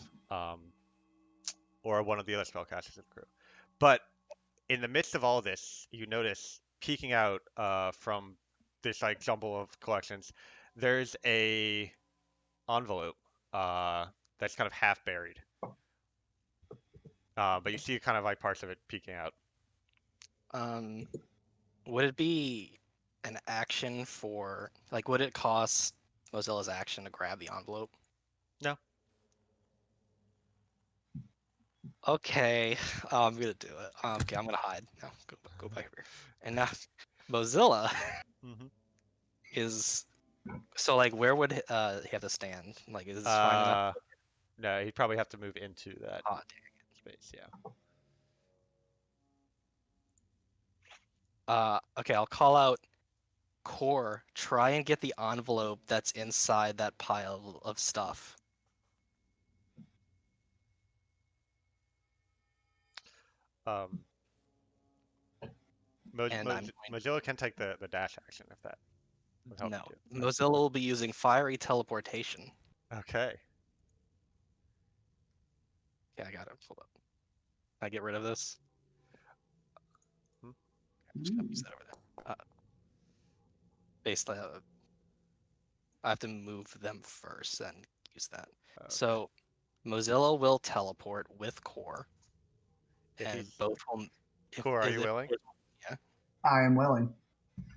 or one of the other spellcasters of the crew. But in the midst of all this, you notice peeking out from this like jumble of collections, there's a envelope that's kind of half buried, but you see kind of like parts of it peeking out. Would it be an action for like? Would it cost Mozilla's action to grab the envelope? No. Okay, I'm gonna do it. Okay, I'm gonna hide. No, go back here. And now, Mozilla Mm-hmm. is so like, where would he have to stand? Like, is this fine enough? No, he'd probably have to move into that Oh, space. Yeah. okay, I'll call out Core. Try and get the envelope that's inside that pile of stuff. Um, And I'm Mozilla can take the dash action if that would help no. you. Mozilla will be using fiery teleportation. Okay. Yeah, I got it. Hold up. Can I get rid of this? Hmm? I'm just gonna use that over there. Basically, I have to move them first and use that. Okay. So Mozilla will teleport with Core, If and he's both will. Core, are you willing? Yeah. I am willing.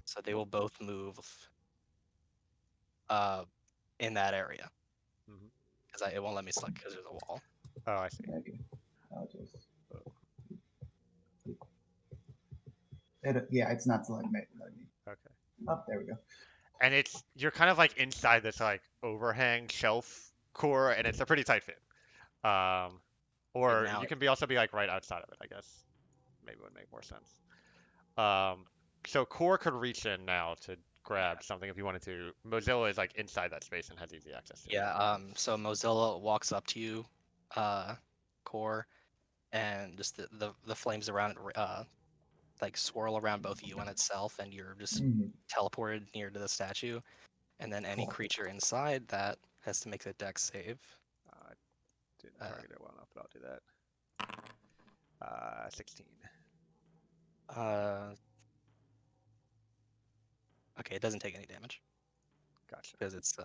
So they will both move in that area Mhm. because it won't let me select because there's a wall. Oh, I see. Okay. I'll just. Yeah, it's not selecting me. Okay. Oh, there we go. And you're kind of like inside this like overhang shelf core, and it's a pretty tight fit. Or now you can also be like right outside of it, I guess. Maybe would make more sense. So core could reach in now to grab something if you wanted to. Mozilla is like inside that space and has easy access to it. Yeah. So Mozilla walks up to you, Core, and just the flames around it, like swirl around both you and itself, and you're just teleported near to the statue. And then any Cool. creature inside that has to make a dex save. I didn't target it well enough, but I'll do that. 16. Okay, it doesn't take any damage Gotcha. because it's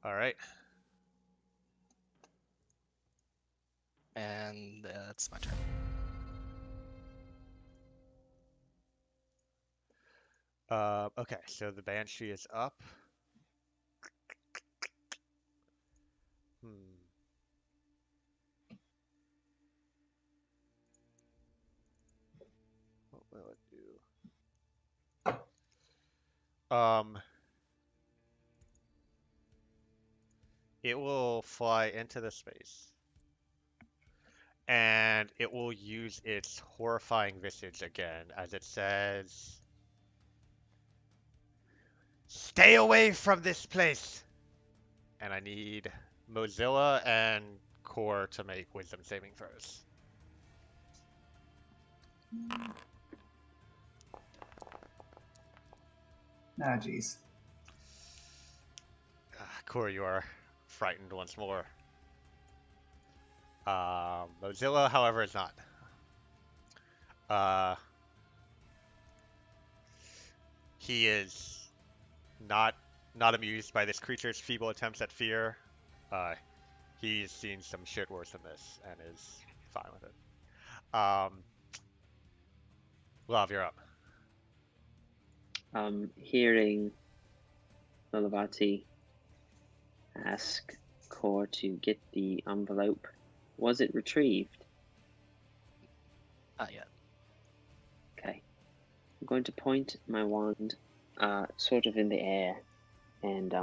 All right. and that's my turn. Okay, so the Banshee is up. Hmm. What will it do? It will fly into the space, and it will use its horrifying visage again, as it says, "Stay away from this place!" And I need Mozilla and Core to make wisdom saving throws. Ah, jeez. Core, you are frightened once more. Mozilla, however, is not. Uh, he is not amused by this creature's feeble attempts at fear. He's seen some shit worse than this and is fine with it. Love, you're up. Hearing Malavati ask Core to get the envelope, was it retrieved? Not yet. Okay. I'm going to point my wand sort of in the air and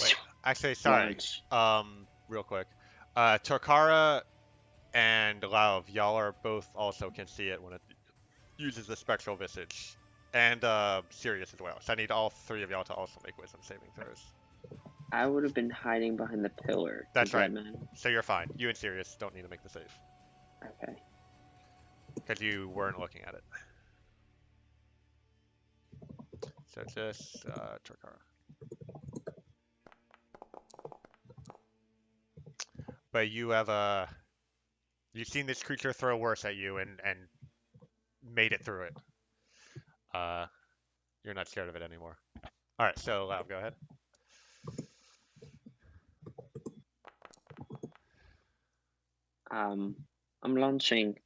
Wait, actually, sorry. launch. Real quick. Torkara and Lauv, y'all are both also can see it when it uses the spectral visage. And Sirius as well. So I need all three of y'all to also make wisdom saving throws. I would have been hiding behind the pillar. That's Does right. that matter? So you're fine. You and Sirius don't need to make the save. Okay. Because you weren't looking at it. So it's just Torkara. But you have you've seen this creature throw worse at you and made it through it. You're not scared of it anymore. All right, so Lauv, go ahead. I'm launching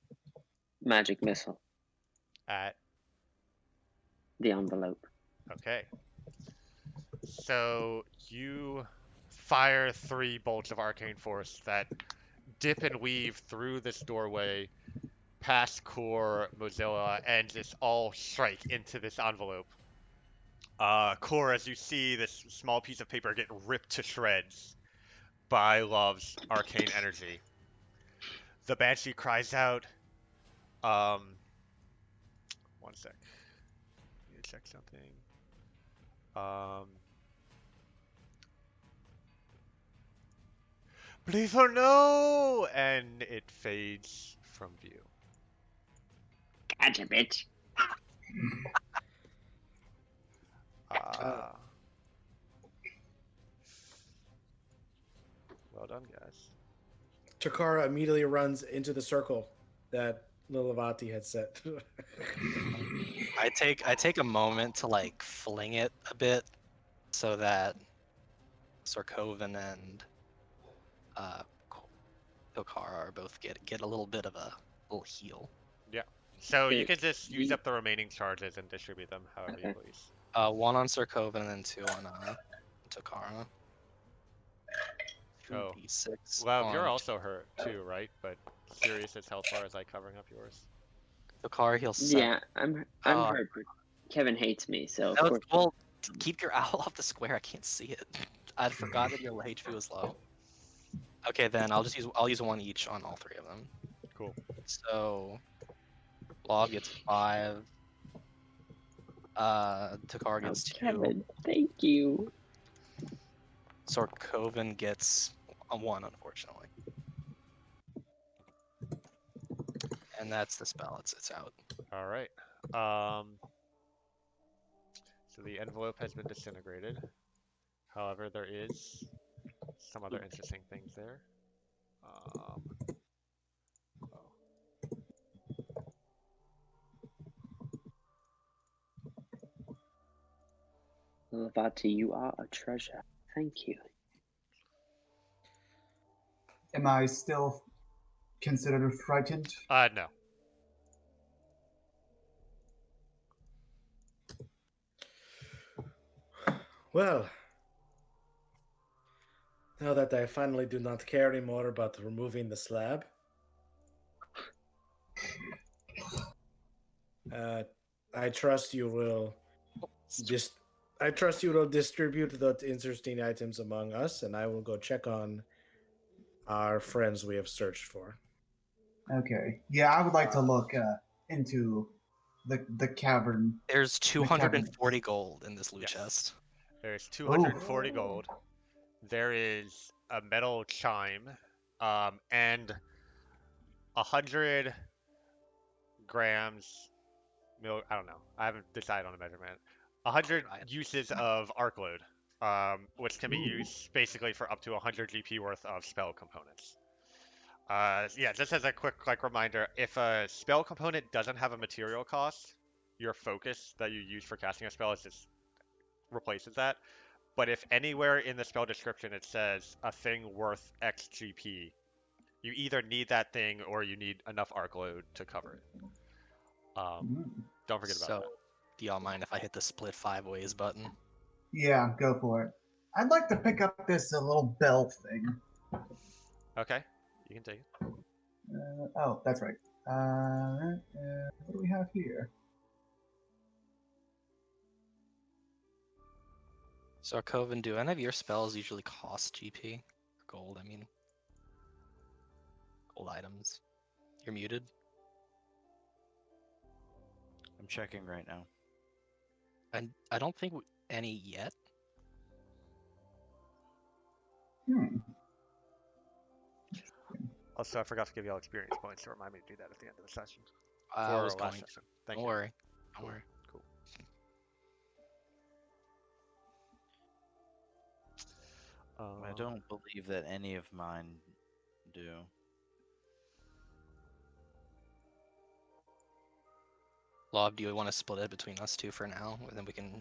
magic missile. At The envelope. okay. So you fire 3 bolts of arcane force that dip and weave through this doorway, past Core, Mozilla, and just all strike into this envelope. Core, as you see this small piece of paper get ripped to shreds by Love's arcane energy. The Banshee cries out, one sec. Need to check something. Please or no! And it fades from view. Gotcha, bitch. Well done, guys. Takara immediately runs into the circle that Lilavati had set. I take a moment to like fling it a bit so that Sarkovan and Eochora are both get a little bit of a little heal. Yeah. So you Okay, can just use we- up the remaining charges and distribute them however you Okay. please. 1 on Sarkovan and then 2 on Eochora. Oh. 2d6 Love, you're on also hurt too, right? But Sirius's health bar is like covering up yours. Eochora heals 7. Yeah, I'm Oh. hurt, but Kevin hates me, so of No, course. well, keep your owl off the square. I can't see it. I forgot that your HP was low. Okay, then I'll use 1 each on all 3 of them. Cool. So, Log gets 5. Takar Oh, gets 2. Kevin, thank you. Sarkovan gets a 1, unfortunately. And that's the spell. It's out. All right. So the envelope has been disintegrated. However, there is some other interesting things there. Oh. Lavati, you are a treasure. Thank you. Am I still considered frightened? No. Well, now that I finally do not care anymore about removing the slab, I trust you will I trust you will distribute the interesting items among us, and I will go check on our friends we have searched for. Okay. Yeah, I would like to look into the cavern. There's The cavern. 240 gold in this loot Yes. chest. There's 240 gold. There is a metal chime, and 100 grams I don't know. I haven't decided on a measurement. 100 Right. uses of arc load, which can be used basically for up to 100 GP worth of spell components. Yeah, just as a quick reminder, if a spell component doesn't have a material cost, your focus that you use for casting a spell is just replaces that. But if anywhere in the spell description it says a thing worth X GP, you either need that thing or you need enough arc load to cover it. Mm. Don't forget about So, that. do y'all mind if I hit the split 5 ways button? Yeah, go for it. I'd like to pick up this little bell thing. Okay, you can take it. Oh, that's right. What do we have here? So, Coven, do any of your spells usually cost GP? Gold, I mean. Gold items. You're muted. I'm checking right now. And I don't think any yet. Hmm. Also, I forgot to give you all experience points to remind me to do that at the end of the session. I For was last going. session. Thank Don't you. worry. Don't Cool. worry. Cool. I don't believe that any of mine do. Lob, do you want to split it between us two for now, and then we can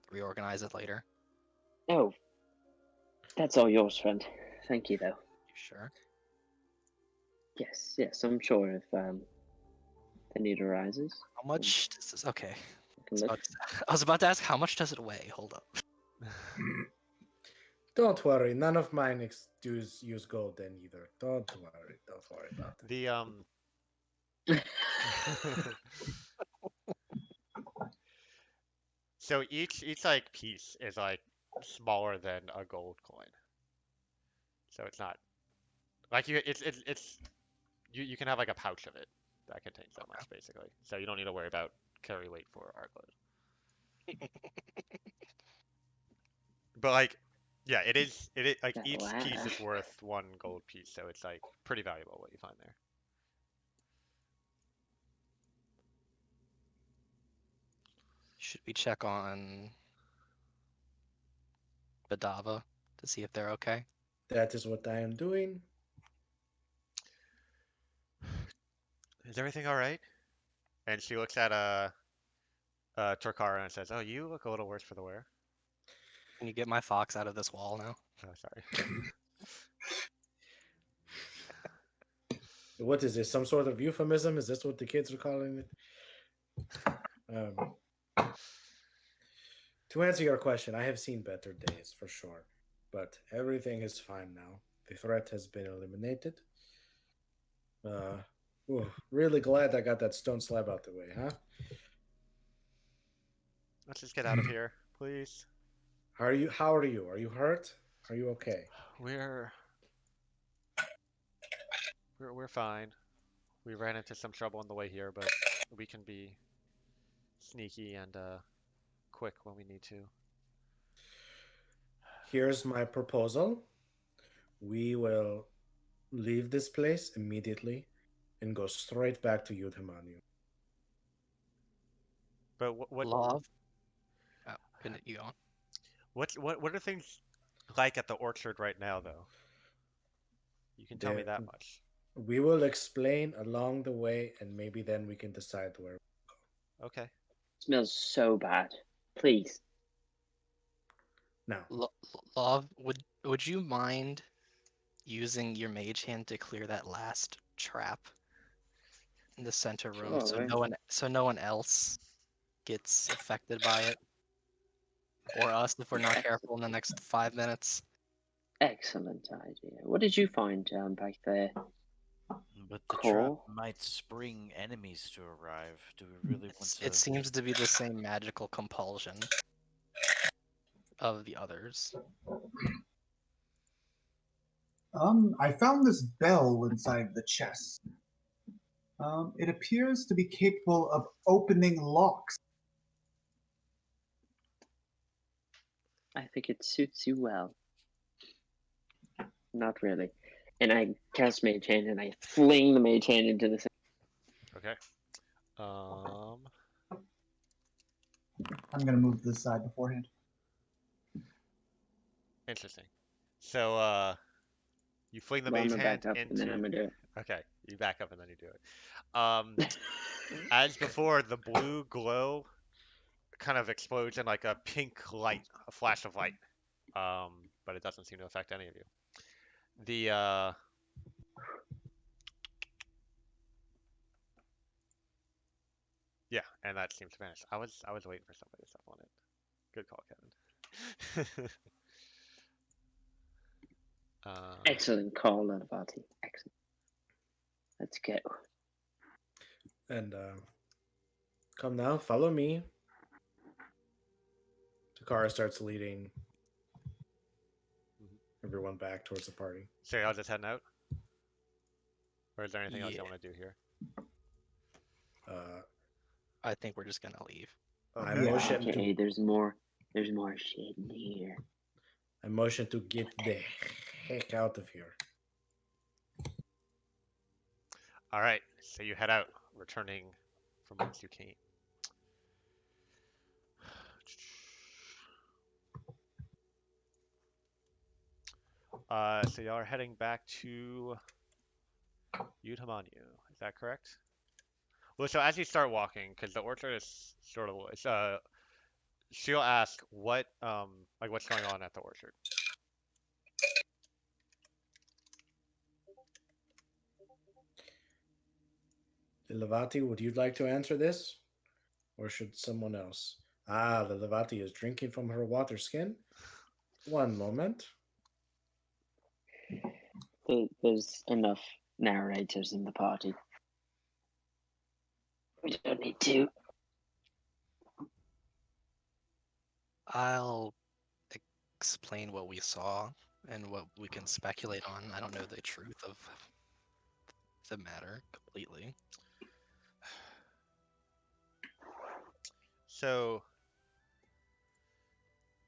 reorganize it later? Oh, that's all yours, friend. Thank you, though. You sure? Yes, yes, I'm sure if the need arises, How much does this? Okay. I can look. I was about to ask, how much does it weigh? Hold up. Don't worry, none of mine use gold then either. Don't worry about it. The So each like piece is like smaller than a gold coin. So it's not like it's you can have like a pouch of it that contains that much basically. So you don't need to worry about carry weight for arc load. But like yeah, it is like That each piece laugh. is worth 1 gold piece, so it's like pretty valuable what you find there. Should we check on Badava to see if they're okay? That is what I am doing. Is everything all right? And she looks at Torkara and says, "Oh, you look a little worse for the wear." Can you get my fox out of this wall now? Oh, sorry. What is this? Some sort of euphemism? Is this what the kids are calling it? To answer your question, I have seen better days for sure, but everything is fine now. The threat has been eliminated. Really glad I got that stone slab out the way, huh? Let's just get out of here, please. How are you? How are you? Are you hurt? Are you okay? We're we're fine. We ran into some trouble on the way here, but we can be sneaky and quick when we need to. Here's my proposal. We will leave this place immediately and go straight back to Yudhimanu. But what Love. Oh, couldn't you go on? what are things like at the orchard right now, though? You can tell me that much. We will explain along the way, and maybe then we can decide where. Okay. Smells so bad. Please. Now, Love, would you mind using your mage hand to clear that last trap in the center room, so Sure. no one else gets affected by it, or us if we're not careful in the next 5 minutes? Excellent idea. What did you find back there? But the trap Core? might spring enemies to arrive. Do we really want to? It seems to be the same magical compulsion of the others. I found this bell inside the chest. It appears to be capable of opening locks. I think it suits you well. Not really. And I cast Mage Hand and I fling the Mage Hand into the. Okay. I'm gonna move to this side beforehand. Interesting. So you fling the Well, I'm mage gonna back hand up and then into. I'm gonna do it. Okay, you back up and then you do it. As before, the blue glow kind of explodes in like a pink light, a flash of light. But it doesn't seem to affect any of you. The Yeah, and that seems to vanish. I was waiting for somebody to step on it. Good call, Kevin. Excellent call, Lanavati. Excellent. Let's go. And come now, follow me. Takara starts leading everyone back towards the party. So y'all just heading out, or is there anything else Yeah. you want to do here? I think we're just gonna leave. I Okay. motion to Okay, there's more shit in here. I motion to get the heck out of here. All right. So you head out, returning from whence you came. So y'all are heading back to Utamanyu. Is that correct? Well, so as you start walking, because the orchard is sort of, she'll ask like what's going on at the orchard. Levati, would you like to answer this? Or should someone else? Ah, the Levati is drinking from her water skin. One moment. There's enough narrators in the party. We don't need to. I'll explain what we saw and what we can speculate on. I don't know the truth of the matter completely. So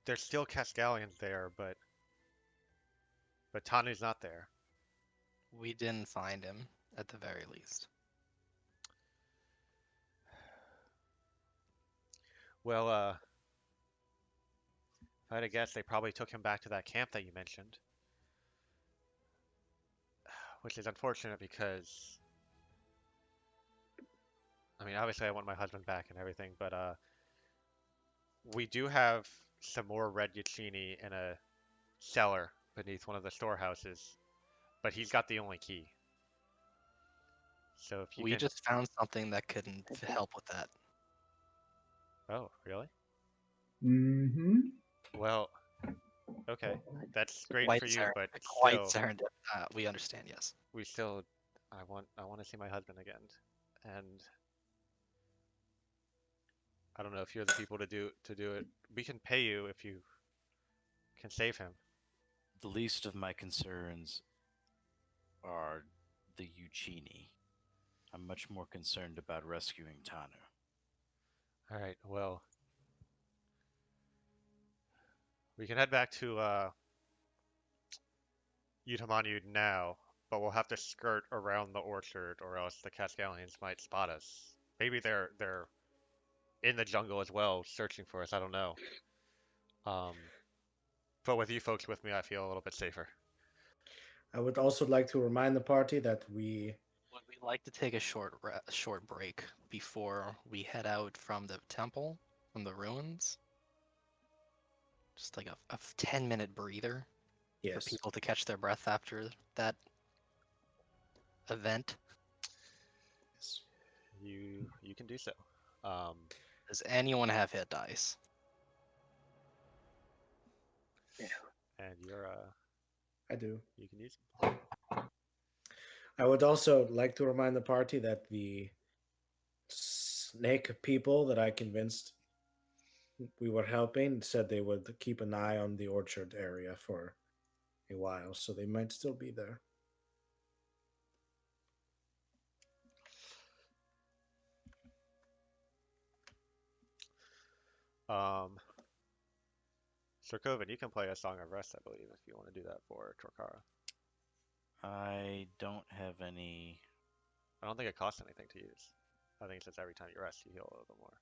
there's still Cascalians there, but Tanu's not there. We didn't find him, at the very least. Well, if I had to guess, they probably took him back to that camp that you mentioned, which is unfortunate because, I mean, obviously I want my husband back and everything, but we do have some more red Yacini in a cellar beneath one of the storehouses, but he's got the only key. So if you We can, just found something that couldn't help with that. oh, really? Mm-hmm. Well, okay, that's great Quite for you, but quite still, serendipitous. We understand, yes. we still, I want to see my husband again, and I don't know if you're the people to do it. We can pay you if you can save him. The least of my concerns are the Eugenie. I'm much more concerned about rescuing Tanu. All right, well, we can head back to Utamanu now, but we'll have to skirt around the orchard, or else the Cascalians might spot us. Maybe they're in the jungle as well, searching for us. I don't know. Um, but with you folks with me, I feel a little bit safer. I would also like to remind the party that we Would we like to take a short break before we head out from the temple, from the ruins? Just like a 10-minute breather for yes. people to catch their breath after that event. Yes. You can do so. Um, Does anyone have hit dice? and you're I do. you can use them. I would also like to remind the party that the snake people that I convinced we were helping said they would keep an eye on the orchard area for a while, so they might still be there. Sir Coven, you can play a Song of Rest, I believe, if you want to do that for Torkara. I don't have any. I don't think it costs anything to use. I think it's just every time you rest, you heal a little bit more.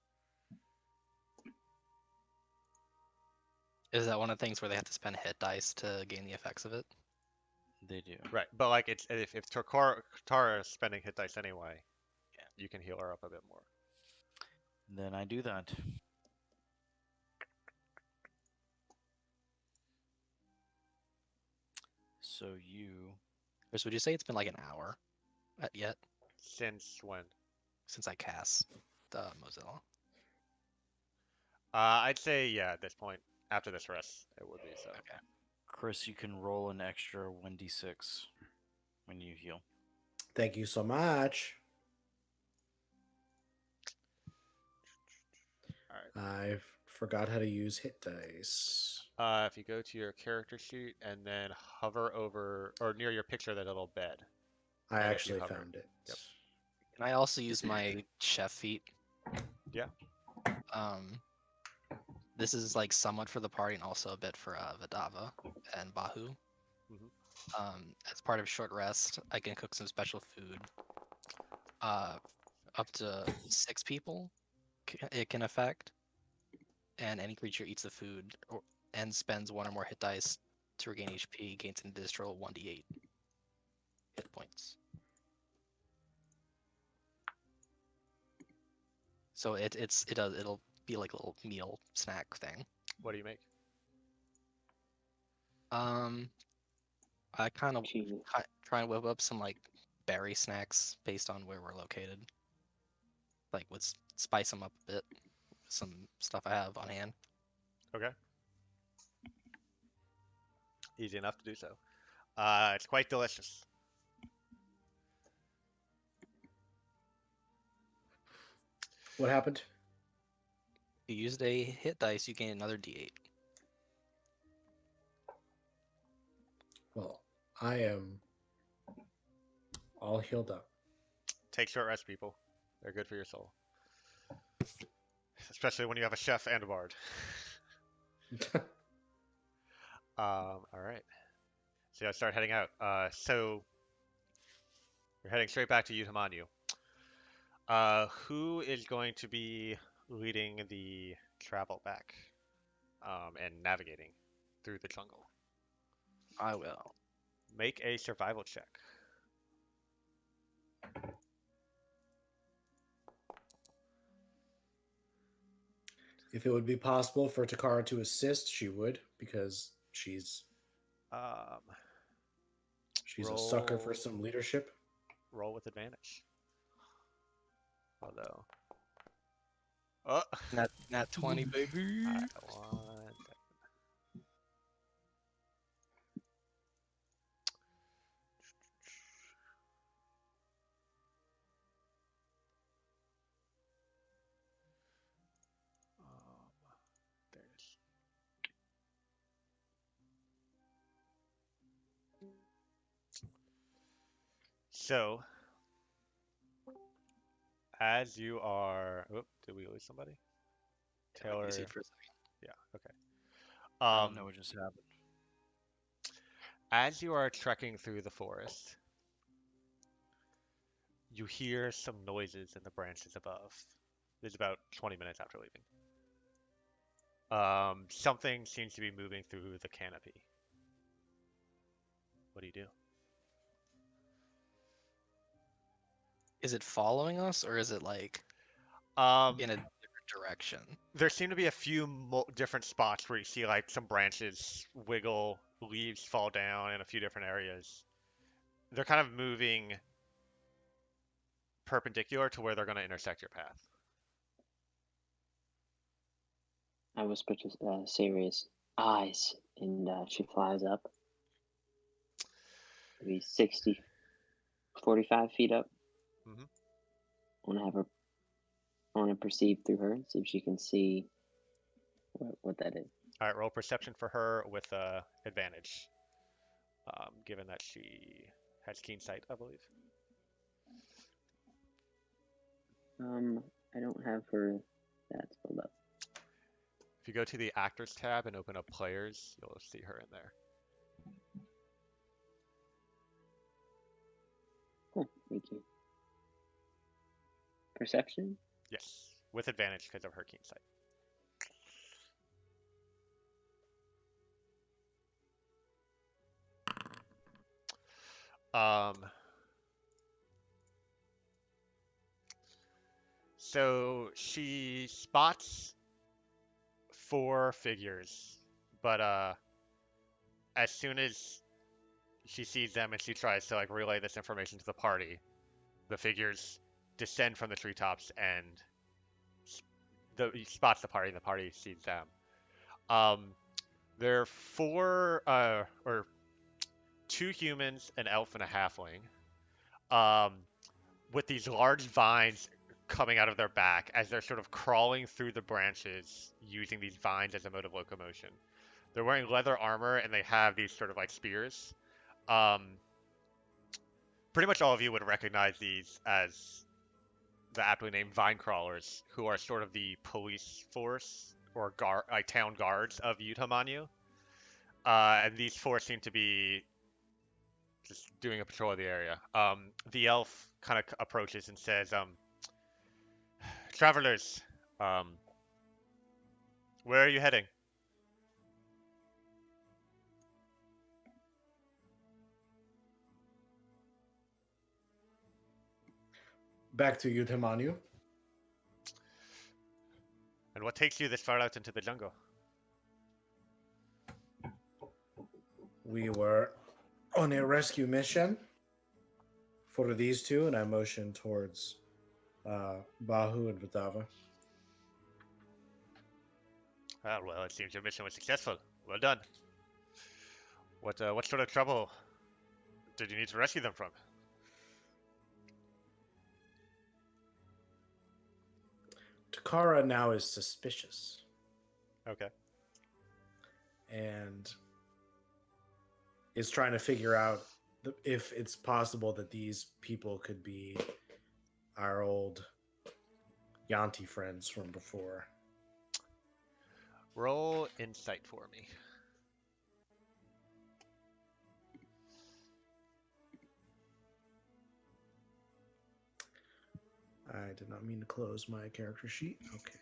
Is that one of the things where they have to spend hit dice to gain the effects of it? They do. Right, but like it's if Katara is spending hit dice anyway, Yeah. you can heal her up a bit more. Then I do that. So you Chris, would you say it's been like an hour yet Since when? since I cast Mozilla? I'd say yeah. At this point, after this rest, it would be so. Okay. Chris, you can roll an extra 1d6 when you heal. Thank you so much. All right. I forgot how to use hit dice. If you go to your character sheet and then hover over or near your picture, that little bed. I And if you actually hover- found it. Yep. Can I also use my chef feat? Yeah. This is like somewhat for the party and also a bit for Vidava and Bahu. Mhm. As part of short rest, I can cook some special food. Up to 6 people it can affect, and any creature eats the food and spends 1 or more hit dice to regain HP gains an additional 1d8 hit points. So it'll be like a little meal snack thing. What do you make? I kind of Jesus. try and whip up some like berry snacks based on where we're located. Like spice them up a bit with some stuff I have on hand. Okay. Easy enough to do so. It's quite delicious. What happened? If you used a hit dice, you gain another d8. Well, I am all healed up. Take short rest, people. They're good for your soul. Especially when you have a chef and a bard. All right. So yeah, start heading out. So you're heading straight back to Utamanyu. Who is going to be leading the travel back and navigating through the jungle? I will. Make a survival check. If it would be possible for Takara to assist, she would, because she's Um, a sucker for roll some leadership. roll with advantage. Although, oh, Nat 20, baby. alright, one second. There it is. So, as you are, did we lose somebody? Taylor. See it for a second. Yeah. Okay. I don't know what just happened. As you are trekking through the forest, you hear some noises in the branches above. This is about 20 minutes after leaving. Something seems to be moving through the canopy. What do you do? Is it following us or is it like Um, in a different direction? there seem to be a few different spots where you see like some branches wiggle, leaves fall down in a few different areas. They're kind of moving perpendicular to where they're going to intersect your path. I whisper to Sirius, eyes, and she flies up. Maybe 60, 45 feet up. Mhm. I want to have her. I want to perceive through her, see if she can see what that is. All right, roll perception for her with advantage, given that she has keen sight, I believe. I don't have her stats pulled up. If you go to the actors tab and open up players, you'll see her in there. Cool, thank you. Perception? Yes, with advantage because of her keen sight. Um, so she spots 4 figures, but as soon as she sees them and she tries to like relay this information to the party, the figures descend from the treetops and spots the party, and the party sees them. Um, there are 4 or 2 humans, an elf, and a halfling. Um, with these large vines coming out of their back as they're sort of crawling through the branches using these vines as a mode of locomotion. They're wearing leather armor and they have these sort of like spears. Um, pretty much all of you would recognize these as the aptly named vine crawlers, who are sort of the police force or like town guards of Utamanu. And these 4 seem to be just doing a patrol of the area. The elf kind of approaches and says, "Travelers, um, where are you heading?" Back to Utamanu. "And what takes you this far out into the jungle?" We were on a rescue mission for these 2, and I motioned towards Bahu and Vitava. Ah, well, it seems your mission was successful. Well done. What sort of trouble did you need to rescue them from? Takara now is suspicious, Okay. and is trying to figure out if it's possible that these people could be our old Yanti friends from before. Roll insight for me. I did not mean to close my character sheet. Okay.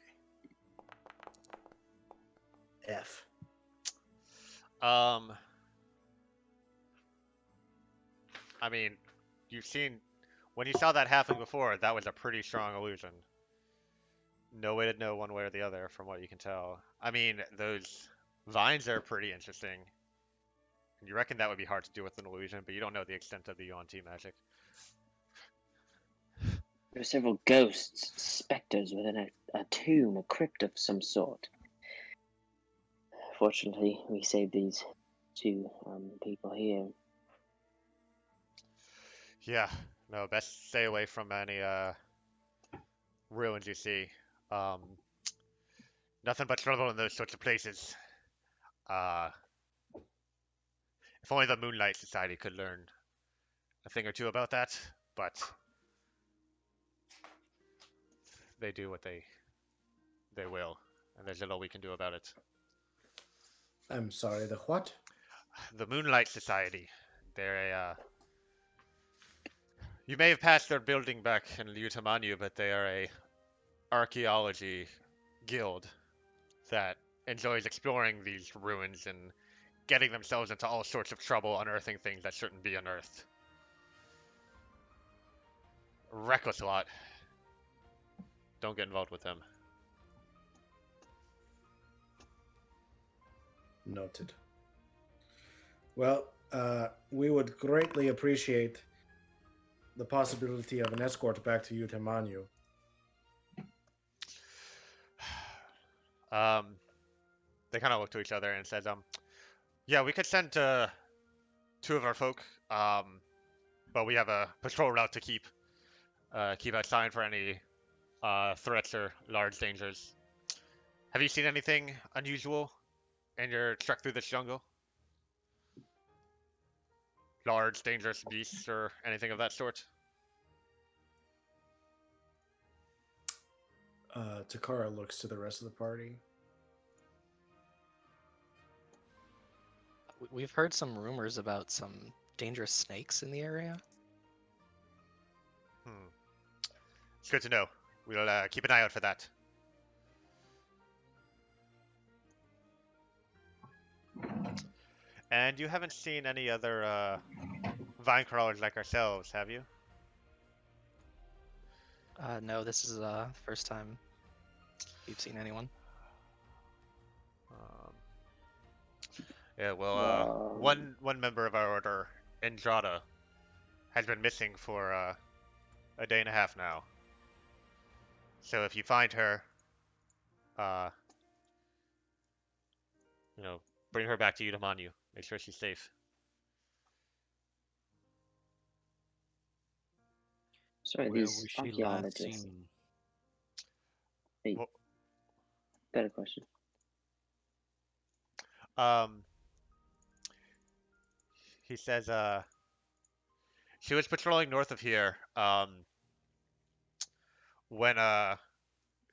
F. I mean, you've seen when you saw that happen before, that was a pretty strong illusion. No way to know one way or the other from what you can tell. I mean, those vines are pretty interesting. You reckon that would be hard to do with an illusion, but you don't know the extent of the Yuan-Ti magic. There are several ghosts, specters within a tomb, a crypt of some sort. Fortunately, we saved these 2 people here. Yeah, no, best stay away from any ruins you see. Um, nothing but trouble in those sorts of places. Uh, if only the Moonlight Society could learn a thing or two about that, but they do what they will, and there's little we can do about it. I'm sorry, the what? The Moonlight Society. They're a you may have passed their building back in Utamanu, but they are a archaeology guild that enjoys exploring these ruins and getting themselves into all sorts of trouble, unearthing things that shouldn't be unearthed. Reckless a lot. Don't get involved with them. Noted. Well, we would greatly appreciate the possibility of an escort back to Utamanu. They kind of look to each other and says, yeah, we could send 2 of our folk, but we have a patrol route to keep outside for any threats or large dangers. Have you seen anything unusual in your trek through this jungle? Large, dangerous beasts or anything of that sort? Takara looks to the rest of the party. We've heard some rumors about some dangerous snakes in the area. It's good to know. We'll keep an eye out for that. And you haven't seen any other vine crawlers like ourselves, have you? No, this is the first time you've seen anyone. Um, yeah, well, Well, one member of our order, Andrada, has been missing for a day and a half now. So if you find her, uh, you know, bring her back to Utamanu. Make sure she's safe. sorry, Where these was she last archaeologists. seen? Hey, Well, better question. um, he says, she was patrolling north of here, when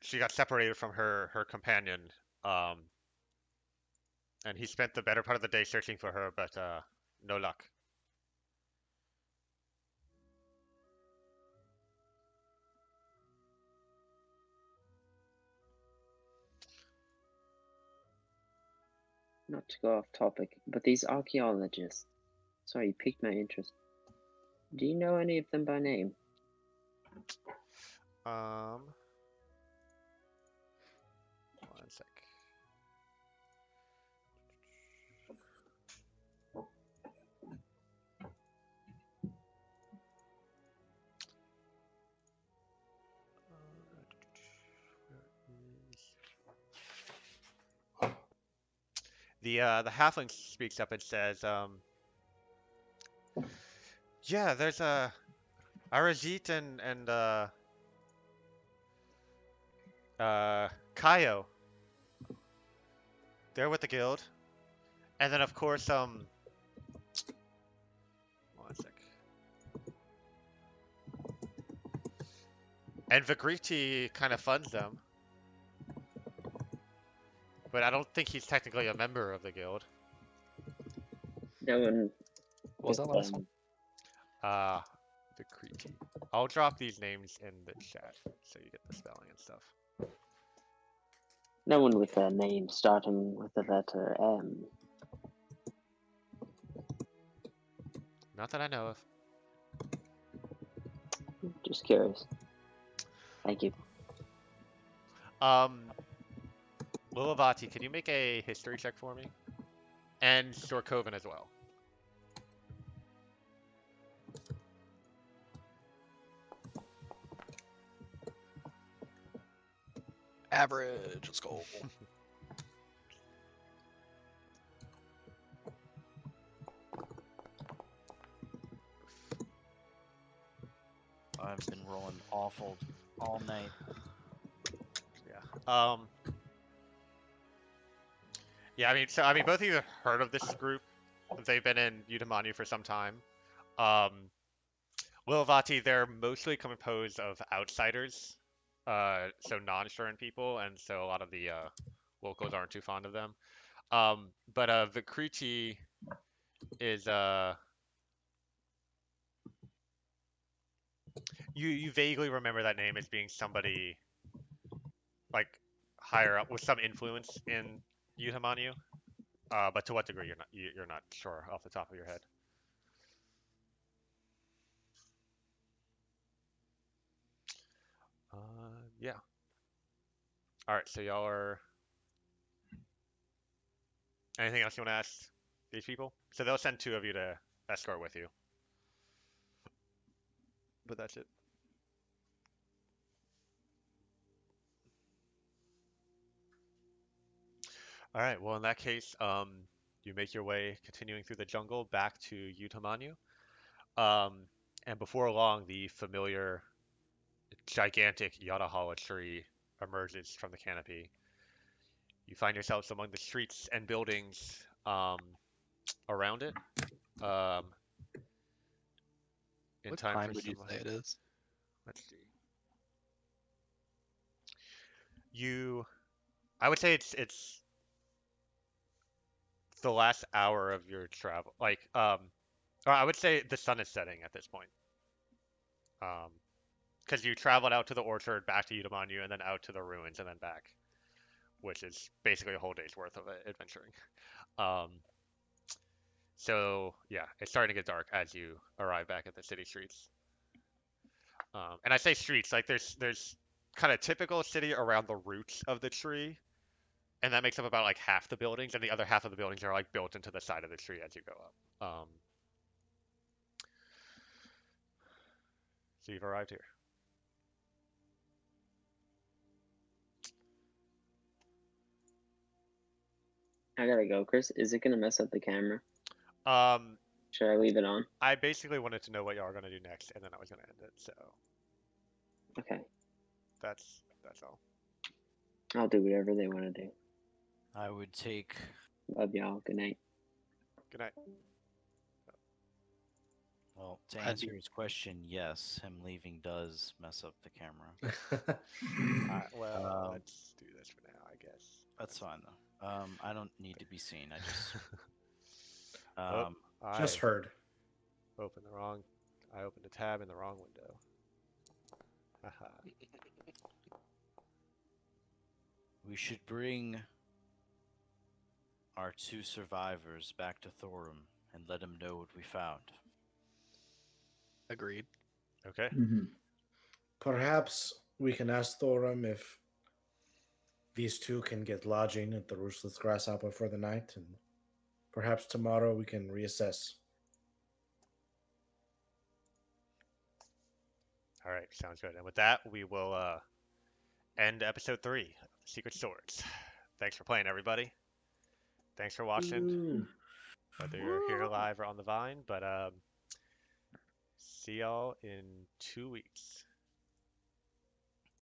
she got separated from her companion, um, and he spent the better part of the day searching for her, but no luck. Not to go off topic, but these archaeologists. Sorry, you piqued my interest. Do you know any of them by name? One sec. The halfling speaks up and says, yeah, there's a Arajit and Kaio. They're with the guild, and then of course one sec. And Vigriti kind of funds them, but I don't think he's technically a member of the guild. No one. What was that with, last one? Vigriti. I'll drop these names in the chat so you get the spelling and stuff. No one with a name starting with the letter M. Not that I know of. Just curious. Thank you. Lilavati, can you make a history check for me? And Storkoven as well. Average. Let's go. I've been rolling awful all night. Yeah. Yeah, I mean, both of you have heard of this group. They've been in Utamanu for some time. Lilavati, they're mostly composed of outsiders, so non-Shuren people, and so a lot of the locals aren't too fond of them. But Vikriti is you vaguely remember that name as being somebody like higher up with some influence in Utamanu. But to what degree you're not sure off the top of your head. Yeah. All right, so y'all are. Anything else you want to ask these people? So they'll send two of you to escort with you. But that's it. All right. Well, in that case, you make your way, continuing through the jungle, back to Utamanu. Um, and before long, the familiar, gigantic Yadahala tree emerges from the canopy. You find yourselves among the streets and buildings around it. Um, in What time time for would you some. say it is? Let's see. I would say it's the last hour of your travel. Or I would say the sun is setting at this point. Because you traveled out to the orchard, back to Utamanu, and then out to the ruins, and then back, which is basically a whole day's worth of adventuring. Um, So yeah, it's starting to get dark as you arrive back at the city streets. And I say streets like there's kind of typical city around the roots of the tree, and that makes up about like half the buildings, and the other half of the buildings are like built into the side of the tree as you go up. So you've arrived here. I gotta go, Chris. Is it gonna mess up the camera? Um, Should I leave it on? I basically wanted to know what y'all are gonna do next, and then I was gonna end it. So Okay. that's all. I'll do whatever they want to do. I would take. Love y'all. Good night. Good night. Well, to I'd answer be- his question, yes, him leaving does mess up the camera. Well, Um, let's do this for now, I guess. That's fine though. I don't need to be seen. I just. Oh, Um, Just I heard. opened the wrong. I opened a tab in the wrong window. Haha. we should bring our 2 survivors back to Thorum and let him know what we found. Agreed. Okay. Mhm. Perhaps we can ask Thorum if these two can get lodging at the Ruthless Grasshopper for the night, and perhaps tomorrow we can reassess. All right. Sounds good. And with that, we will end episode 3 of Secret Swords. Thanks for playing, everybody. Thanks for watching, Ooh. whether you're here live or on the Vine. But see y'all in 2 weeks.